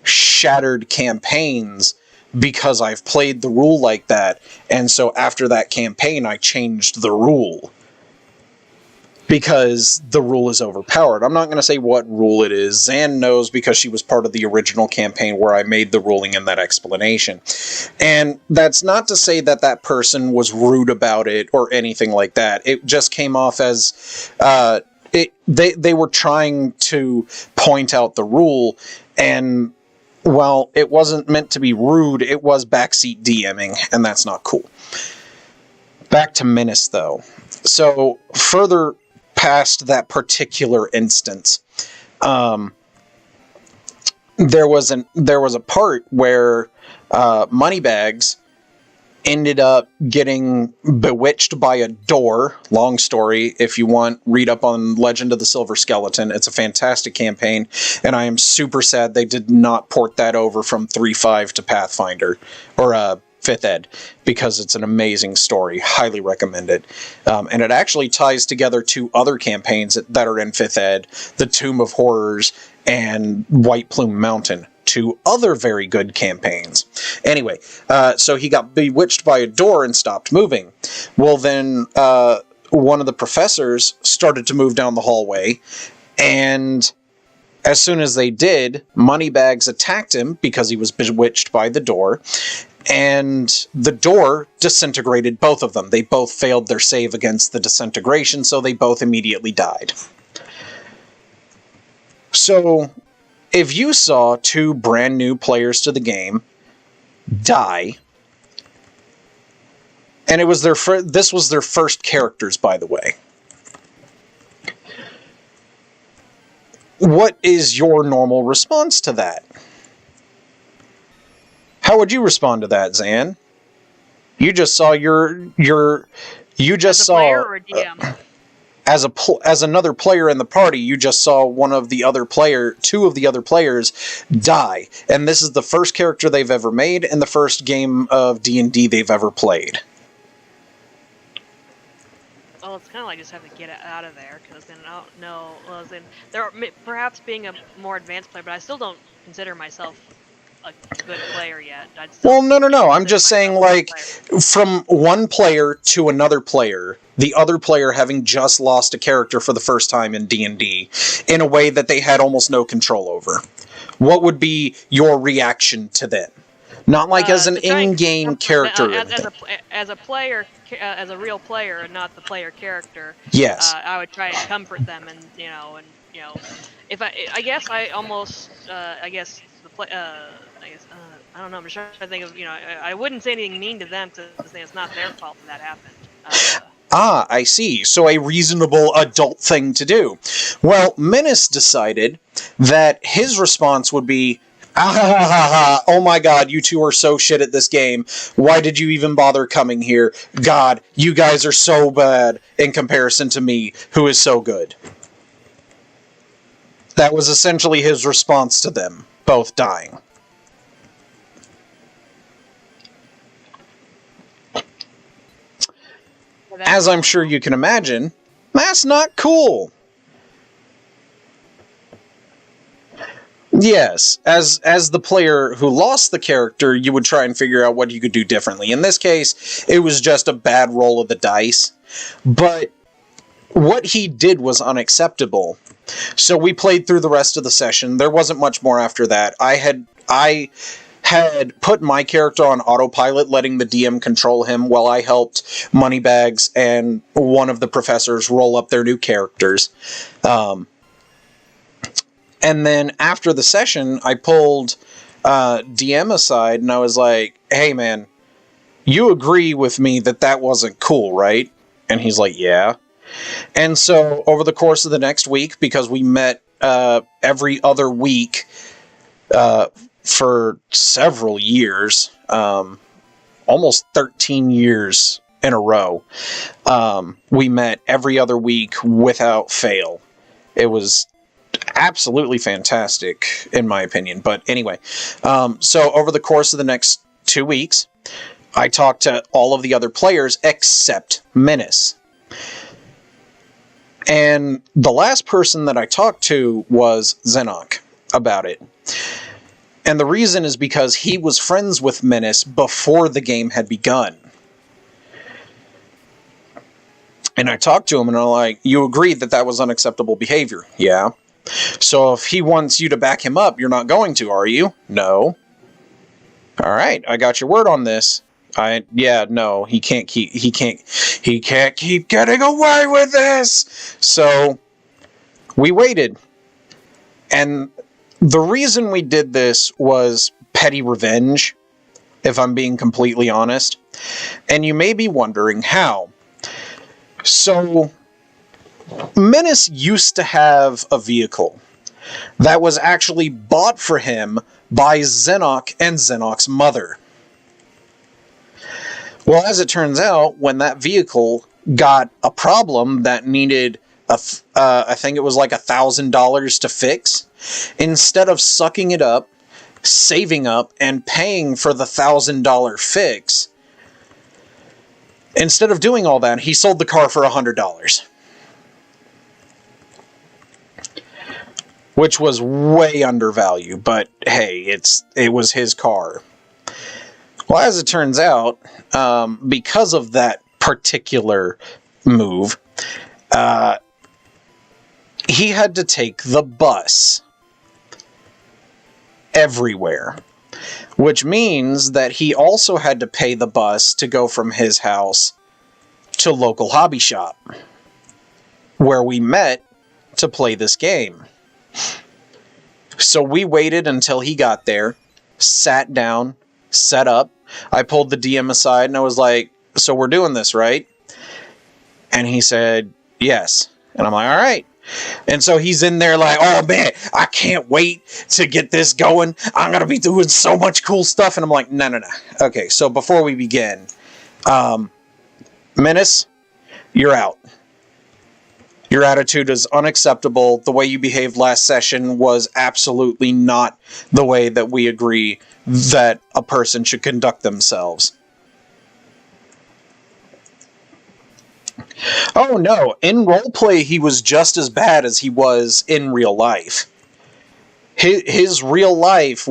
shattered campaigns because I've played the rule like that, and so after that campaign I changed the rule because the rule is overpowered. I'm not going to say what rule it is. Zan knows because she was part of the original campaign where I made the ruling and that explanation. And that's not to say that that person was rude about it or anything like that. It just came off as they were trying to point out the rule, and well, it wasn't meant to be rude, it was backseat DMing, and that's not cool. Back to Menace, though. So, further past that particular instance, there was a part where Moneybags ended up getting bewitched by a door. Long story. If you want, read up on Legend of the Silver Skeleton. It's a fantastic campaign, and I am super sad they did not port that over from 3.5 to Pathfinder, or 5th Ed, because it's an amazing story. Highly recommend it. And it actually ties together two other campaigns that are in 5th Ed, The Tomb of Horrors and White Plume Mountain. Two other very good campaigns. Anyway, so he got bewitched by a door and stopped moving. Well, then one of the professors started to move down the hallway, and as soon as they did, Moneybags attacked him because he was bewitched by the door, and the door disintegrated both of them. They both failed their save against the disintegration, so they both immediately died. So, if you saw two brand new players to the game die, and it was this was their first characters, by the way, what is your normal response to that? How would you respond to that, Zan? You just saw you just As a saw player or DM? as another player in the party, you just saw two of the other players die, and this is the first character they've ever made and the first game of D&D they've ever played. Well, it's kind of like just have to get it out of there, because then I don't know. Well, then there are perhaps being a more advanced player, but I still don't consider myself a good player yet. Well, no. I'm just saying, like, from one player to another player, the other player having just lost a character for the first time in D&D in a way that they had almost no control over. What would be your reaction to them? Not like as an in-game character. As a player, as a real player, and not the player character. Yes. I would try and comfort them, and if I guess I almost I don't know. I'm just trying to think of I wouldn't say anything mean to them to say it's not their fault that happened. I see. So a reasonable adult thing to do. Well, Menace decided that his response would be, oh my god, you two are so shit at this game. Why did you even bother coming here? God, you guys are so bad in comparison to me, who is so good. That was essentially his response to them, both dying. As I'm sure you can imagine, that's not cool. Yes, as the player who lost the character, you would try and figure out what you could do differently. In this case, it was just a bad roll of the dice. But what he did was unacceptable. So we played through the rest of the session. There wasn't much more after that. I had put my character on autopilot, letting the DM control him while I helped Moneybags and one of the professors roll up their new characters. And then after the session, I pulled DM aside and I was like, hey man, you agree with me that that wasn't cool, right? And he's like, yeah. And so over the course of the next week, because we met every other week for several years, almost 13 years in a row, we met every other week without fail. It was absolutely fantastic, in my opinion. But anyway, so over the course of the next 2 weeks, I talked to all of the other players except Menace. And the last person that I talked to was Zenok about it. And the reason is because he was friends with Menace before the game had begun. And I talked to him and I'm like, you agreed that that was unacceptable behavior? Yeah. So if he wants you to back him up, you're not going to, are you? No. All right, I got your word on this. No, he can't keep getting away with this. So we waited. And the reason we did this was petty revenge, if I'm being completely honest. And you may be wondering how. So Menace used to have a vehicle that was actually bought for him by Zenok and Zenok's mother. Well, as it turns out, when that vehicle got a problem that needed, I think it was like $1,000 to fix, instead of sucking it up, saving up, and paying for the $1,000 fix, instead of doing all that, he sold the car for $100. Which was way undervalued, but hey, it was his car. Well, as it turns out, because of that particular move, he had to take the bus everywhere. Which means that he also had to pay the bus to go from his house to local hobby shop, where we met to play this game. So we waited until he got there, sat down, set up. I pulled the DM aside and I was like, so we're doing this, right? And he said, yes. And I'm like, all right. And so he's in there like, oh man, I can't wait to get this going. I'm going to be doing so much cool stuff. And I'm like, no. Okay, so before we begin, Menace, you're out. Your attitude is unacceptable. The way you behaved last session was absolutely not the way that we agree that a person should conduct themselves. Oh no, in roleplay he was just as bad as he was in real life. His real life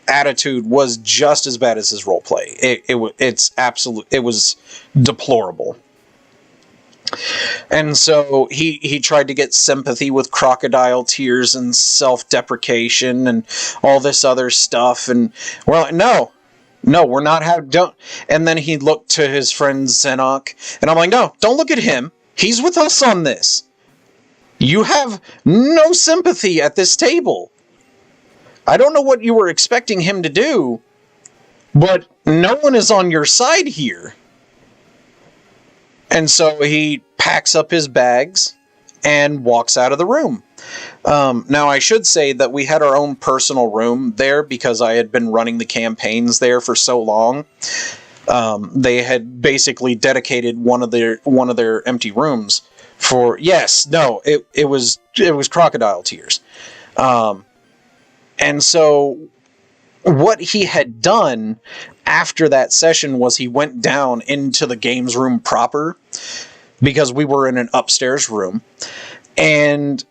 attitude was just as bad as his roleplay. It was deplorable. And so he tried to get sympathy with crocodile tears and self-deprecation and all this other stuff. And well, no, we're not don't. And then he looked to his friend Zenok, and I'm like, no, don't look at him. He's with us on this. You have no sympathy at this table. I don't know what you were expecting him to do, but no one is on your side here. And so he packs up his bags and walks out of the room. Now, I should say that we had our own personal room there because I had been running the campaigns there for so long. They had basically dedicated one of their empty rooms for it was crocodile tears. And so what he had done after that session was he went down into the games room proper, because we were in an upstairs room, and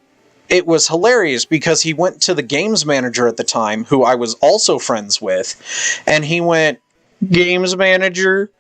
it was hilarious because he went to the games manager at the time, who I was also friends with, and he went, "Games manager,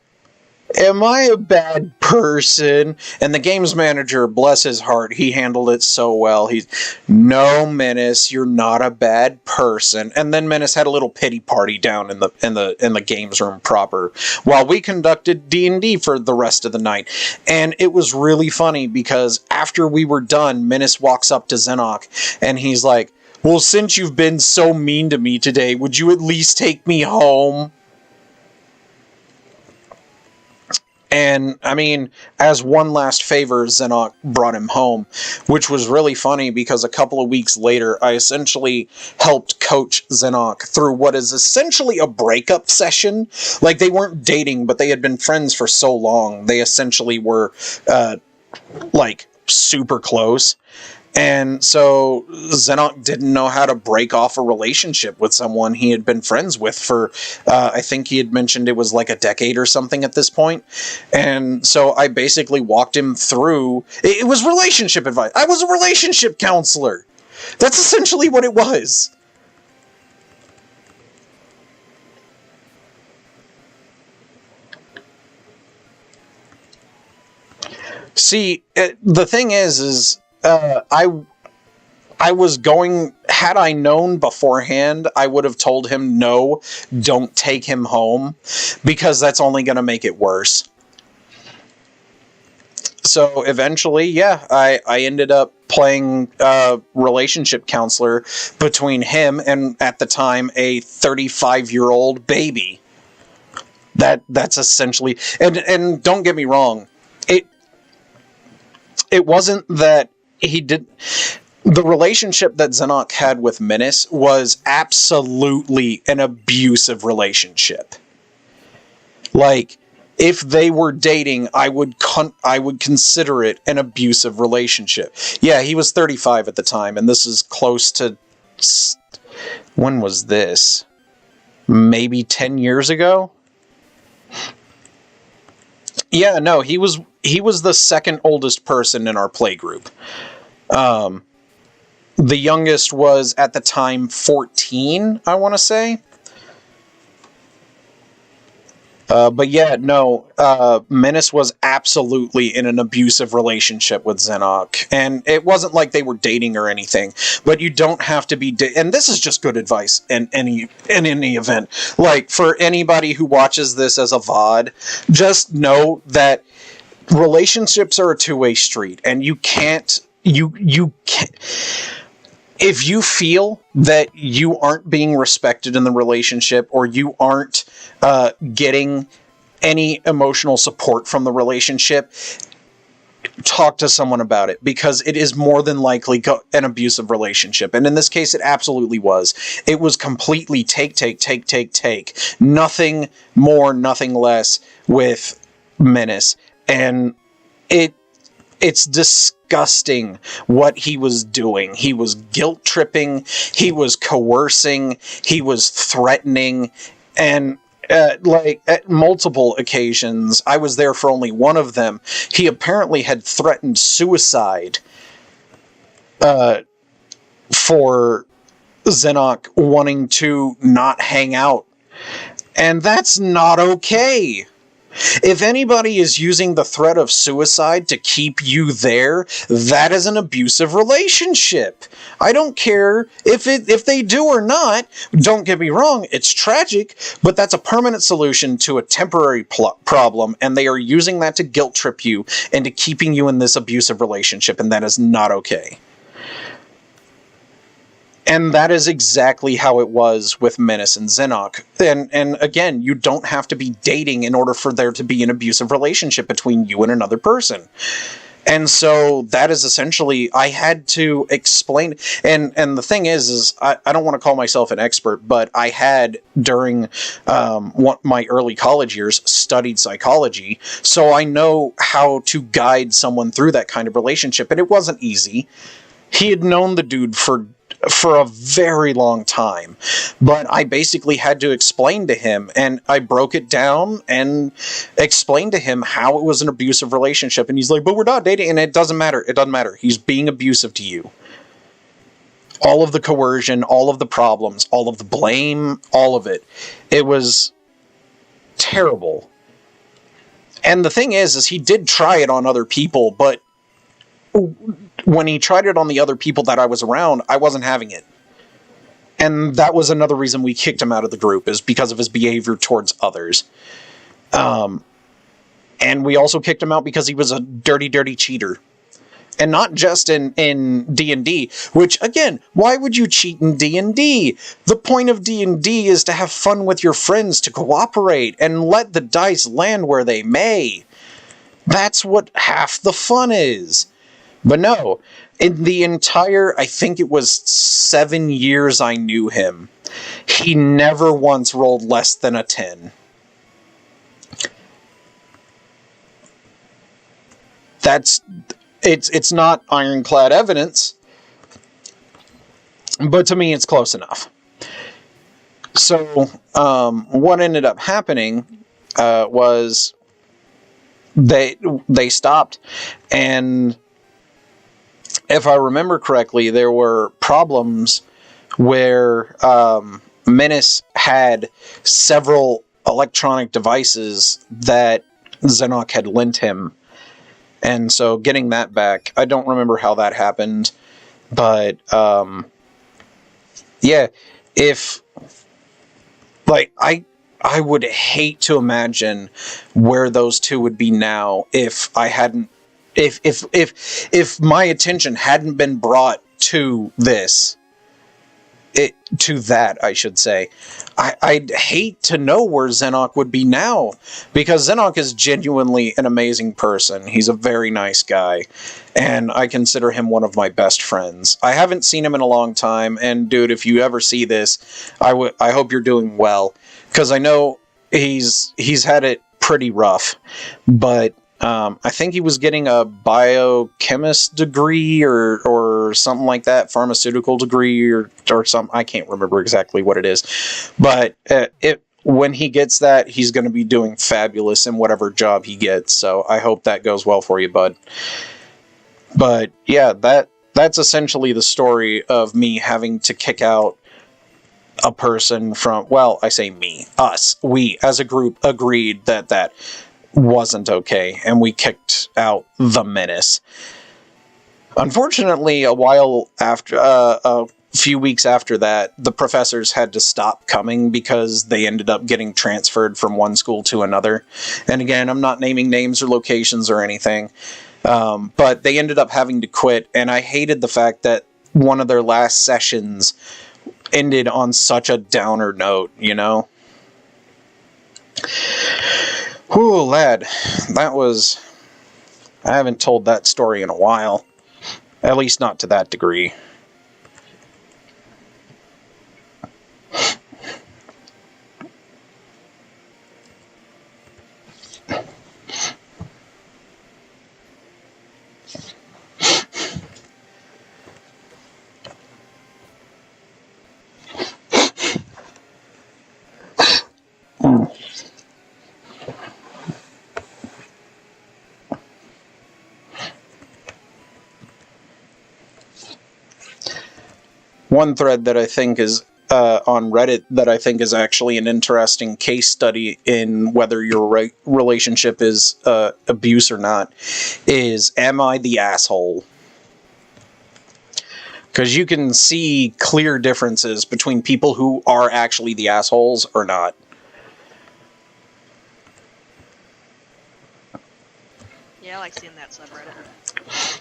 am I a bad person?" And the games manager, bless his heart, he handled it so well. He's, "No, Menace, you're not a bad person." And then Menace had a little pity party down in the games room proper while we conducted D&D for the rest of the night. And it was really funny because after we were done, Menace walks up to Zenok and he's like, "Well, since you've been so mean to me today, would you at least take me home?" And, I mean, as one last favor, Zenok brought him home, which was really funny because a couple of weeks later, I essentially helped coach Zenok through what is essentially a breakup session. Like, they weren't dating, but they had been friends for so long. They essentially were, super close. And so Zenok didn't know how to break off a relationship with someone he had been friends with for, I think he had mentioned it was like a decade or something at this point. And so I basically walked him through. It was relationship advice. I was a relationship counselor. That's essentially what it was. See, the thing is I was going, had I known beforehand, I would have told him, no, don't take him home, because that's only going to make it worse. So eventually, I ended up playing relationship counselor between him and, at the time, a 35-year-old baby. That's essentially, and don't get me wrong, it wasn't that he did. The relationship that Zenok had with Menace was absolutely an abusive relationship. Like, if they were dating, I would consider it an abusive relationship. Yeah, he was 35 at the time, and this is close to, when was this? Maybe 10 years ago? Yeah, no, he was the second oldest person in our play group. The youngest was, at the time, 14, I want to say. But yeah, no, Menace was absolutely in an abusive relationship with Zenok. And it wasn't like they were dating or anything, but you don't have to be, and this is just good advice in any event. Like, for anybody who watches this as a VOD, just know that relationships are a two-way street, and you can't, if you feel that you aren't being respected in the relationship, or you aren't getting any emotional support from the relationship, talk to someone about it, because it is more than likely an abusive relationship. And in this case, it absolutely was. It was completely take. Nothing more, nothing less with Menace. And it's disgusting what he was doing. He was guilt tripping, he was coercing, he was threatening, and like at multiple occasions, I was there for only one of them, he apparently had threatened suicide for Zenok wanting to not hang out. And that's not okay. If anybody is using the threat of suicide to keep you there, that is an abusive relationship. I don't care if they do or not. Don't get me wrong, it's tragic, but that's a permanent solution to a temporary problem, and they are using that to guilt trip you into keeping you in this abusive relationship, and that is not okay. And that is exactly how it was with Menace and Zenok. And again, you don't have to be dating in order for there to be an abusive relationship between you and another person. And so that is essentially, I had to explain, and the thing is I don't want to call myself an expert, but I had, during my early college years, studied psychology, so I know how to guide someone through that kind of relationship, and it wasn't easy. He had known the dude for a very long time, but I basically had to explain to him, and I broke it down and explained to him how it was an abusive relationship, and he's like, but we're not dating, and it doesn't matter, he's being abusive to you. All of the coercion, all of the problems, all of the blame, all of it. It was terrible. And the thing is he did try it on other people, but when he tried it on the other people that I was around, I wasn't having it. And that was another reason we kicked him out of the group, is because of his behavior towards others. And we also kicked him out because he was a dirty, dirty cheater. And not just in D&D, which, again, why would you cheat in D&D? The point of D&D is to have fun with your friends, to cooperate, and let the dice land where they may. That's what half the fun is. But no, in the entire, I think it was 7 years I knew him, he never once rolled less than a 10. It's not ironclad evidence, but to me it's close enough. So, what ended up happening was they stopped, and if I remember correctly, there were problems where Menace had several electronic devices that Zenok had lent him. And so getting that back, I don't remember how that happened, but yeah, if, like, I would hate to imagine where those two would be now if I hadn't, if my attention hadn't been brought to this, to that, I should say. I'd hate to know where Zenok would be now, because Zenok is genuinely an amazing person. He's a very nice guy, and I consider him one of my best friends. I haven't seen him in a long time, and dude, if you ever see this, I hope you're doing well, because I know he's had it pretty rough, but I think he was getting a biochemist degree or something like that, pharmaceutical degree or something. I can't remember exactly what it is, but when he gets that, he's going to be doing fabulous in whatever job he gets. So I hope that goes well for you, bud. But yeah, that's essentially the story of me having to kick out a person from, well, I say me, us, we as a group agreed that wasn't okay, and we kicked out the Menace. Unfortunately, a few weeks after that, the professors had to stop coming because they ended up getting transferred from one school to another. And again, I'm not naming names or locations or anything, but they ended up having to quit, and I hated the fact that one of their last sessions ended on such a downer note, you know? Whew, lad, that was... I haven't told that story in a while. At least not to that degree. one thread that I think is on Reddit that I think is actually an interesting case study in whether your relationship is abuse or not is, am I the asshole? Because you can see clear differences between people who are actually the assholes or not. Yeah, I like seeing that subreddit.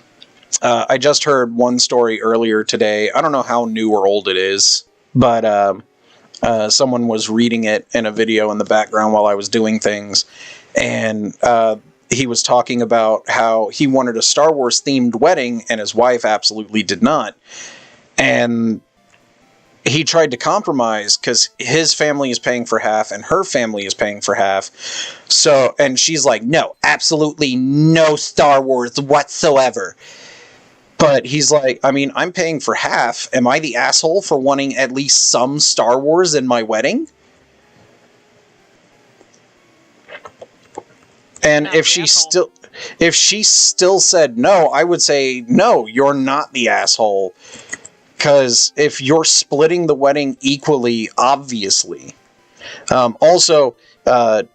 I just heard one story earlier today. I don't know how new or old it is, but someone was reading it in a video in the background while I was doing things, and he was talking about how he wanted a Star Wars themed wedding and his wife absolutely did not. And he tried to compromise because his family is paying for half and her family is paying for half. So, and she's like, no, absolutely no Star Wars whatsoever. But he's like, I mean, I'm paying for half. Am I the asshole for wanting at least some Star Wars in my wedding? And if she still said no, I would say, no, you're not the asshole. Because if you're splitting the wedding equally, obviously. Also,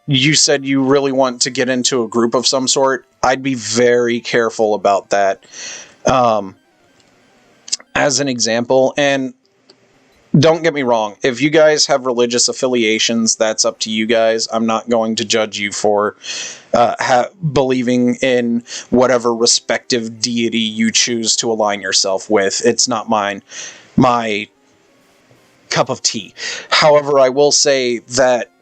you said you really want to get into a group of some sort. I'd be very careful about that. As an example, and don't get me wrong, if you guys have religious affiliations, that's up to you guys. I'm not going to judge you for believing in whatever respective deity you choose to align yourself with. It's not my cup of tea. However, I will say that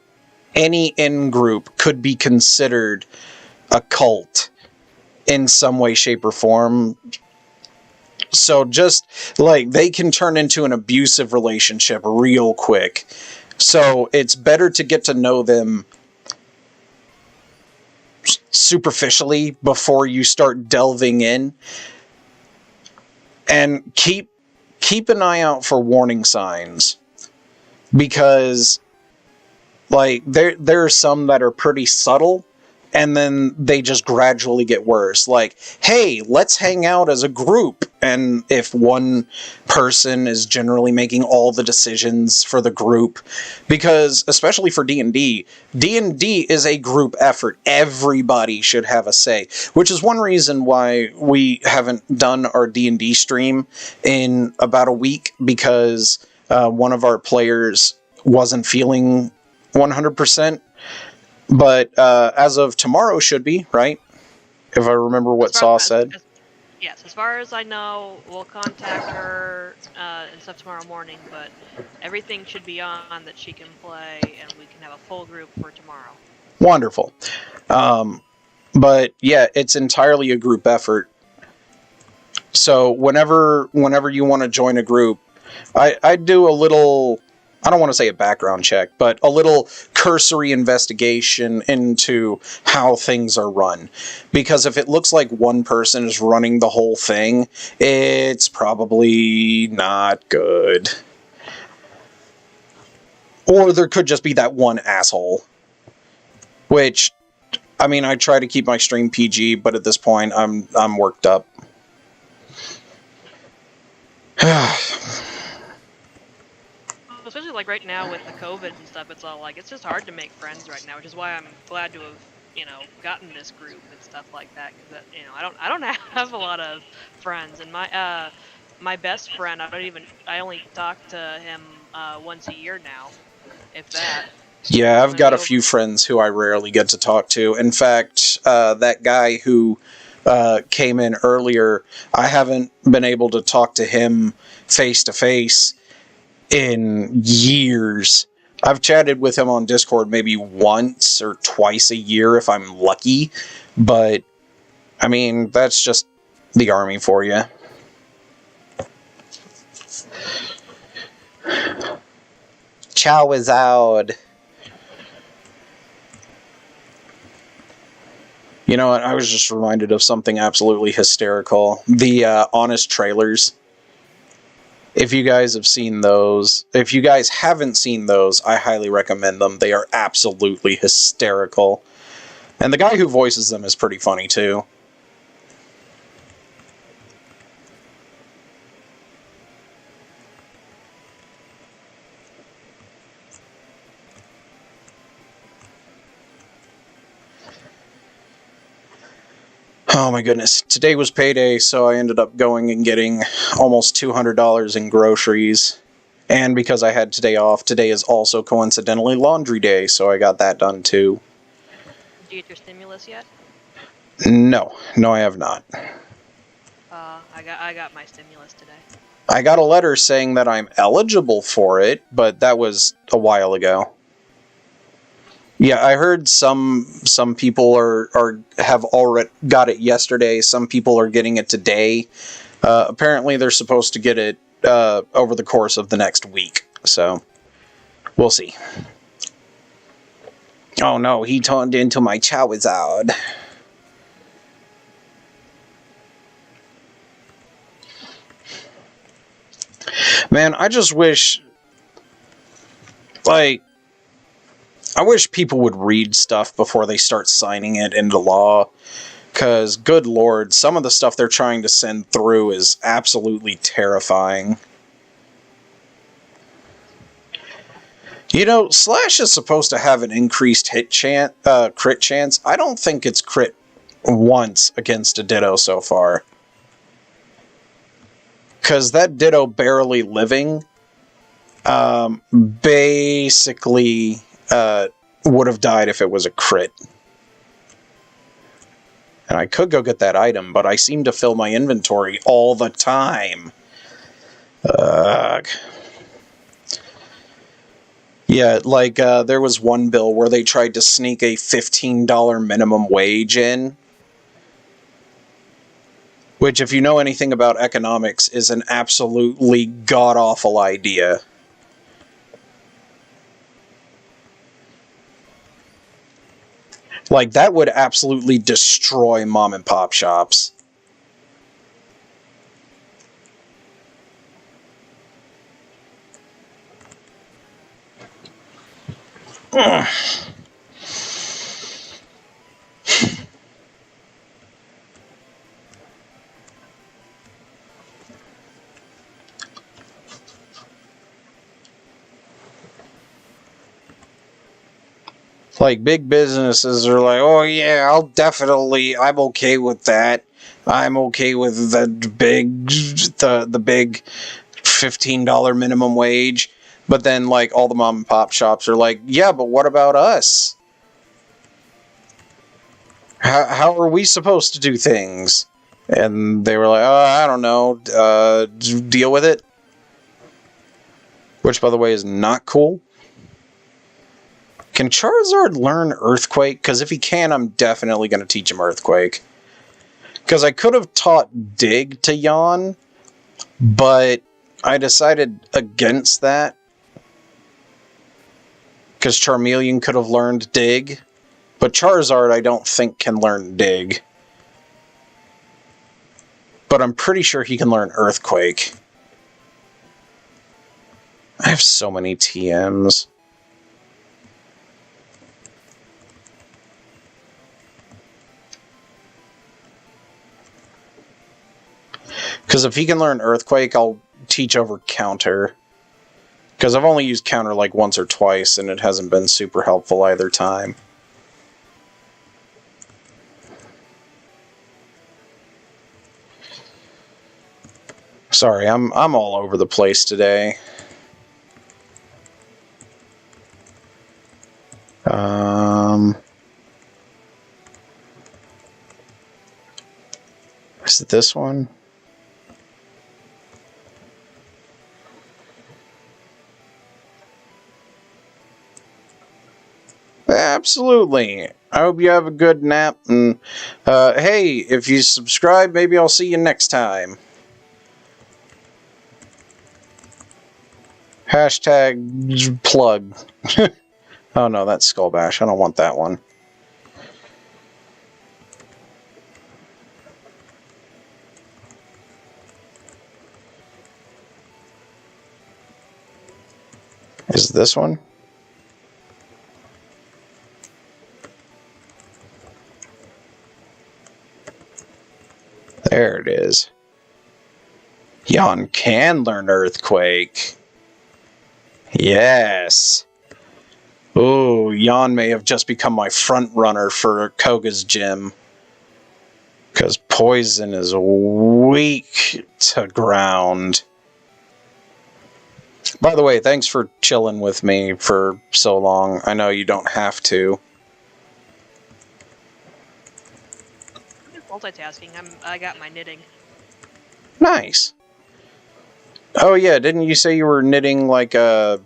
any in-group could be considered a cult in some way, shape, or form. So just, like, they can turn into an abusive relationship real quick. So it's better to get to know them superficially before you start delving in. And keep an eye out for warning signs. Because, like, there are some that are pretty subtle, and then they just gradually get worse. Like, hey, let's hang out as a group. And if one person is generally making all the decisions for the group, because especially for D&D is a group effort. Everybody should have a say, which is one reason why we haven't done our D&D stream in about a week, because one of our players wasn't feeling 100%. But as of tomorrow should be, right? If I remember what Saw said. Yes, as far as I know, we'll contact her and stuff tomorrow morning, but everything should be on that she can play, and we can have a full group for tomorrow. Wonderful. But yeah, it's entirely a group effort. So whenever you want to join a group, I do a little, I don't want to say a background check, but a little cursory investigation into how things are run. Because if it looks like one person is running the whole thing, it's probably not good. Or there could just be that one asshole. Which, I mean, I try to keep my stream PG, but at this point, I'm worked up. Especially like right now with the COVID and stuff, it's all like, it's just hard to make friends right now, which is why I'm glad to have, gotten this group and stuff like that, because I don't have a lot of friends, and my best friend, I only talk to him once a year now, if that. Yeah, I've got a few friends who I rarely get to talk to. In fact, that guy who came in earlier, I haven't been able to talk to him face to face in years. I've chatted with him on Discord maybe once or twice a year if I'm lucky, but I mean, that's just the army for you. Chowizard. You know what? I was just reminded of something absolutely hysterical. The Honest trailers. If you guys have seen those, if you guys haven't seen those, I highly recommend them. They are absolutely hysterical. And the guy who voices them is pretty funny too. Oh my goodness. Today was payday, so I ended up going and getting almost $200 in groceries. And because I had today off, today is also coincidentally laundry day, so I got that done too. Did you get your stimulus yet? No, I have not. I got my stimulus today. I got a letter saying that I'm eligible for it, but that was a while ago. Yeah, I heard some people have already got it yesterday. Some people are getting it today. Apparently, they're supposed to get it over the course of the next week. So, we'll see. Oh no, he turned into my Charizard. Man, I just wish... I wish people would read stuff before they start signing it into law. Because, good lord, some of the stuff they're trying to send through is absolutely terrifying. You know, Slash is supposed to have an increased crit chance. I don't think it's crit once against a Ditto so far. Because that Ditto barely living basically would have died if it was a crit. And I could go get that item, but I seem to fill my inventory all the time. Yeah, like, there was one bill where they tried to sneak a $15 minimum wage in. Which, if you know anything about economics, is an absolutely god-awful idea. Like, that would absolutely destroy mom-and-pop shops. Like, big businesses are like, oh yeah, I'm okay with that. I'm okay with the big $15 minimum wage. But then, like, all the mom and pop shops are like, yeah, but what about us? How are we supposed to do things? And they were like, oh, I don't know, deal with it. Which, by the way, is not cool. Can Charizard learn Earthquake? Because if he can, I'm definitely going to teach him Earthquake. Because I could have taught Dig to Yawn, but I decided against that. Because Charmeleon could have learned Dig, but Charizard I don't think can learn Dig. But I'm pretty sure he can learn Earthquake. I have so many TMs. Because if he can learn Earthquake, I'll teach over Counter. Because I've only used Counter like once or twice, and it hasn't been super helpful either time. Sorry, I'm all over the place today. Is it this one? Absolutely. I hope you have a good nap. And hey, if you subscribe, maybe I'll see you next time. Hashtag plug. Oh no, that's Skull Bash. I don't want that one. Is it this one? There it is. Yawn can learn Earthquake. Yes. Ooh, Yawn may have just become my front runner for Koga's gym. Because poison is weak to ground. By the way, thanks for chilling with me for so long. I know you don't have to. Multitasking. I got my knitting. Nice. Oh yeah, didn't you say you were knitting like a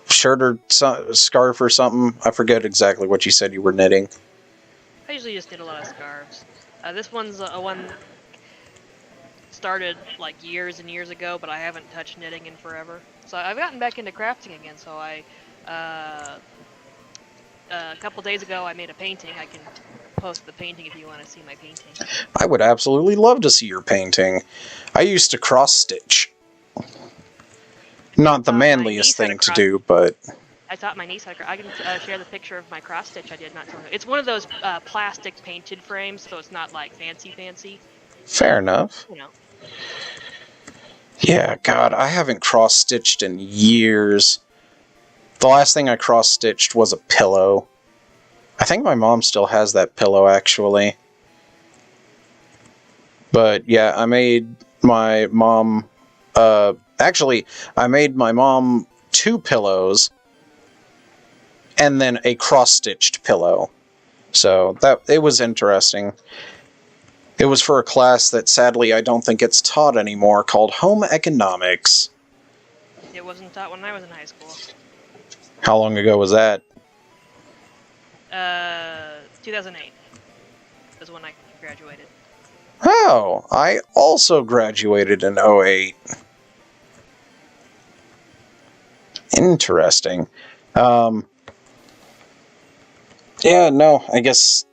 shirt or scarf or something? I forget exactly what you said you were knitting. I usually just knit a lot of scarves. This one's a one started like years and years ago, but I haven't touched knitting in forever. So I've gotten back into crafting again. So a couple days ago I made a painting. I can post the painting if you want to see my painting. I would absolutely love to see your painting. I used to cross stitch. Not the manliest thing to do, but I taught my niece how to. I can share the picture of my cross stitch I did not too long ago. It's one of those plastic painted frames, so it's not like fancy. Fair enough. You know. Yeah, God, I haven't cross stitched in years. The last thing I cross stitched was a pillow. I think my mom still has that pillow, actually. But yeah, I made my mom. Actually, I made my mom 2 pillows. And then a cross-stitched pillow. So it was interesting. It was for a class that sadly I don't think gets taught anymore, called Home Economics. It wasn't taught when I was in high school. How long ago was that? 2008 was when I graduated. Oh, I also graduated in 08. Interesting. Yeah, no, I guess...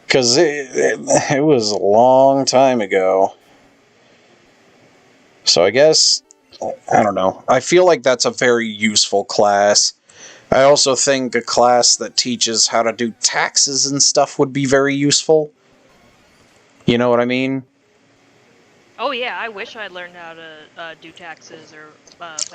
Because it was a long time ago. So I guess... I don't know. I feel like that's a very useful class. I also think a class that teaches how to do taxes and stuff would be very useful. You know what I mean? Oh yeah, I wish I'd learned how to do taxes or...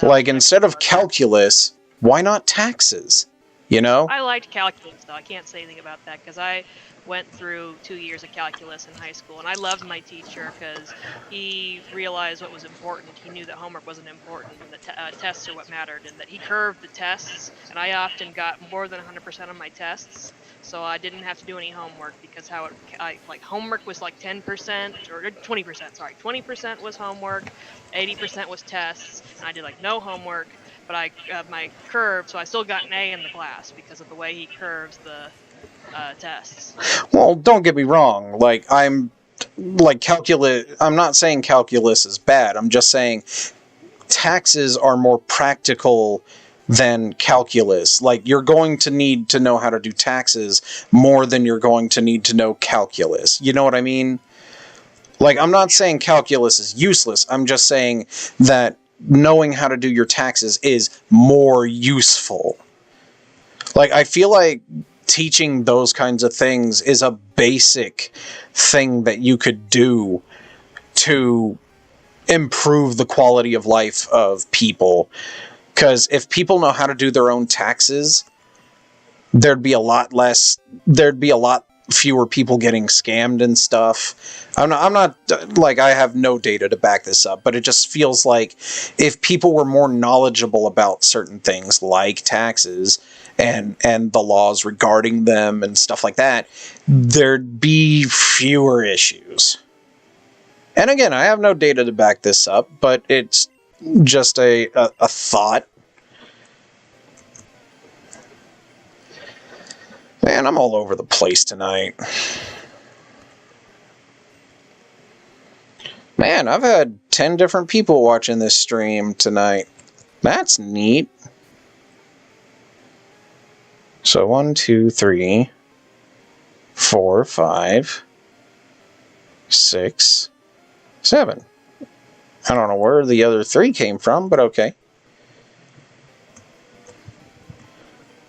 like, instead of calculus, why not taxes? You know? I liked calculus, though. I can't say anything about that, because I went through 2 years of calculus in high school, and I loved my teacher, because he realized what was important. He knew that homework wasn't important, and that tests are what mattered, and that he curved the tests, and I often got more than 100% on my tests, so I didn't have to do any homework, because homework was like 10%, or 20%, sorry. 20% was homework, 80% was tests, and I did like no homework, but I my curve, so I still got an A in the class because of the way he curves the tests. Well, don't get me wrong. Like, I'm not saying calculus is bad. I'm just saying taxes are more practical than calculus. Like, you're going to need to know how to do taxes more than you're going to need to know calculus. You know what I mean? Like, I'm not saying calculus is useless. I'm just saying that knowing how to do your taxes is more useful. Like, I feel like teaching those kinds of things is a basic thing that you could do to improve the quality of life of people. Because if people know how to do their own taxes, there'd be a lot fewer people getting scammed and stuff. I'm not like, I have no data to back this up, but it just feels like if people were more knowledgeable about certain things like taxes and the laws regarding them and stuff like that, there'd be fewer issues. And again, I have no data to back this up, but it's just a thought. Man, I'm all over the place tonight. Man, I've had 10 different people watching this stream tonight. That's neat. So 1, 2, 3, 4, 5, 6, 7. I don't know where the other 3 came from, but okay.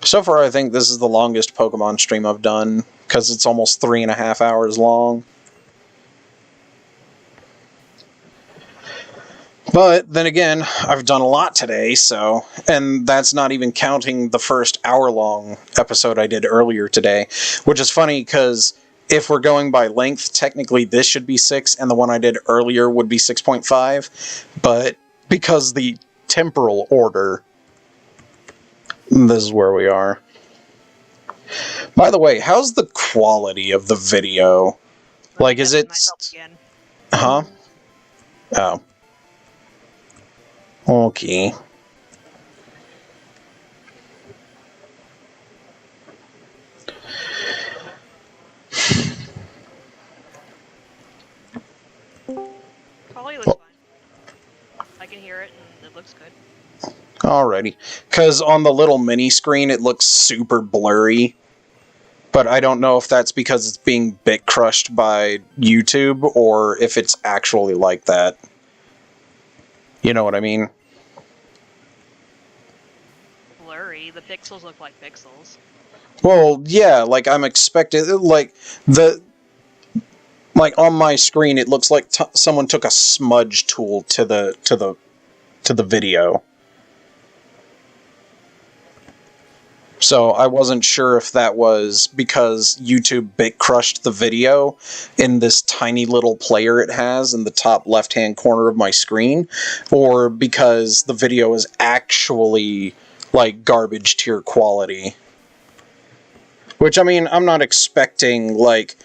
So far, I think this is the longest Pokemon stream I've done, because it's almost 3.5 hours long. But then again, I've done a lot today, so... And that's not even counting the first hour-long episode I did earlier today. Which is funny, because if we're going by length, technically this should be 6, and the one I did earlier would be 6.5. But because the temporal order, this is where we are. By the way, how's the quality of the video? Like, is it... Huh? Oh. Okay. Quality looks fine. I can hear it, and it looks good. Alrighty. Because on the little mini screen, it looks super blurry. But I don't know if that's because it's being bit crushed by YouTube, or if it's actually like that. You know what I mean? Blurry. The pixels look like pixels. Well, yeah, like I'm expecting, like on my screen, it looks like someone took a smudge tool to the video. So I wasn't sure if that was because YouTube bit crushed the video in this tiny little player it has in the top left-hand corner of my screen, or because the video is actually like garbage tier quality. Which, I mean, I'm not expecting like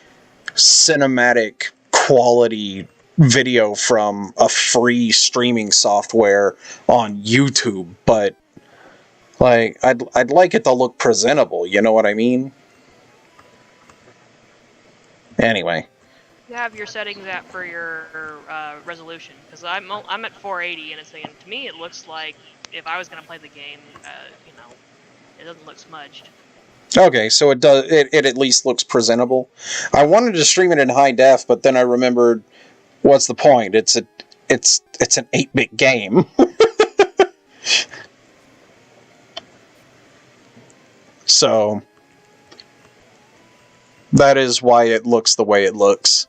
cinematic quality video from a free streaming software on YouTube, but like, I'd like it to look presentable, you know what I mean? Anyway. You have your settings at for your resolution, because I'm at 480, and it's saying, to me it looks like if I was going to play the game, you know, it doesn't look smudged. Okay, so it does. It at least looks presentable. I wanted to stream it in high def, but then I remembered, what's the point? It's an 8-bit game. So that is why it looks the way it looks.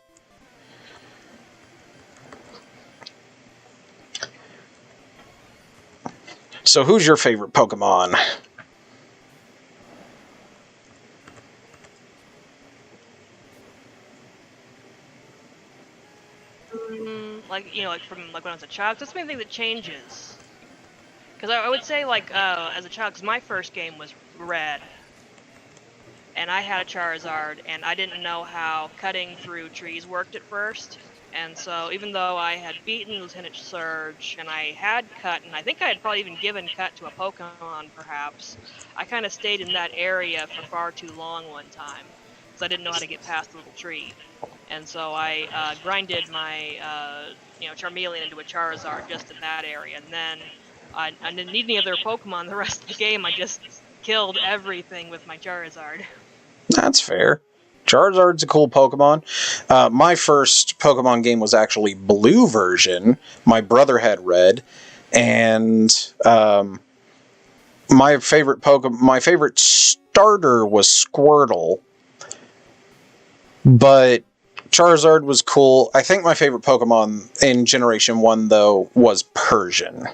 So who's your favorite Pokemon? Like, you know, like from like when I was a child, that's the main thing that changes. Because I would say, like, as a child, because my first game was Red, and I had a Charizard, and I didn't know how cutting through trees worked at first. And so, even though I had beaten Lieutenant Surge, and I had cut, and I think I had probably even given cut to a Pokemon, perhaps, I kind of stayed in that area for far too long one time, because I didn't know how to get past the little tree. And so I grinded my, you know, Charmeleon into a Charizard just in that area, and then I didn't need any other Pokemon the rest of the game. I just killed everything with my Charizard. That's fair. Charizard's a cool Pokemon. My first Pokemon game was actually Blue version. My brother had Red, and my favorite starter was Squirtle. But Charizard was cool. I think my favorite Pokemon in Generation 1, though, was Persian.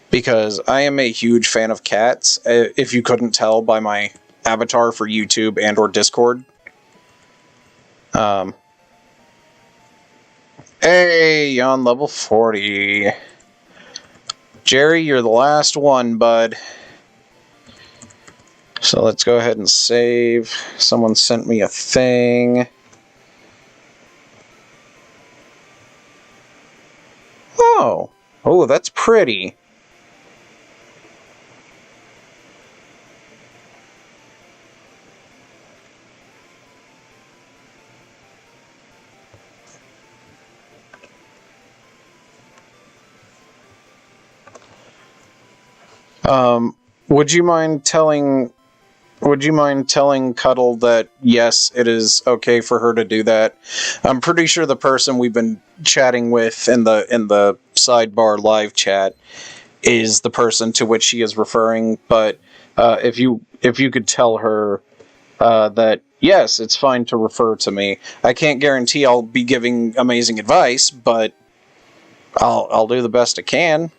Because I am a huge fan of cats, if you couldn't tell by my avatar for YouTube and or Discord. Hey, on level 40. Jerry, you're the last one, bud. So let's go ahead and save. Someone sent me a thing. Oh, that's pretty. Would you mind telling Cuddle that yes, it is okay for her to do that? I'm pretty sure the person we've been chatting with in the sidebar live chat is the person to which she is referring, but if you could tell her that yes, it's fine to refer to me. I can't guarantee I'll be giving amazing advice, but I'll do the best I can.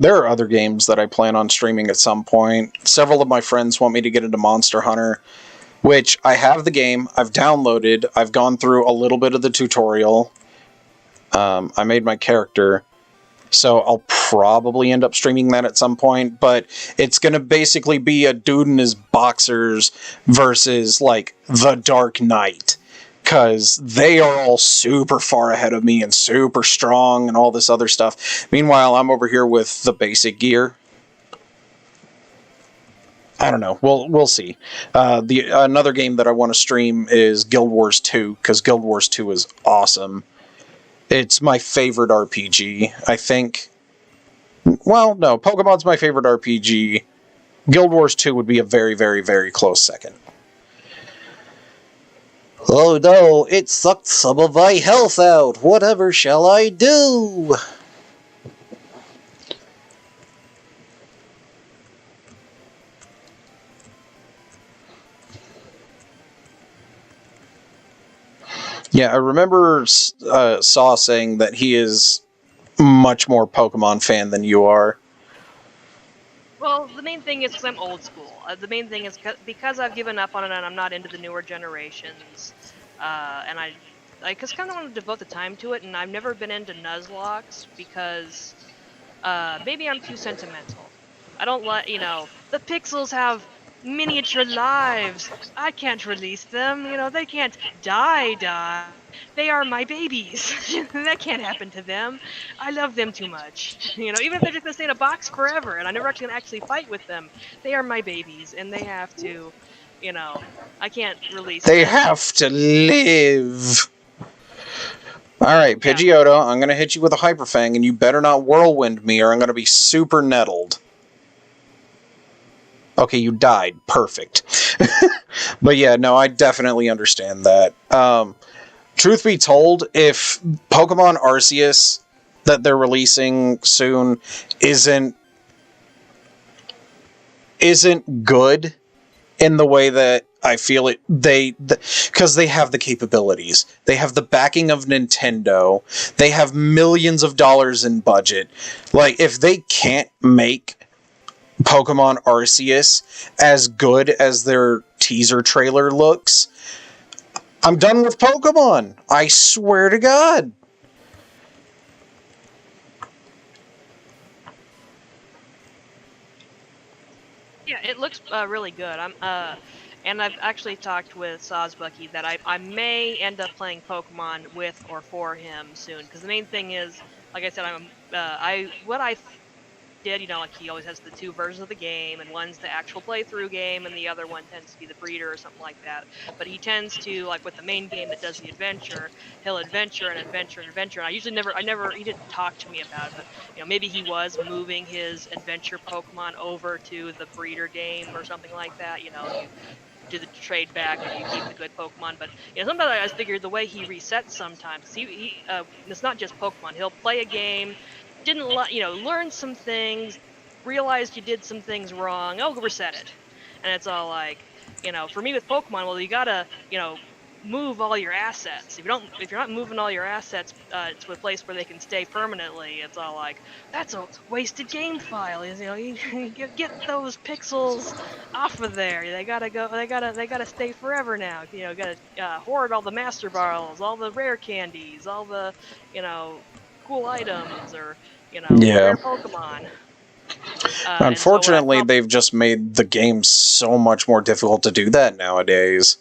There are other games that I plan on streaming at some point. Several of my friends want me to get into Monster Hunter, which I have the game, I've downloaded, I've gone through a little bit of the tutorial. I made my character, so I'll probably end up streaming that at some point, but it's going to basically be a dude in his boxers versus, like, the Dark Knight. Because they are all super far ahead of me and super strong and all this other stuff. Meanwhile, I'm over here with the basic gear. I don't know. We'll see. Another game that I want to stream is Guild Wars 2, because Guild Wars 2 is awesome. It's my favorite RPG, I think. Well, no, Pokemon's my favorite RPG. Guild Wars 2 would be a very, very, very close second. Oh no, it sucked some of my health out. Whatever shall I do? Yeah, I remember Saw saying that he is much more Pokemon fan than you are. Well, the main thing is because I'm old school. The main thing is because I've given up on it and I'm not into the newer generations. And I just kind of want to devote the time to it, and I've never been into Nuzlocks because maybe I'm too sentimental. I don't like, the pixels have miniature lives. I can't release them. They can't die. They are my babies. That can't happen to them. I love them too much. Even if they're just gonna stay in a box forever and I'm never actually fight with them, they are my babies and they have to, I can't release They them. have to live. Alright, Pidgeotto, I'm gonna hit you with a Hyper Fang and you better not whirlwind me or I'm gonna be super nettled. Okay, you died. Perfect. But yeah, no, I definitely understand that. Truth be told, if Pokemon Arceus that they're releasing soon isn't good in the way that I feel it, because they have the capabilities. They have the backing of Nintendo. They have millions of dollars in budget. Like, if they can't make Pokemon Arceus as good as their teaser trailer looks, I'm done with Pokemon. I swear to God. Yeah, it looks really good. And I've actually talked with Sazbucky that I may end up playing Pokemon with or for him soon. Because the main thing is, like I said, what I did, like he always has the two versions of the game, and one's the actual playthrough game, and the other one tends to be the breeder or something like that. But he tends to, like with the main game that does the adventure, he'll adventure and adventure and adventure. And he didn't talk to me about it, but maybe he was moving his adventure Pokemon over to the breeder game or something like that. You do the trade back and you keep the good Pokemon. But sometimes I figured the way he resets sometimes, it's not just Pokemon. He'll play a game, learn some things, realized you did some things wrong, reset it. And it's all like, for me with Pokemon, well, you gotta, move all your assets. If you're not moving all your assets to a place where they can stay permanently, it's all like, that's a wasted game file. You get those pixels off of there. They gotta stay forever now. Gotta hoard all the Master Balls, all the rare candies, all the, cool items, or rare Pokemon. Unfortunately, they've just made the game so much more difficult to do that nowadays.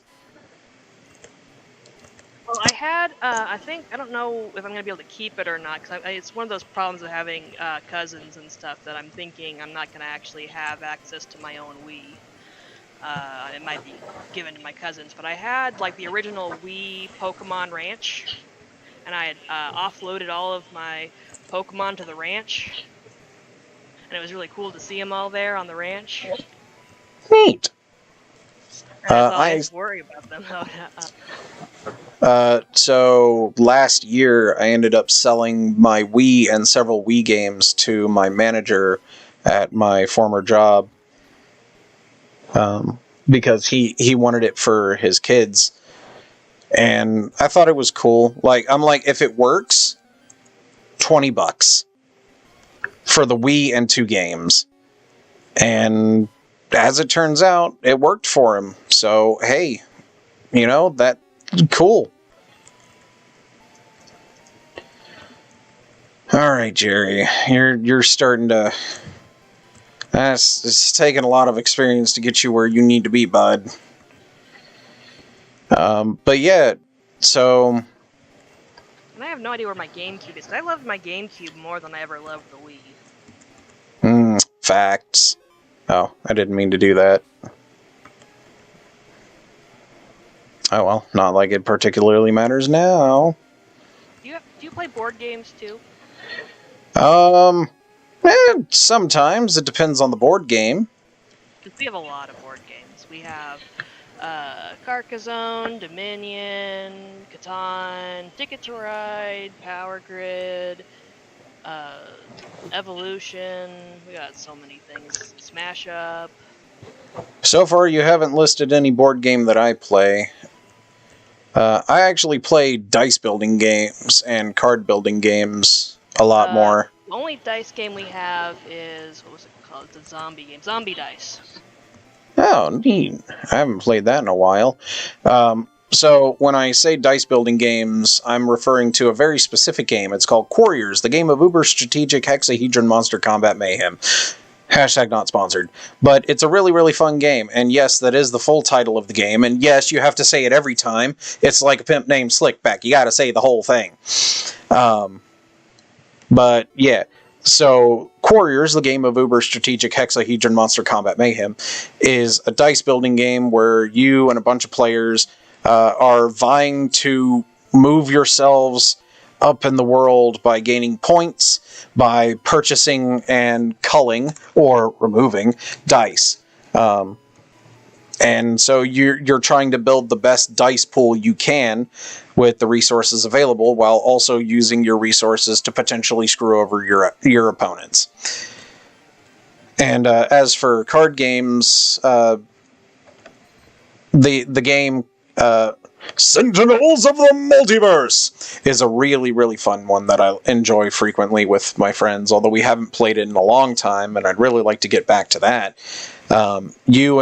Well, I had, I don't know if I'm going to be able to keep it or not, because it's one of those problems of having cousins and stuff that I'm thinking I'm not going to actually have access to my own Wii. It might be given to my cousins, but I had, like, the original Wii Pokemon Ranch, and I had offloaded all of my Pokemon to the ranch, and it was really cool to see them all there on the ranch. Neat. I worry about them. So last year I ended up selling my Wii and several Wii games to my manager at my former job, because he wanted it for his kids, and I thought it was cool. Like, I'm like, if it works, $20. for the Wii and 2 games. And as it turns out, it worked for him. So, hey, you know, that's cool. All right, Jerry, you're starting to... it's taken a lot of experience to get you where you need to be, bud. But yeah, so... And I have no idea where my GameCube is, because I loved my GameCube more than I ever loved the Wii. Facts. Oh, I didn't mean to do that. Oh well, not like it particularly matters now. Do you play board games too? Sometimes. It depends on the board game. Because we have a lot of board games. We have Carcassonne, Dominion, Catan, Ticket to Ride, Power Grid, Evolution. We got so many things. Smash Up. So far, you haven't listed any board game that I play. I actually play dice building games and card building games a lot more. The only dice game we have is, what was it called? It's a zombie game. Zombie Dice. Oh, neat. I haven't played that in a while. So when I say dice building games, I'm referring to a very specific game. It's called Quarriors, the game of uber strategic hexahedron monster combat mayhem. Hashtag not sponsored. But it's a really, really fun game. And yes, that is the full title of the game. And yes, you have to say it every time. It's like a pimp named Slickback. You gotta say the whole thing. But yeah. So, Quarriors, the game of uber strategic hexahedron monster combat mayhem, is a dice building game where you and a bunch of players are vying to move yourselves up in the world by gaining points, by purchasing and culling, or removing, dice. And so you're trying to build the best dice pool you can with the resources available, while also using your resources to potentially screw over your opponents. And as for card games, the game Sentinels of the Multiverse is a really, really fun one that I enjoy frequently with my friends, although we haven't played it in a long time, and I'd really like to get back to that. You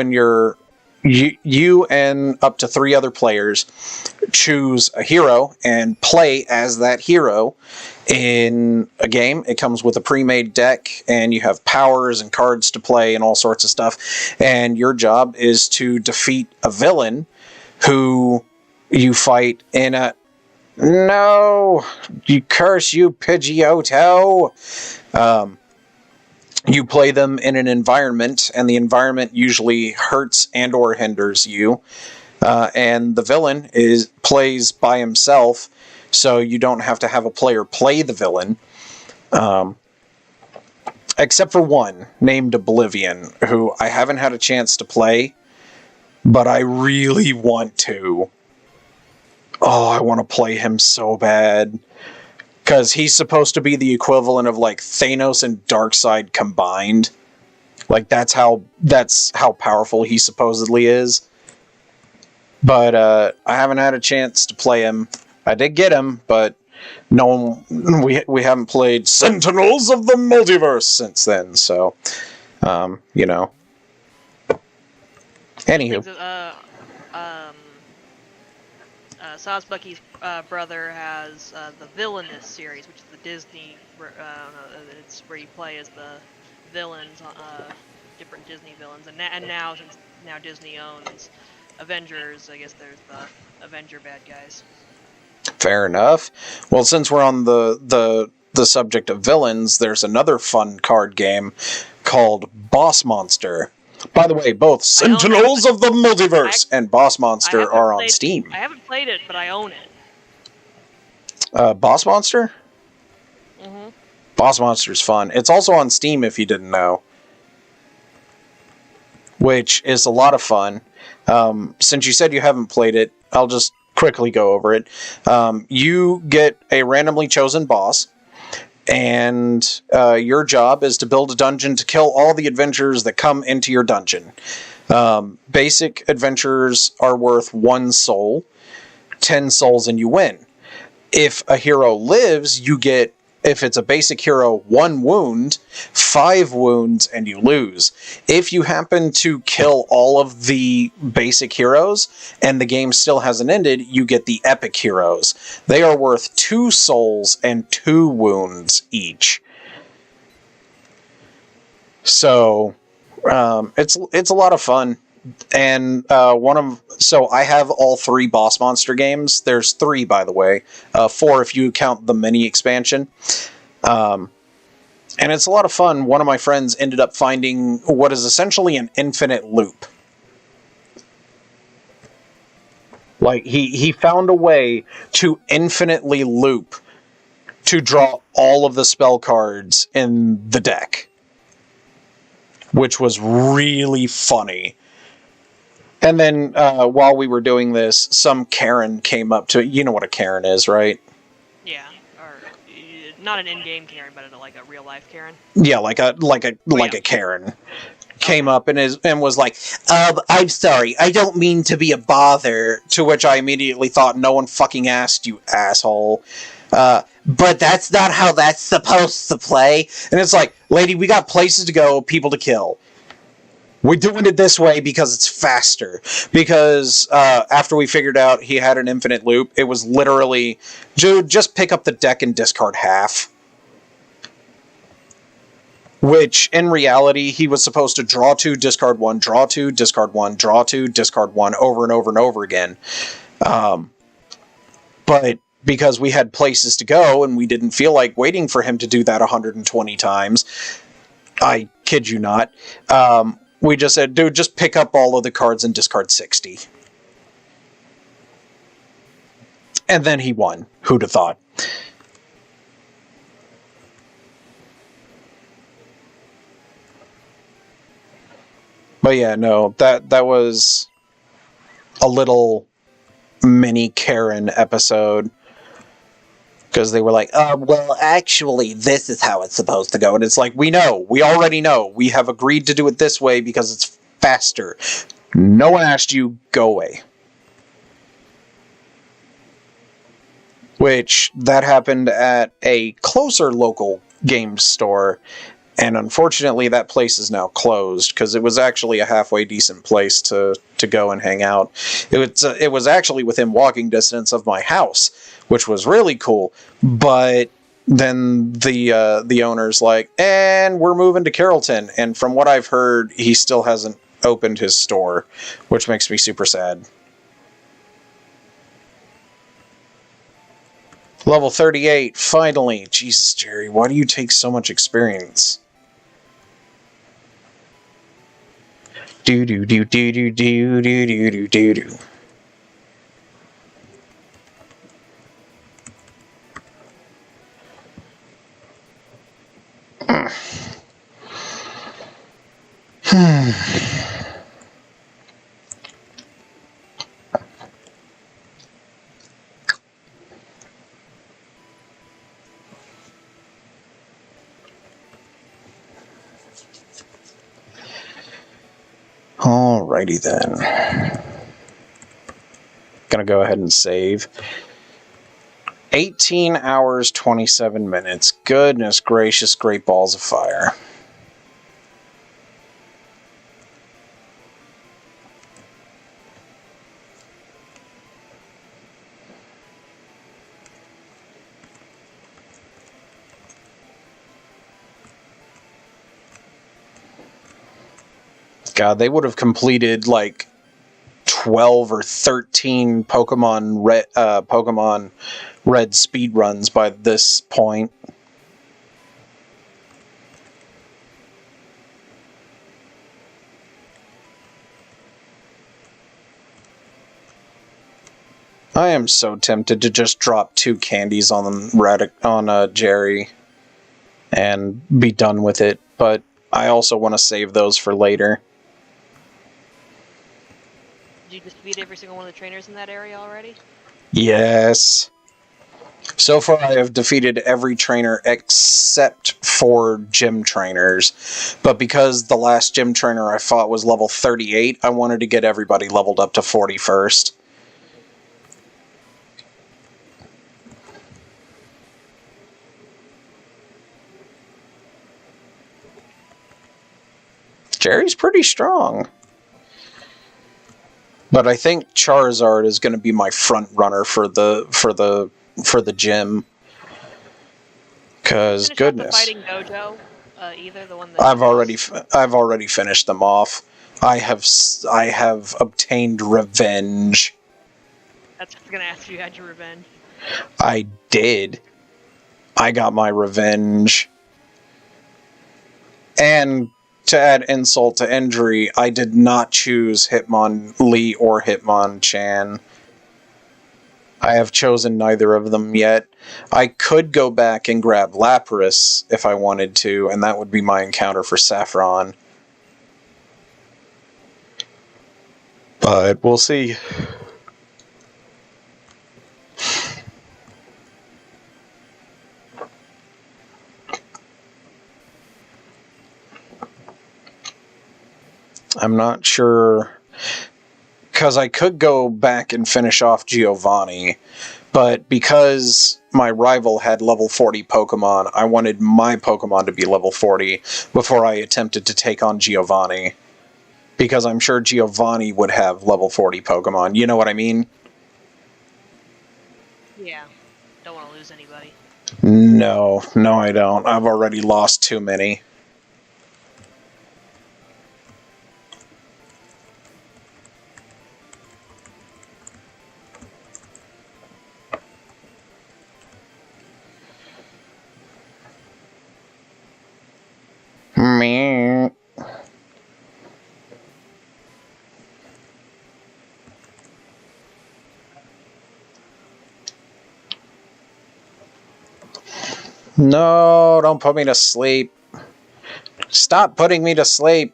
and up to 3 other players choose a hero and play as that hero in a game. It comes with a pre-made deck, and you have powers and cards to play and all sorts of stuff. And your job is to defeat a villain who you fight in a... No! You curse, you Pidgeotto! You play them in an environment, and the environment usually hurts and or hinders you. And the villain plays by himself, so you don't have to have a player play the villain. Except for one, named Oblivion, who I haven't had a chance to play, but I really want to. Oh, I want to play him so bad. Because he's supposed to be the equivalent of, like, Thanos and Darkseid combined. Like, that's how powerful he supposedly is. But, I haven't had a chance to play him. I did get him, but we haven't played Sentinels of the Multiverse since then, so, you know. Anywho. Sazbucky's brother has the Villainous series, which is the Disney. It's where you play as the villains, different Disney villains, and now since Disney owns Avengers, I guess there's the Avenger bad guys. Fair enough. Well, since we're on the subject of villains, there's another fun card game called Boss Monster. By the way, both Sentinels of the Multiverse and Boss Monster are on Steam. I haven't played it, but I own it. Boss Monster? Mm-hmm. Boss Monster's fun. It's also on Steam, if you didn't know. Which is a lot of fun. Since you said you haven't played it, I'll just quickly go over it. You get a randomly chosen boss, and your job is to build a dungeon to kill all the adventurers that come into your dungeon. Basic adventurers are worth 1 soul, 10 souls, and you win. If a hero lives, you get If it's a basic hero, 1 wound, 5 wounds, and you lose. If you happen to kill all of the basic heroes and the game still hasn't ended, you get the epic heroes. They are worth 2 souls and 2 wounds each. So it's a lot of fun. And so I have all 3 boss monster games. There's 3, by the way, 4 if you count the mini expansion. And it's a lot of fun. One of my friends ended up finding what is essentially an infinite loop. Like he found a way to infinitely loop to draw all of the spell cards in the deck, which was really funny. And then, while we were doing this, some Karen came up to... You know what a Karen is, right? Yeah, or not an in-game Karen, but like a real-life Karen. Yeah, like a Karen came up and was like, I'm sorry, I don't mean to be a bother. To which I immediately thought, no one fucking asked, you asshole. But that's not how that's supposed to play. And it's like, lady, we got places to go, people to kill. We're doing it this way because it's faster. Because after we figured out he had an infinite loop, it was literally, just pick up the deck and discard half. Which, in reality, he was supposed to draw 2, discard 1, draw 2, discard 1, draw 2, discard 1, over and over and over again. But because we had places to go and we didn't feel like waiting for him to do that 120 times, I kid you not, we just said, dude, just pick up all of the cards and discard 60. And then he won. Who'd have thought? But yeah, no, that was a little mini Karen episode. Because they were like, well, actually, this is how it's supposed to go. And it's like, we already know. We have agreed to do it this way because it's faster. No one asked you, go away. Which, that happened at a closer local game store. And unfortunately, that place is now closed, because it was actually a halfway decent place to go and hang out. It was actually within walking distance of my house, which was really cool. But then the owner's like, and we're moving to Carrollton. And from what I've heard, he still hasn't opened his store, which makes me super sad. Level 38, finally. Jesus, Jerry, why do you take so much experience? Do do do do do do do do do do. Alrighty then. Gonna go ahead and save. 18 hours, 27 minutes. Goodness gracious, great balls of fire. God, they would have completed like 12 or 13 Pokemon Red speed runs by this point. I am so tempted to just drop 2 candies on Jerry and be done with it, but I also want to save those for later. Did you defeat every single one of the trainers in that area already? Yes. So far, I have defeated every trainer except for gym trainers. But because the last gym trainer I fought was level 38, I wanted to get everybody leveled up to 40 first. Jerry's pretty strong. But I think Charizard is going to be my front runner for the gym. Cause Finish goodness, off the Fighting Dojo, either the one that I've you already finished them off. I have obtained revenge. That's what I was gonna ask if you had your revenge. I did. I got my revenge. And to add insult to injury, I did not choose Hitmonlee or Hitmonchan. I have chosen neither of them yet. I could go back and grab Lapras if I wanted to, and that would be my encounter for Saffron. But we'll see. I'm not sure, because I could go back and finish off Giovanni, but because my rival had level 40 Pokemon, I wanted my Pokemon to be level 40 before I attempted to take on Giovanni, because I'm sure Giovanni would have level 40 Pokemon. You know what I mean? Yeah. Don't want to lose anybody. No, I don't. I've already lost too many. Meh. No, don't put me to sleep. Stop putting me to sleep.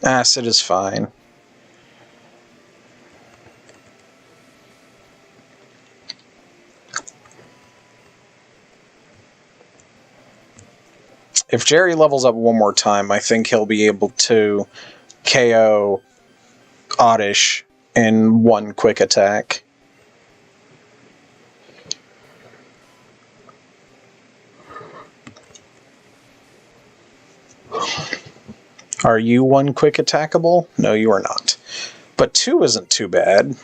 Acid is fine. If Jerry levels up one more time, I think he'll be able to KO Oddish in one quick attack. Are you one quick attackable? No, you are not. But 2 isn't too bad.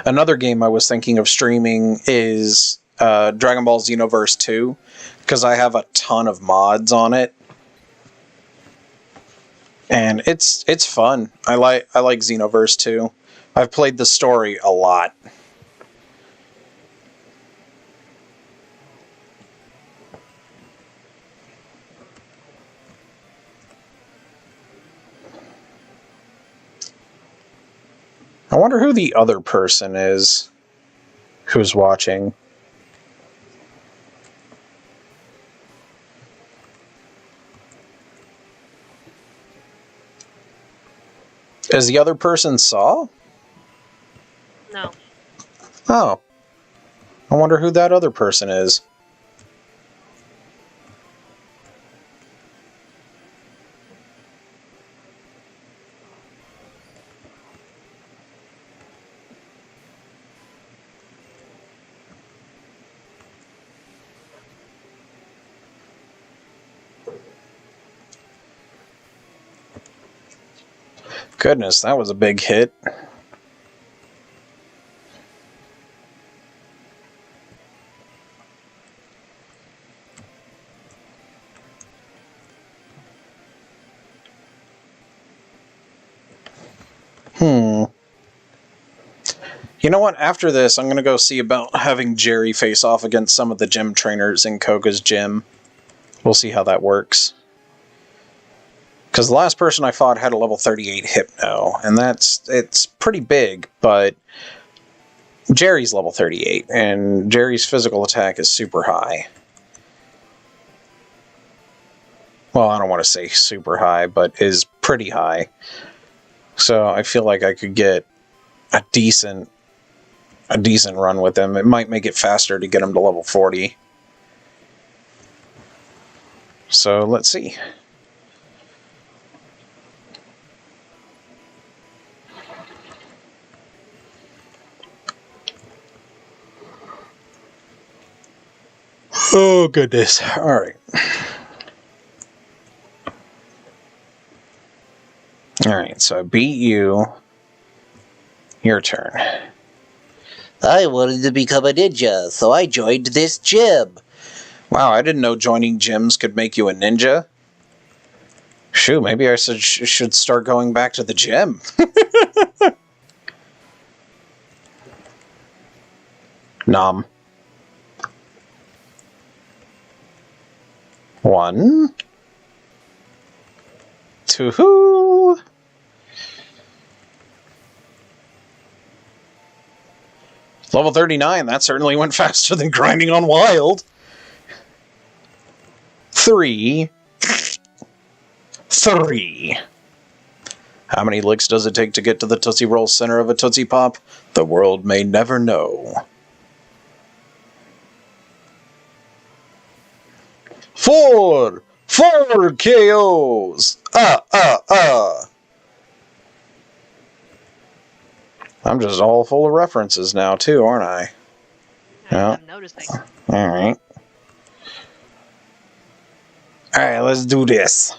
Another game I was thinking of streaming is Dragon Ball Xenoverse 2, because I have a ton of mods on it. And it's fun. I like Xenoverse 2. I've played the story a lot. I wonder who the other person is who's watching. Is the other person Saw? No. Oh. I wonder who that other person is. Goodness, that was a big hit. You know what? After this, I'm going to go see about having Jerry face off against some of the gym trainers in Koga's gym. We'll see how that works. Because the last person I fought had a level 38 Hypno, and it's pretty big, but Jerry's level 38, and Jerry's physical attack is super high. Well, I don't want to say super high, but is pretty high. So I feel like I could get a decent run with him. It might make it faster to get him to level 40. So let's see. Oh, goodness. Alright. Alright, so I beat you. Your turn. I wanted to become a ninja, so I joined this gym. Wow, I didn't know joining gyms could make you a ninja. Shoot, maybe I should start going back to the gym. Nom. 1, 2. Level 39, that certainly went faster than grinding on Wild. 3. How many licks does it take to get to the Tootsie Roll center of a Tootsie Pop? The world may never know. 4 KOs! I'm just all full of references now, too, aren't I? Yeah. I'm noticing. Alright. Alright, let's do this.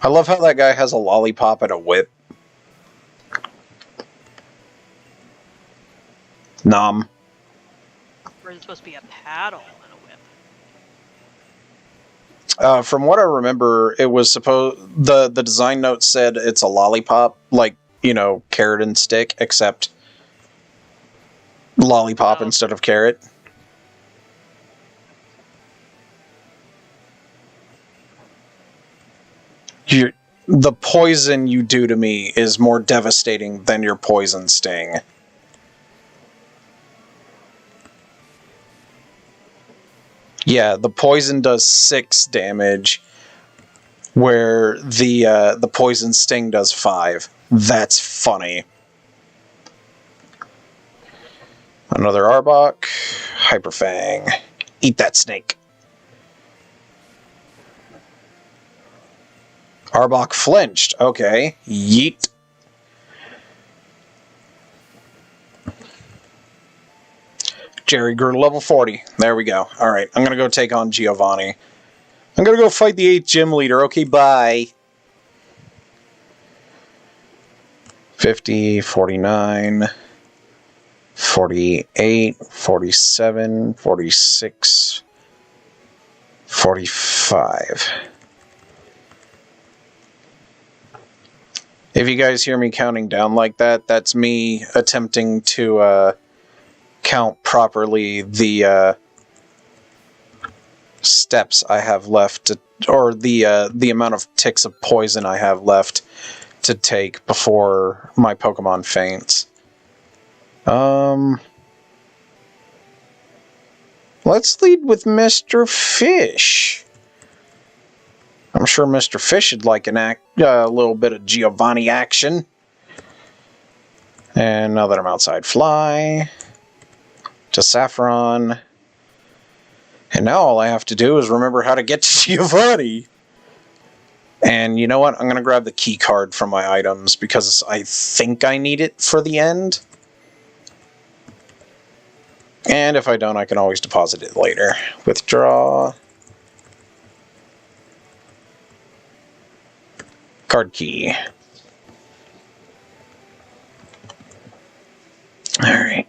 I love how that guy has a lollipop and a whip. Nom. Or is it supposed to be a paddle and a whip? From what I remember, it was the design note said it's a lollipop, like, carrot and stick, except lollipop instead of carrot. The poison you do to me is more devastating than your poison sting. Yeah, the poison does 6 damage, where the poison sting does 5. That's funny. Another Arbok. Hyper Fang. Eat that snake. Arbok flinched. Okay. Yeet. Jerry grew to level 40. There we go. Alright, I'm gonna go take on Giovanni. I'm gonna go fight the 8th gym leader. Okay, bye. 50, 49, 48, 47, 46, 45. If you guys hear me counting down like that, that's me attempting to count properly the steps I have left, or the amount of ticks of poison I have left to take before my Pokemon faints. Let's lead with Mr. Fish. I'm sure Mr. Fish would like a little bit of Giovanni action. And now that I'm outside, fly to Saffron. And now all I have to do is remember how to get to Giovanni. And you know what? I'm going to grab the key card from my items because I think I need it for the end. And if I don't, I can always deposit it later. Withdraw. Card key. Alright.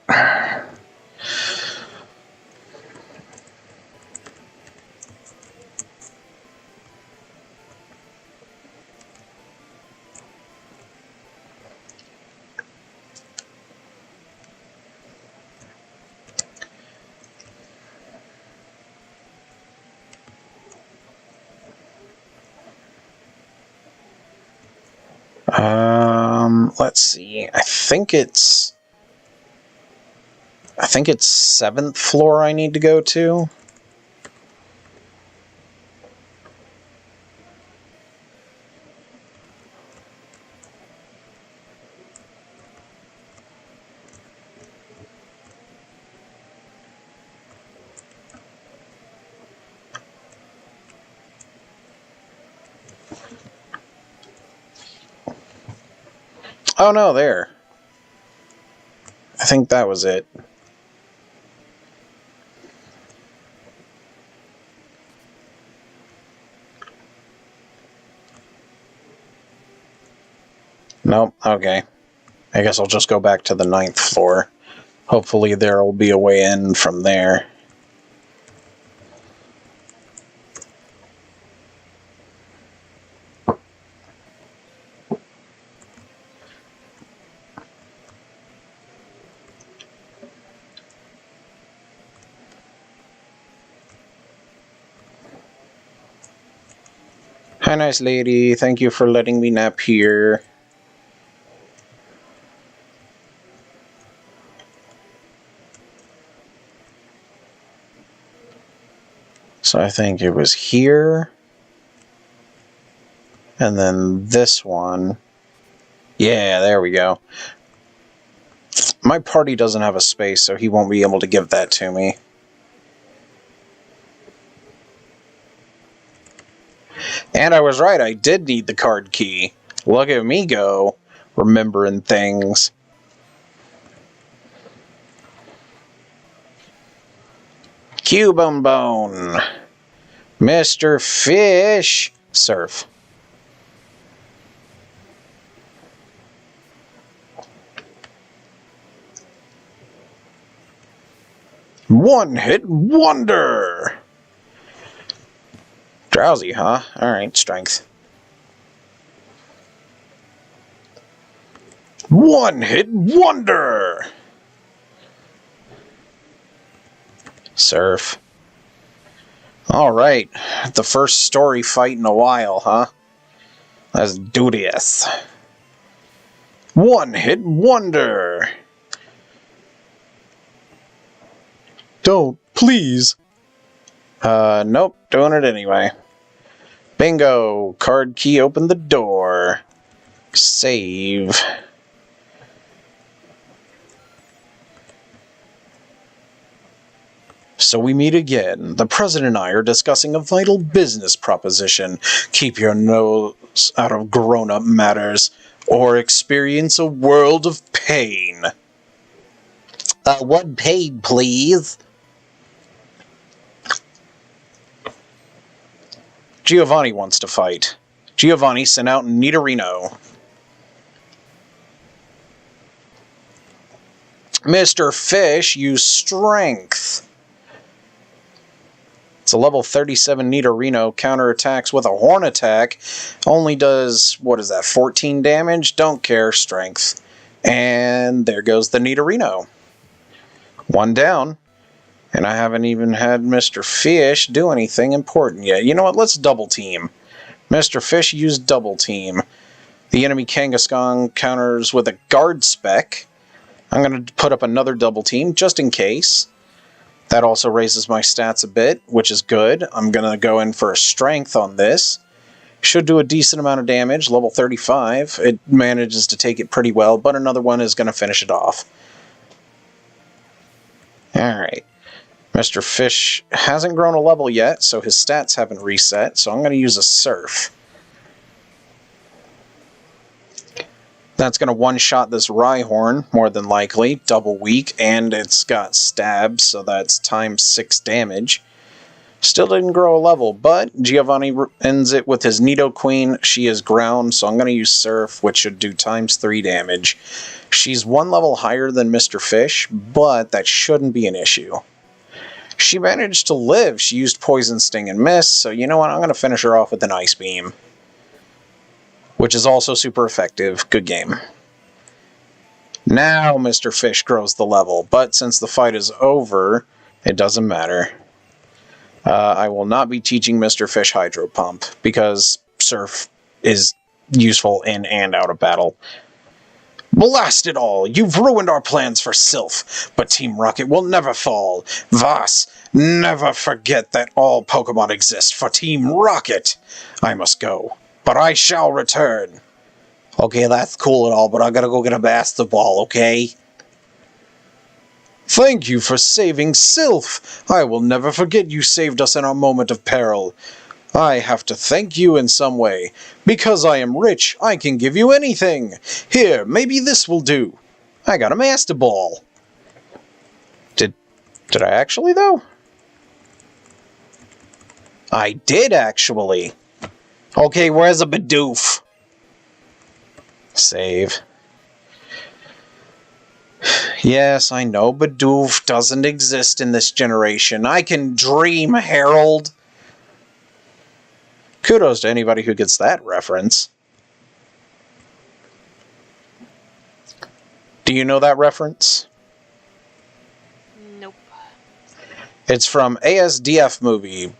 Let's see. I think it's 7th floor I need to go to. Oh no, there. I think that was it. Nope, okay. I guess I'll just go back to the 9th floor. Hopefully there will be a way in from there. Hi, nice lady. Thank you for letting me nap here. So I think it was here. And then this one. Yeah, there we go. My party doesn't have a space, so he won't be able to give that to me. And I was right, I did need the card key. Look at me go, remembering things. Cubone Bone. Mr. Fish. Surf. One-hit wonder! Drowsy, huh? Alright, strength. One-hit wonder! Surf. Alright, the first story fight in a while, huh? Let's do this. One-hit wonder! Don't, please. Nope, doing it anyway. Bingo! Card key opened the door. Save. So we meet again. The president and I are discussing a vital business proposition. Keep your nose out of grown-up matters, or experience a world of pain. One paid, please. Giovanni wants to fight. Giovanni sent out Nidorino. Mr. Fish used Strength. It's a level 37 Nidorino, counterattacks with a Horn attack. Only does, what is that, 14 damage? Don't care, Strength. And there goes the Nidorino. One down. And I haven't even had Mr. Fish do anything important yet. You know what? Let's double team. Mr. Fish used double team. The enemy Kangaskhan counters with a guard spec. I'm going to put up another double team just in case. That also raises my stats a bit, which is good. I'm going to go in for a strength on this. Should do a decent amount of damage, level 35. It manages to take it pretty well, but another one is going to finish it off. Alright. Mr. Fish hasn't grown a level yet, so his stats haven't reset, so I'm going to use a Surf. That's going to one-shot this Rhyhorn, more than likely, double weak, and it's got Stab, so that's times 6 damage. Still didn't grow a level, but Giovanni ends it with his Nidoqueen. She is ground, so I'm going to use Surf, which should do times 3 damage. She's one level higher than Mr. Fish, but that shouldn't be an issue. She managed to live. She used Poison Sting and Miss, so you know what? I'm going to finish her off with an Ice Beam. Which is also super effective. Good game. Now Mr. Fish grows the level, but since the fight is over, it doesn't matter. I will not be teaching Mr. Fish Hydro Pump, because Surf is useful in and out of battle. Blast it all! You've ruined our plans for Sylph, but Team Rocket will never fall. Voss, never forget that all Pokémon exist for Team Rocket. I must go, but I shall return. Okay, that's cool and all, but I gotta go get a basketball, okay? Thank you for saving Sylph. I will never forget you saved us in our moment of peril. I have to thank you in some way. Because I am rich, I can give you anything. Here, maybe this will do. I got a Master Ball. Did I actually, though? I did, actually. Okay, where's a Bidoof? Save. Yes, I know Bidoof doesn't exist in this generation. I can dream, Harold. Kudos to anybody who gets that reference. Do you know that reference? Nope. It's from ASDF movie,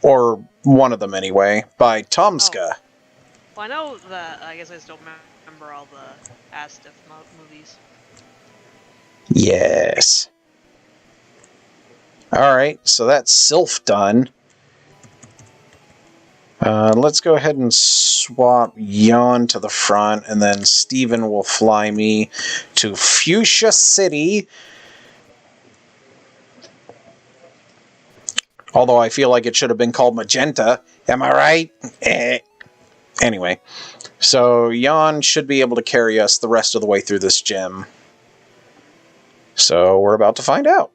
or one of them anyway, by Tomska. Well, I know that. I guess I just don't remember all the Astiff movies. Yes. Alright, so that's Sylph done. Let's go ahead and swap Yawn to the front, and then Steven will fly me to Fuchsia City. Although I feel like it should have been called Magenta. Am I right? Anyway, so Yawn should be able to carry us the rest of the way through this gym. So we're about to find out.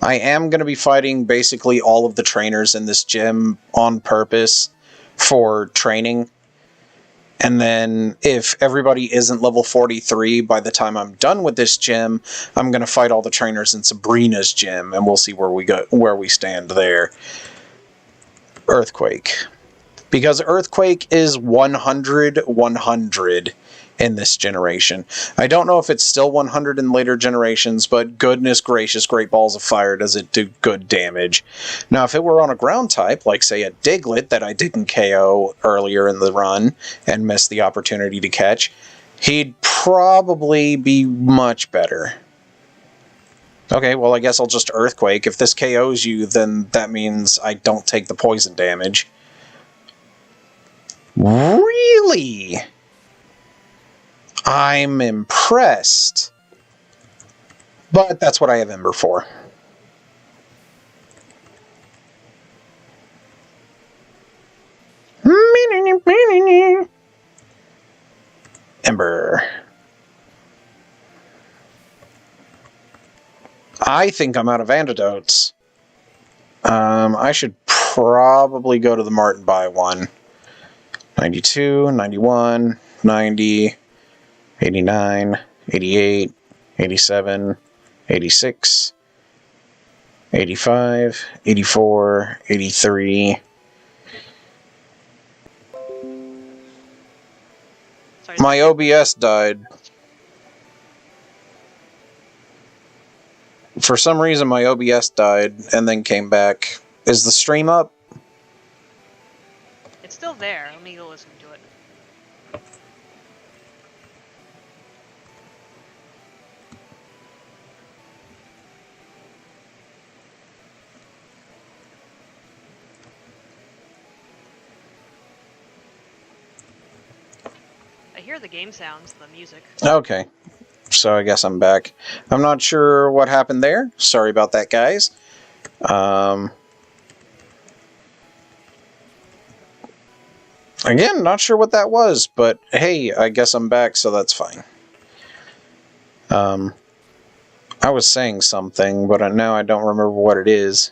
I am going to be fighting basically all of the trainers in this gym on purpose for training. And then if everybody isn't level 43 by the time I'm done with this gym, I'm going to fight all the trainers in Sabrina's gym, and we'll see where we stand there. Earthquake. Because Earthquake is 100/100 in this generation. I don't know if it's still 100 in later generations, but goodness gracious, Great Balls of Fire does it do good damage. Now, if it were on a ground type, like say a Diglett that I didn't KO earlier in the run and missed the opportunity to catch, he'd probably be much better. Okay, well I guess I'll just Earthquake. If this KOs you, then that means I don't take the poison damage. Really? I'm impressed. But that's what I have Ember for. Ember. I think I'm out of antidotes. I should probably go to the mart and buy one. 92, 91, 90, 89, 88, 87, 86, 85, 84, 83. Sorry, My OBS died. For some reason, my OBS died and then came back. Is the stream up? it's still there. Let me go listen to it. I hear the game sounds, the music. Okay. So I guess I'm back. I'm not sure what happened there. Sorry about that, guys. Again, not sure what that was, but hey, I guess I'm back, so that's fine. I was saying something, but now I don't remember what it is.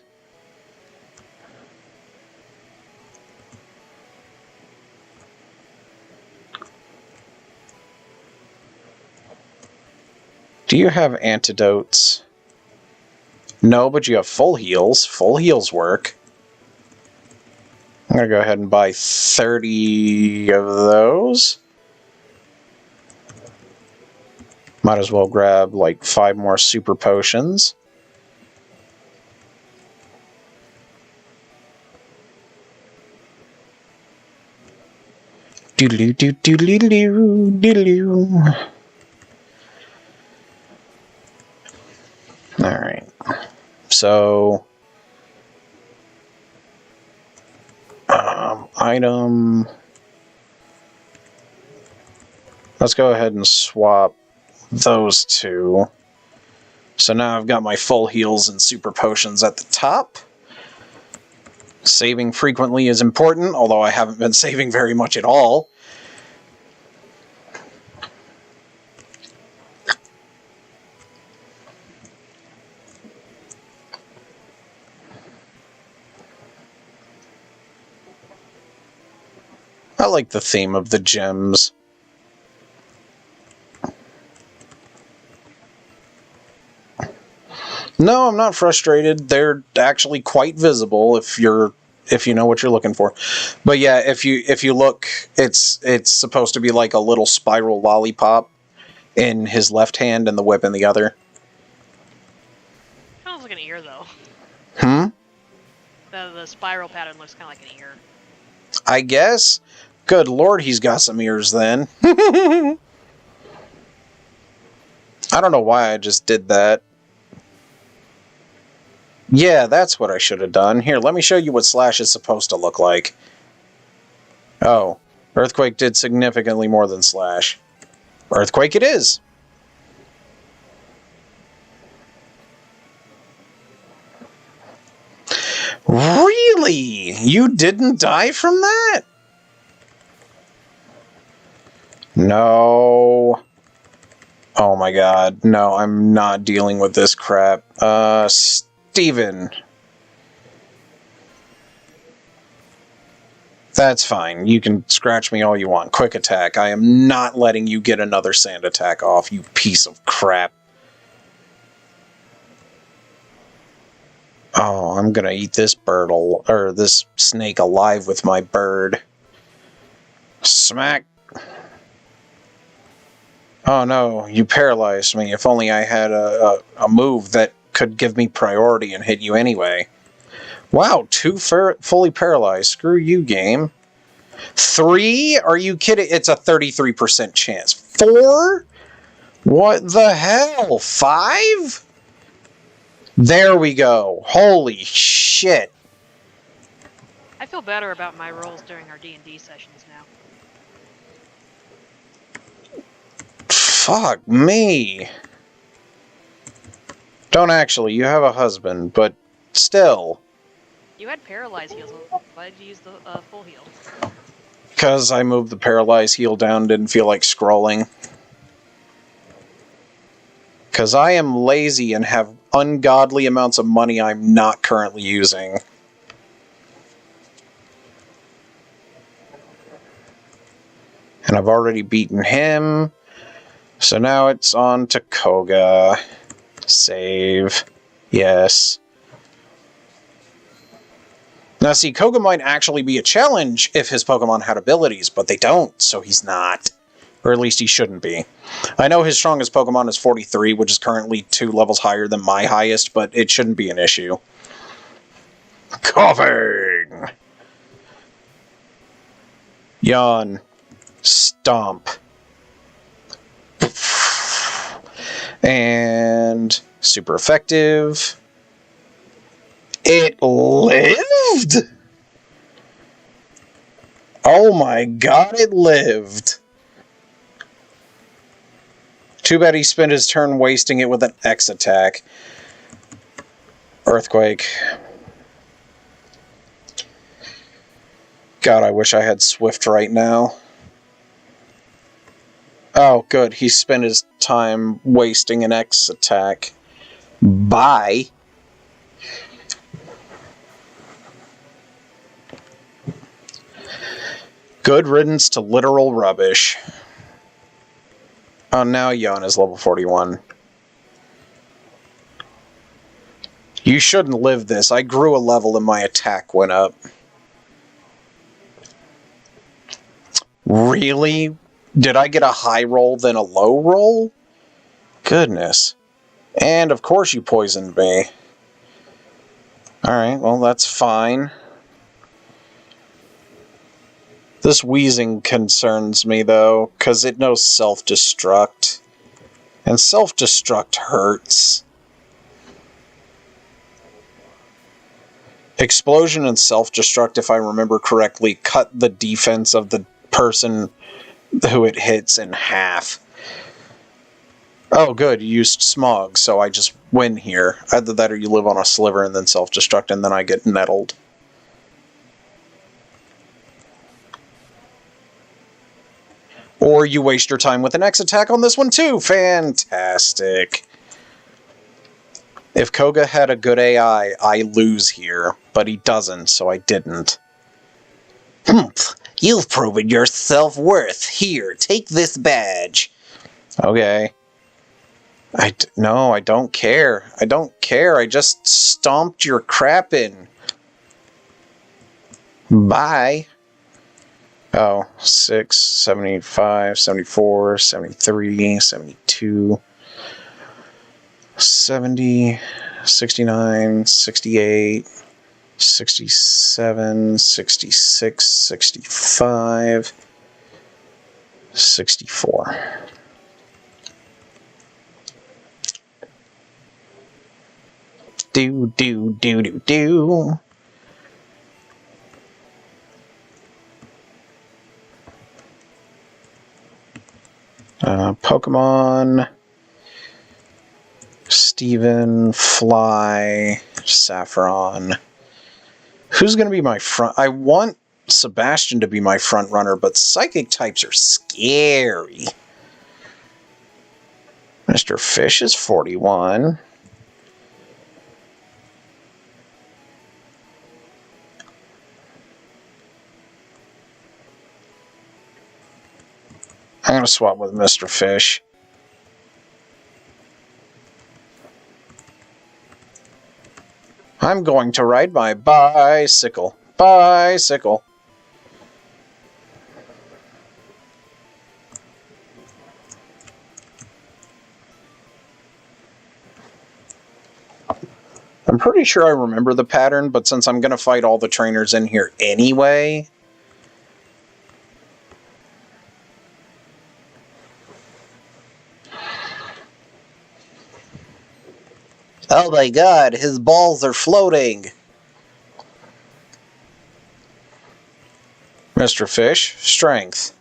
Do you have antidotes? No, but you have full heals. Full heals work. I'm going to go ahead and buy 30 of those. Might as well grab like 5 more super potions. Doodaloo doo doodaloo doodaloo. Alright. So item. Let's go ahead and swap those two. So now I've got my full heals and super potions at the top. Saving frequently is important, although I haven't been saving very much at all. I like the theme of the gems. No, I'm not frustrated. They're actually quite visible if you know what you're looking for. But yeah, if you look, it's supposed to be like a little spiral lollipop in his left hand and the whip in the other. Kind of looks like an ear, though. Hmm? The spiral pattern looks kind of like an ear. I guess. Good lord, he's got some ears then. I don't know why I just did that. Yeah, that's what I should have done. Here, let me show you what Slash is supposed to look like. Oh, Earthquake did significantly more than Slash. Earthquake it is! Really? You didn't die from that? No. Oh my god. No, I'm not dealing with this crap. Steven. That's fine. You can scratch me all you want. Quick attack. I am not letting you get another sand attack off, you piece of crap. Oh, I'm gonna eat this this snake alive with my bird. Smack. Oh no, you paralyzed me. If only I had a move that could give me priority and hit you anyway. Wow, 2 fully paralyzed. Screw you, game. 3? Are you kidding? It's a 33% chance. 4? What the hell? 5? There we go. Holy shit. I feel better about my rolls during our D&D sessions now. Fuck me. Don't actually. You have a husband, but still. You had paralyzed heals. Why did you use the full heal? Because I moved the paralyzed heal down, didn't feel like scrolling. Because I am lazy and have ungodly amounts of money I'm not currently using. And I've already beaten him. So now it's on to Koga. Save. Yes. Now see, Koga might actually be a challenge if his Pokemon had abilities, but they don't, so he's not. Or at least he shouldn't be. I know his strongest Pokemon is 43, which is currently 2 levels higher than my highest, but it shouldn't be an issue. Coughing! Yawn. Stomp. And super effective. It lived? Oh my god, it lived. Too bad he spent his turn wasting it with an X attack. Earthquake. God, I wish I had Swift right now. Oh, good. He spent his time wasting an X attack. Bye. Good riddance to literal rubbish. Oh, now Yawn is level 41. You shouldn't live this. I grew a level and my attack went up. Really? Did I get a high roll then a low roll? Goodness. And of course you poisoned me. Alright, well that's fine. This wheezing concerns me though, because it knows self-destruct. And self-destruct hurts. Explosion and self-destruct, if I remember correctly, cut the defense of the person who it hits in half. Oh, good, you used Smog, so I just win here. Either that or you live on a sliver and then self-destruct, and then I get nettled. Or you waste your time with an X attack on this one too! Fantastic! If Koga had a good AI, I lose here, but he doesn't, so I didn't. Humph! You've proven your self-worth. Here, take this badge. Okay. No, I don't care. I don't care. I just stomped your crap in. Bye. Oh, 6, 75, 74, 73, 72, 70, 69, 68, 67, 66, 65, 64. Do. Pokemon, Steven, Fly, Saffron. Who's going to be my front? I want Sebastian to be my front runner, but psychic types are scary. Mr. Fish is 41. I'm going to swap with Mr. Fish. I'm going to ride my bicycle. Bicycle. I'm pretty sure I remember the pattern, but since I'm going to fight all the trainers in here anyway... Oh my god, his balls are floating. Mr. Fish, strength.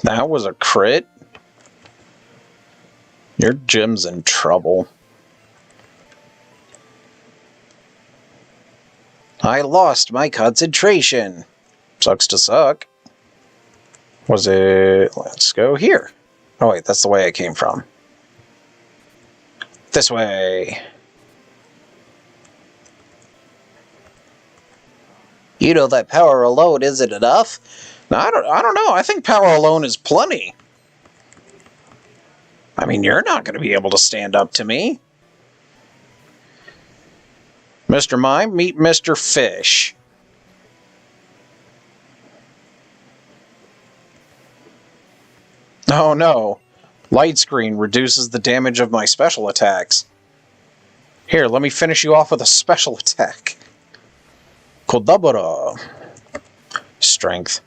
That was a crit? Your gym's in trouble. I lost my concentration. Sucks to suck. Was it... Let's go here. Oh wait, that's the way I came from. This way. You know that power alone isn't enough? No, I don't know. I think power alone is plenty. I mean, you're not going to be able to stand up to me. Mr. Mime, meet Mr. Fish. Oh no. Light screen reduces the damage of my special attacks. Here, let me finish you off with a special attack. Kadabra. Strength.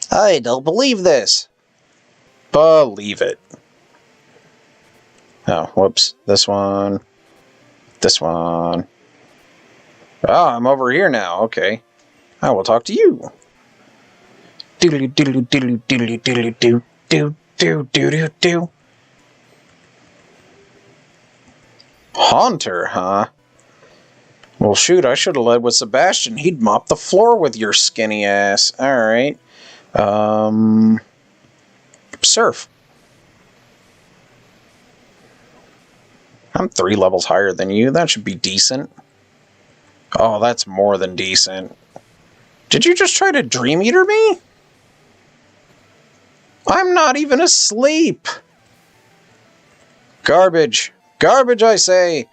I don't believe this. Believe it. Oh, whoops. This one. This one. Ah, I'm over here now. Okay. I will talk to you. Doodly doodly doodly doodly doodly doo doo doo doo doo doo. Haunter, huh? Well, shoot, I should have led with Sebastian. He'd mop the floor with your skinny ass. Alright. Surf. I'm 3 levels higher than you. That should be decent. Oh, that's more than decent. Did you just try to Dream Eater me? I'm not even asleep. Garbage. Garbage, I say.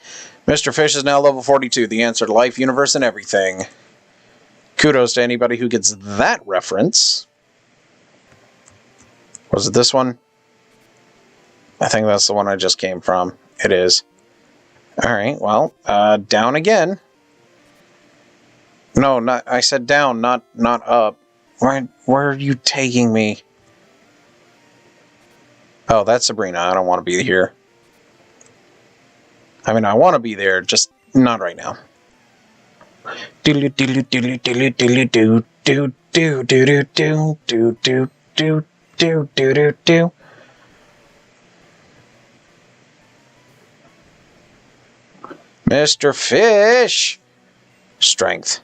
Mr. Fish is now level 42. The answer to life, universe, and everything. Kudos to anybody who gets that reference. Was it this one? I think that's the one I just came from. It is. Alright, well, down again. No, not. I said down, not up. Where are you taking me? Oh, that's Sabrina. I don't want to be here. I mean, I want to be there, just not right now. Doodle doodle doodle doodle doodle doo doo doo doo doo doo doo doo doo doo doo doo. Mr. Fish! Strength.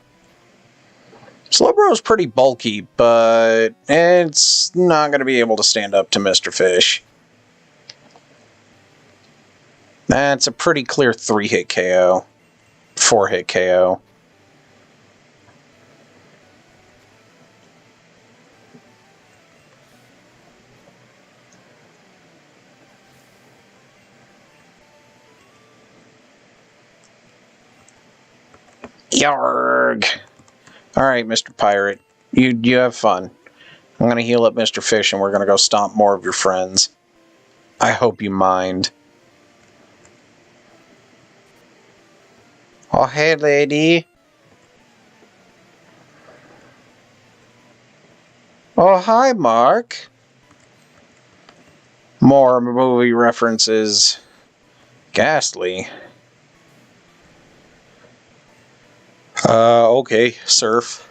Slowbro's pretty bulky, but it's not going to be able to stand up to Mr. Fish. That's a pretty clear 3-hit KO. 4-hit KO. Yarg! Alright, Mr. Pirate. You have fun. I'm gonna heal up Mr. Fish and we're gonna go stomp more of your friends. I hope you mind. Oh, hey, lady. Oh, hi, Mark. More movie references. Ghastly. Okay, surf.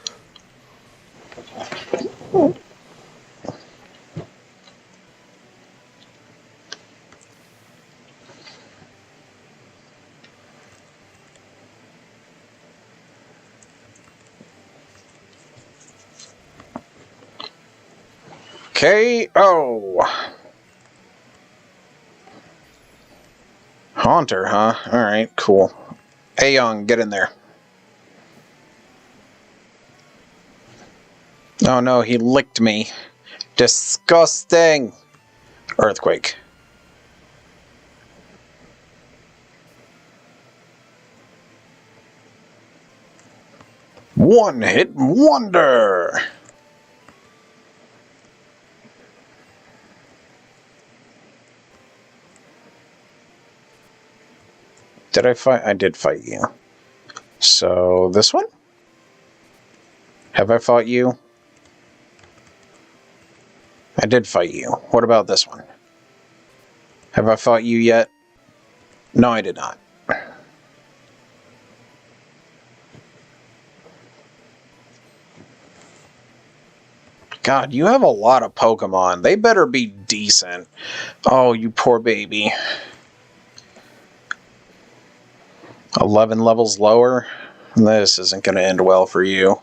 KO. Haunter, huh? Alright, cool. Hey, Young, get in there. Oh no, he licked me. Disgusting! Earthquake. One-hit wonder! Did I fight? I did fight you. So, this one? Have I fought you? I did fight you. What about this one? Have I fought you yet? No, I did not. God, you have a lot of Pokemon. They better be decent. Oh, you poor baby. 11 levels lower? This isn't going to end well for you.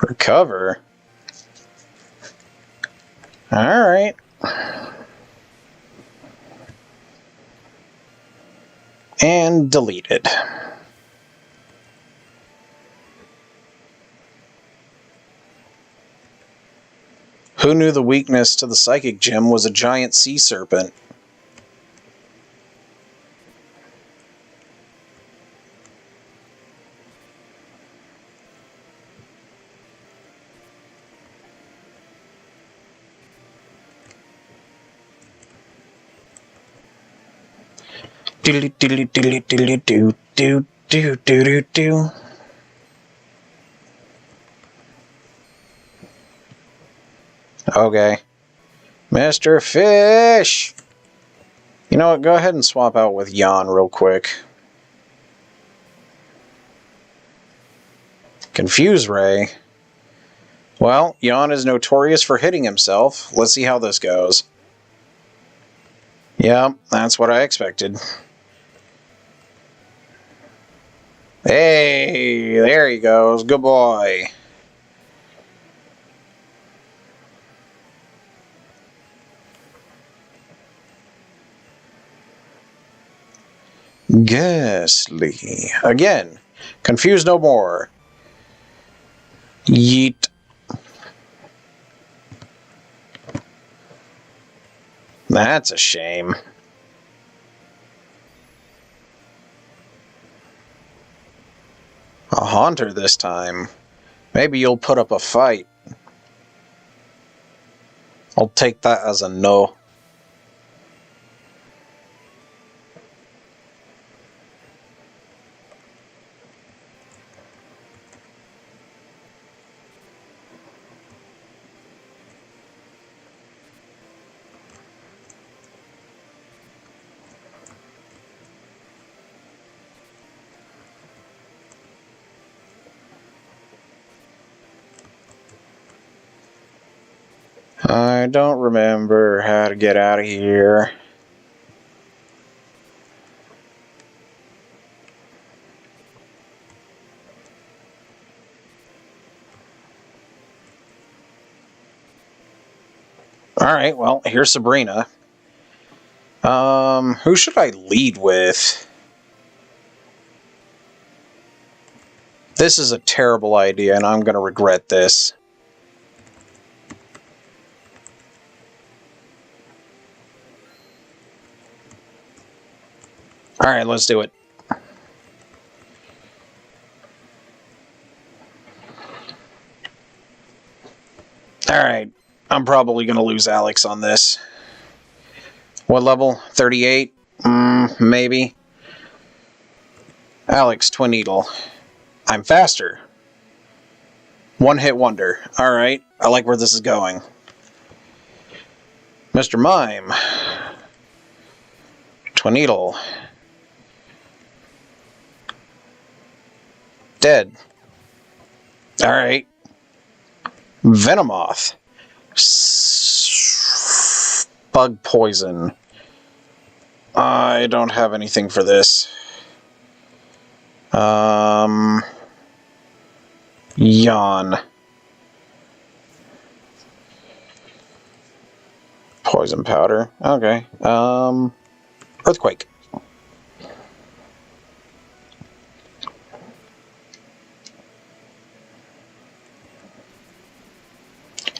Recover? Alright. And deleted. Who knew the weakness to the psychic gem was a giant sea serpent? Diddly diddly diddly diddly doo doo doo doo doo doo. Okay. Mr. Fish! You know what, go ahead and swap out with Jan real quick. Confuse Ray. Well, Jan is notorious for hitting himself. Let's see how this goes. Yeah, that's what I expected. Hey, there he goes. Good boy. Ghastly. Again, confuse no more. Yeet. That's a shame. A Haunter this time. Maybe you'll put up a fight. I'll take that as a no. I don't remember how to get out of here. Alright, well, here's Sabrina. Who should I lead with? This is a terrible idea, and I'm gonna regret this. Alright, let's do it. Alright, I'm probably going to lose Alex on this. What level? 38? Maybe. Alex, Twin Needle. I'm faster. One hit wonder. Alright, I like where this is going. Mr. Mime. Twin Needle. Dead. Alright. Venomoth. Bug poison. I don't have anything for this. Yawn. Poison powder. Okay. Earthquake.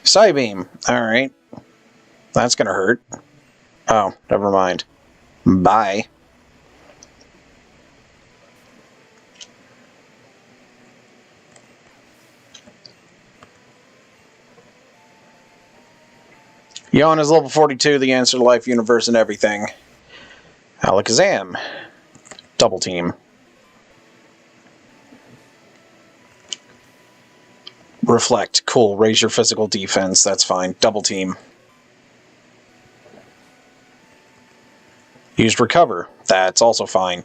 Psybeam. Alright. That's gonna hurt. Oh, never mind. Bye. Yawn is level 42, the answer to life, universe, and everything. Alakazam. Double team. Reflect. Cool. Raise your physical defense. That's fine. Double team. Used recover. That's also fine.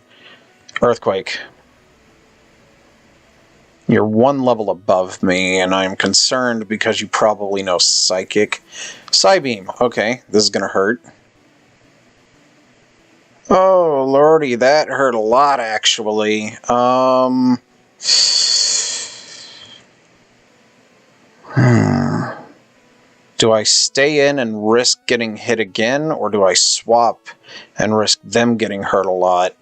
Earthquake. You're one level above me, and I'm concerned because you probably know Psychic. Psybeam. Okay, this is gonna hurt. Oh, lordy, that hurt a lot, actually. Do I stay in and risk getting hit again, or do I swap and risk them getting hurt a lot?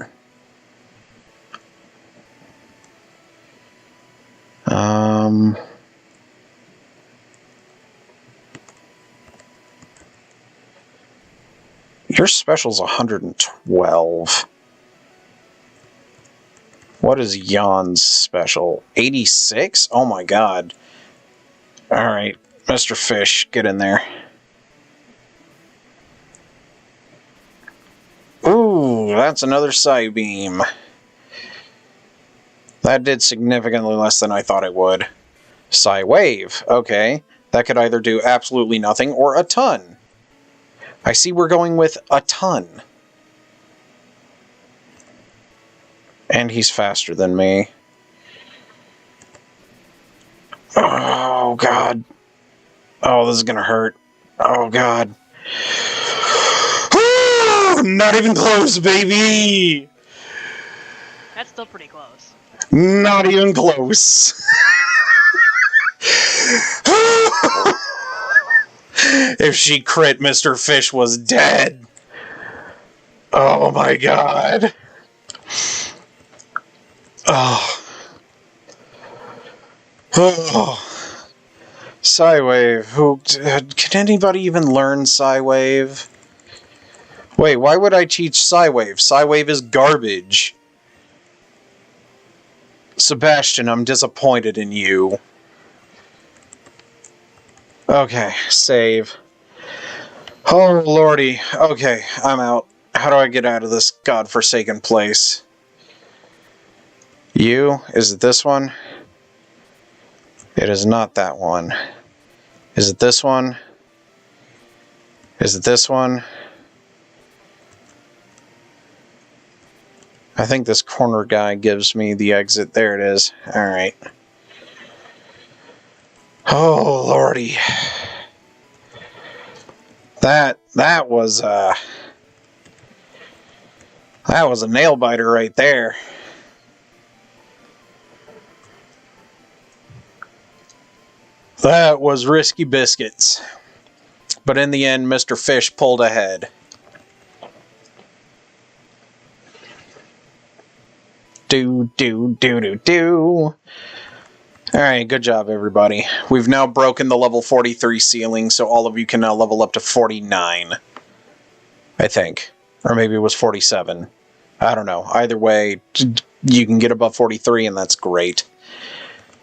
Your special's 112. What is Yawn's special? 86? Oh my god. Alright, Mr. Fish, get in there. Ooh, that's another Psybeam. That did significantly less than I thought it would. Psywave, okay. That could either do absolutely nothing or a ton. I see we're going with a ton. And he's faster than me. Oh, God. Oh, this is gonna hurt. Oh, God. Not even close, baby! That's still pretty close. Not even close. If she crit, Mr. Fish was dead. Oh my god. Oh. Oh. Psywave. Who can anybody even learn Psywave? Wait, why would I teach Psywave? Psywave is garbage. Sebastian, I'm disappointed in you. Okay, save. Oh, lordy. Okay, I'm out. How do I get out of this godforsaken place? You? Is it this one? It is not that one. Is it this one? Is it this one? I think this corner guy gives me the exit. There it is. Alright. Oh, lordy. That was a nail biter right there. That was risky biscuits. But in the end, Mr. Fish pulled ahead. Do. Alright, good job, everybody. We've now broken the level 43 ceiling, so all of you can now level up to 49. I think. Or maybe it was 47. I don't know. Either way, you can get above 43, and that's great.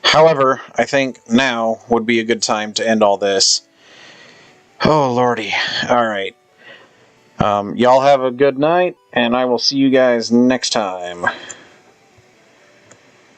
However, I think now would be a good time to end all this. Oh, lordy. Alright. Y'all have a good night, and I will see you guys next time.